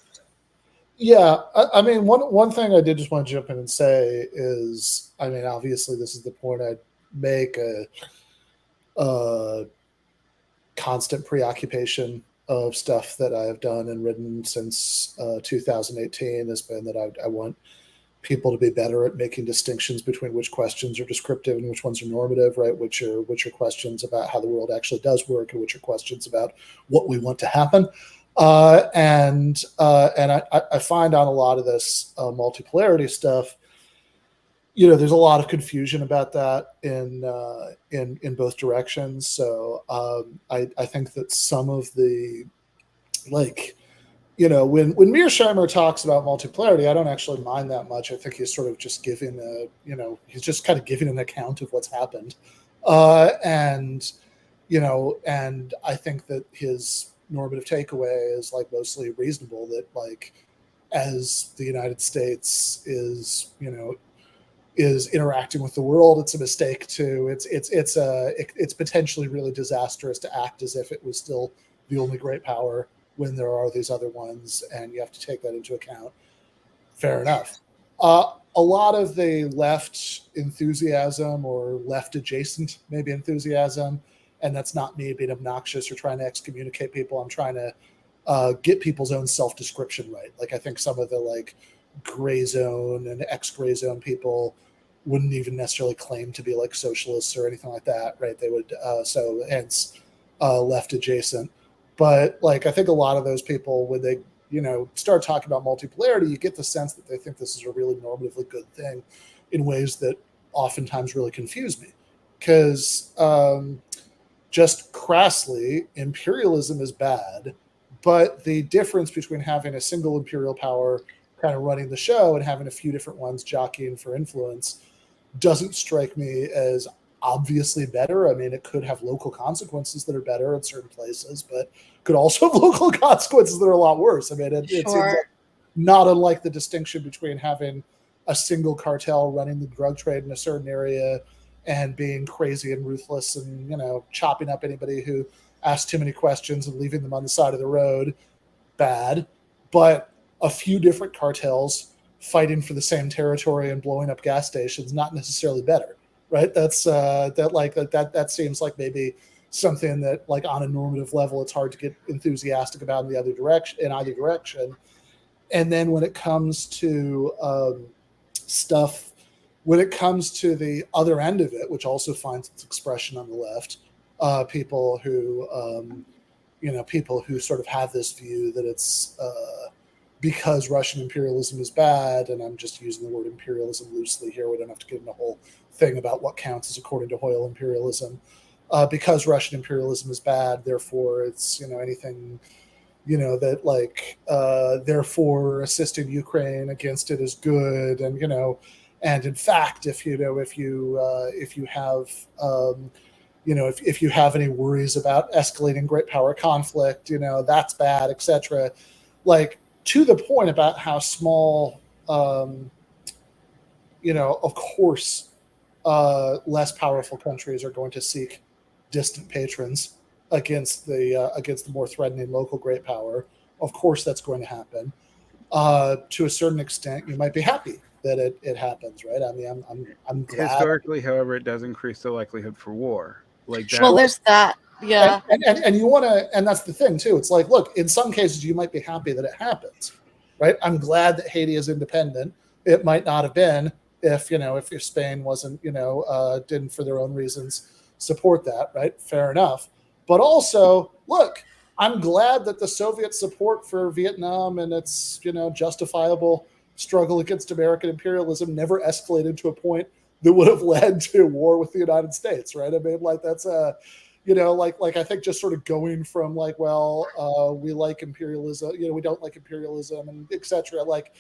A: Yeah, I mean, one thing I did just want to jump in and say is, I mean, obviously this is the point I'd make, a constant preoccupation of stuff that I have done and written since 2018 has been that I want people to be better at making distinctions between which questions are descriptive and which ones are normative, right? Which are questions about how the world actually does work, and which are questions about what we want to happen. And I find on a lot of this multipolarity stuff, there's a lot of confusion about that in both directions. So I think that some of the, like, when Mearsheimer talks about multipolarity, I don't actually mind that much. I think he's sort of just giving he's just kind of giving an account of what's happened. And I think that his normative takeaway is like mostly reasonable, that like, as the United States is interacting with the world, it's a mistake to, it's potentially really disastrous to act as if it was still the only great power when there are these other ones, and you have to take that into account. Fair enough. A lot of the left enthusiasm, or left adjacent maybe enthusiasm, and that's not me being obnoxious or trying to excommunicate people. I'm trying to get people's own self-description right. Like, I think some of the like gray zone and ex-gray zone people wouldn't even necessarily claim to be like socialists or anything like that, right? They would, so hence left adjacent. But like, I think a lot of those people, when they, start talking about multipolarity, you get the sense that they think this is a really normatively good thing in ways that oftentimes really confuse me. Because just crassly, imperialism is bad, but the difference between having a single imperial power kind of running the show and having a few different ones jockeying for influence doesn't strike me as obviously better. I mean, it could have local consequences that are better in certain places, but could also have local consequences that are a lot worse. I mean, it seems like not unlike the distinction between having a single cartel running the drug trade in a certain area and being crazy and ruthless and, chopping up anybody who asks too many questions and leaving them on the side of the road. Bad. But a few different cartels fighting for the same territory and blowing up gas stations, not necessarily better, right? That's that seems like maybe something that, like, on a normative level, it's hard to get enthusiastic about in either direction. And then when it comes to stuff, when it comes to the other end of it, which also finds its expression on the left, people who sort of have this view that it's because Russian imperialism is bad, and I'm just using the word imperialism loosely here. We don't have to get into a whole thing about what counts as according to Hoyle imperialism. Because Russian imperialism is bad, therefore it's, anything, that like, therefore assisting Ukraine against it is good. And, and in fact, if you have any worries about escalating great power conflict, that's bad, etc. Like, to the point about how small, of course, less powerful countries are going to seek distant patrons against the more threatening local great power. Of course, that's going to happen. To a certain extent, you might be happy that it happens, right? I mean, I'm glad.
D: Historically, however, it does increase the likelihood for war. Like that.
C: Well, there's that. Yeah.
A: And you want to, and that's the thing too. It's like, look, in some cases you might be happy that it happens, right? I'm glad that Haiti is independent. It might not have been if Spain wasn't, didn't, for their own reasons, support that, right? Fair enough. But also, look, I'm glad that the Soviet support for Vietnam and its, justifiable struggle against American imperialism never escalated to a point that would have led to war with the United States, right? I mean, like, that's a, I think just sort of going from like, well, we like imperialism, we don't like imperialism, and et cetera, like,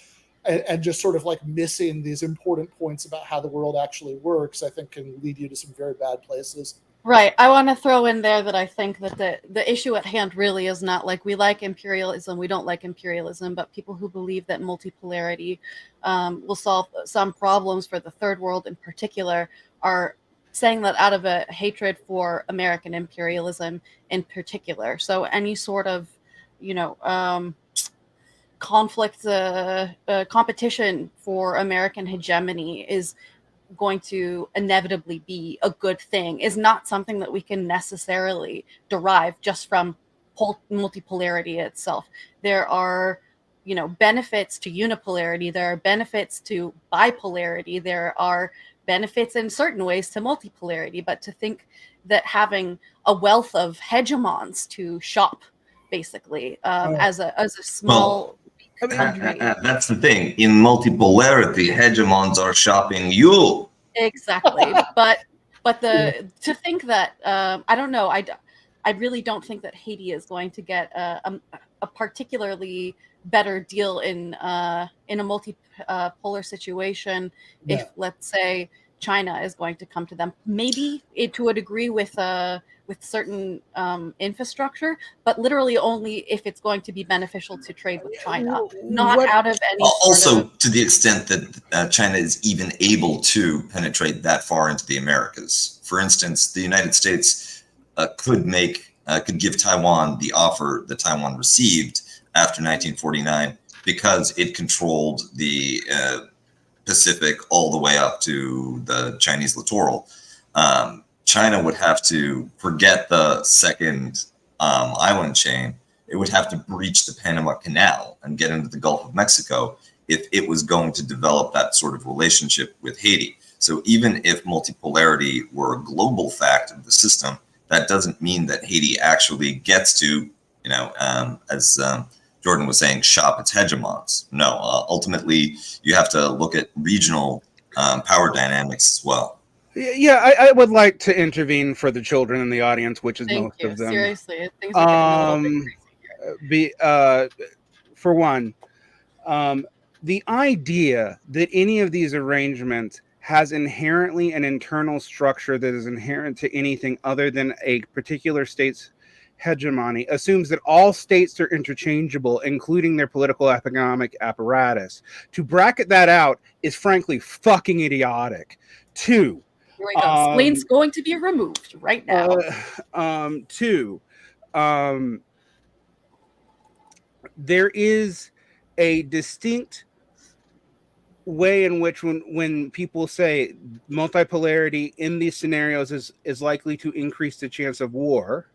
A: and just sort of like missing these important points about how the world actually works, I think can lead you to some very bad places.
C: Right. I want to throw in there that I think that the issue at hand really is not like we like imperialism, we don't like imperialism, but people who believe that multipolarity will solve some problems for the third world in particular are saying that out of a hatred for American imperialism in particular. So any sort of, conflict, competition for American hegemony is going to inevitably be a good thing, is not something that we can necessarily derive just from multipolarity itself. There are, benefits to unipolarity, there are benefits to bipolarity, there are benefits in certain ways to multipolarity, but to think that having a wealth of hegemons to shop basically as a small country.
B: That's the thing. In multipolarity, hegemons are shopping you.
C: Exactly, but to think that I don't know, I really don't think that Haiti is going to get a particularly better deal in a multipolar situation if, let's say, China is going to come to them. Maybe to a degree with certain infrastructure, but literally only if it's going to be beneficial to trade with China, not out of any
B: also to the extent that China is even able to penetrate that far into the Americas. For instance, the United States could give Taiwan the offer that Taiwan received after 1949 because it controlled the Pacific all the way up to the Chinese littoral. China would have to forget the second island chain. It would have to breach the Panama Canal and get into the Gulf of Mexico if it was going to develop that sort of relationship with Haiti. So even if multipolarity were a global fact of the system, that doesn't mean that Haiti actually gets to, as Jordan was saying, shop its hegemons. No, ultimately, you have to look at regional power dynamics as well.
D: Yeah, I would like to intervene for the children in the audience, which is most of them.
C: Seriously, things are getting a little bit crazy here.
D: For one, the idea that any of these arrangements has inherently an internal structure that is inherent to anything other than a particular state's hegemony assumes that all states are interchangeable, including their political economic apparatus. To bracket that out is frankly fucking idiotic. Two,
C: here we go. Spleen's going to be removed right now.
D: There is a distinct way in which when people say multipolarity in these scenarios is likely to increase the chance of war,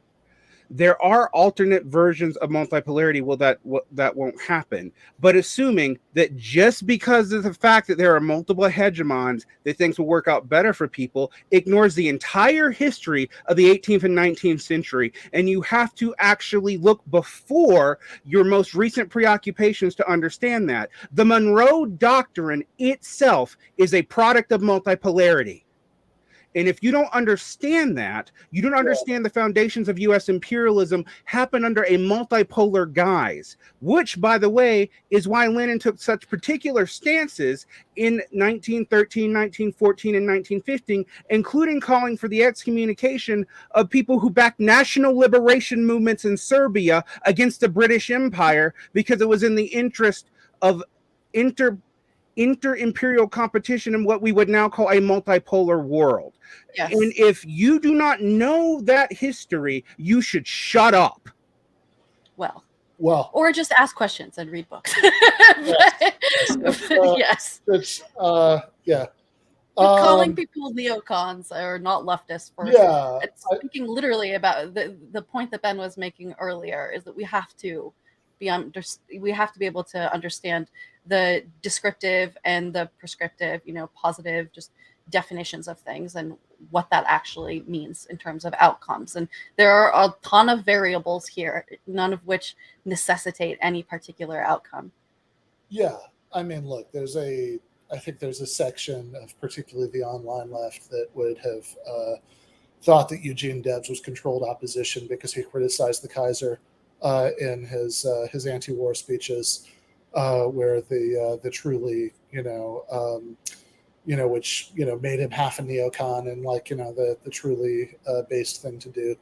D: there are alternate versions of multipolarity. Well, that won't happen. But assuming that just because of the fact that there are multiple hegemons, that things will work out better for people, ignores the entire history of the 18th and 19th century. And you have to actually look before your most recent preoccupations to understand that. The Monroe Doctrine itself is a product of multipolarity. And if you don't understand that, you don't understand the foundations of U.S. imperialism happen under a multipolar guise, which, by the way, is why Lenin took such particular stances in 1913, 1914, and 1915, including calling for the excommunication of people who backed national liberation movements in Serbia against the British Empire, because it was in the interest of inter-imperial competition in what we would now call a multipolar world.
C: Yes.
D: And if you do not know that history, you should shut up.
C: Well,
A: or
C: just ask questions and read books.
A: Yes. Yeah.
C: Calling people neocons or not leftists for speaking literally about the point that Ben was making earlier is that we have to be able to understand the descriptive and the prescriptive, positive, just definitions of things and what that actually means in terms of outcomes. And there are a ton of variables here, none of which necessitate any particular outcome.
A: Yeah. I mean, look, I think there's a section of particularly the online left that would have thought that Eugene Debs was controlled opposition because he criticized the Kaiser in his anti-war speeches, where the truly which made him half a neocon, and like the truly based thing to do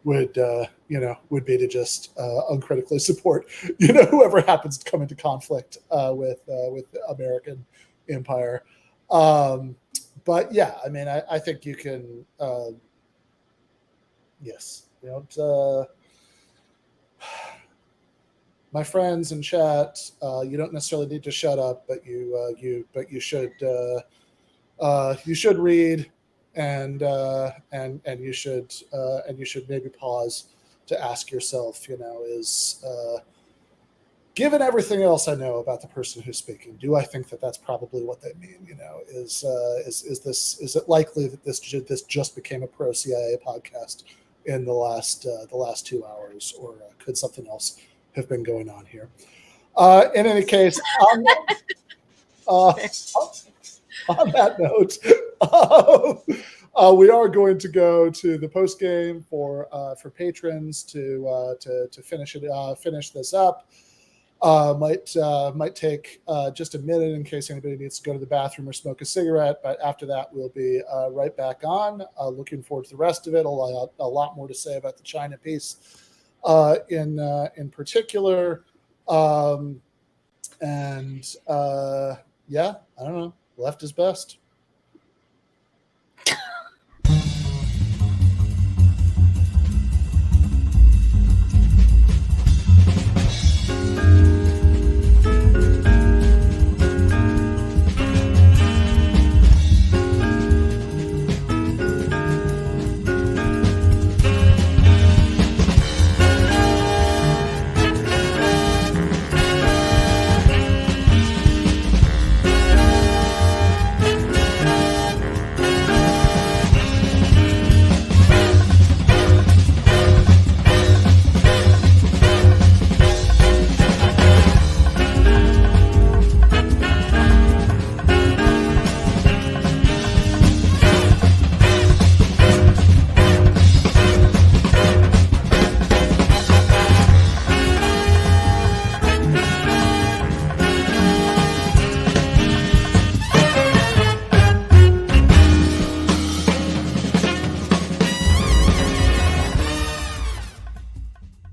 A: would be to just uncritically support whoever happens to come into conflict with the American empire. But yeah, I mean, I think you can. Yes, my friends in chat, you don't necessarily need to shut up, but you should read, and you should maybe pause to ask yourself, is given everything else I know about the person who's speaking, do I think that that's probably what they mean? Is it likely that this just became a pro CIA podcast in the last 2 hours, or could something else have been going on here? In any case, on that note, we are going to go to the post game for patrons to finish this up. Might take just a minute in case anybody needs to go to the bathroom or smoke a cigarette. But after that, we'll be right back on. Looking forward to the rest of it. A lot more to say about the China piece in particular. Yeah, I don't know. Left is best.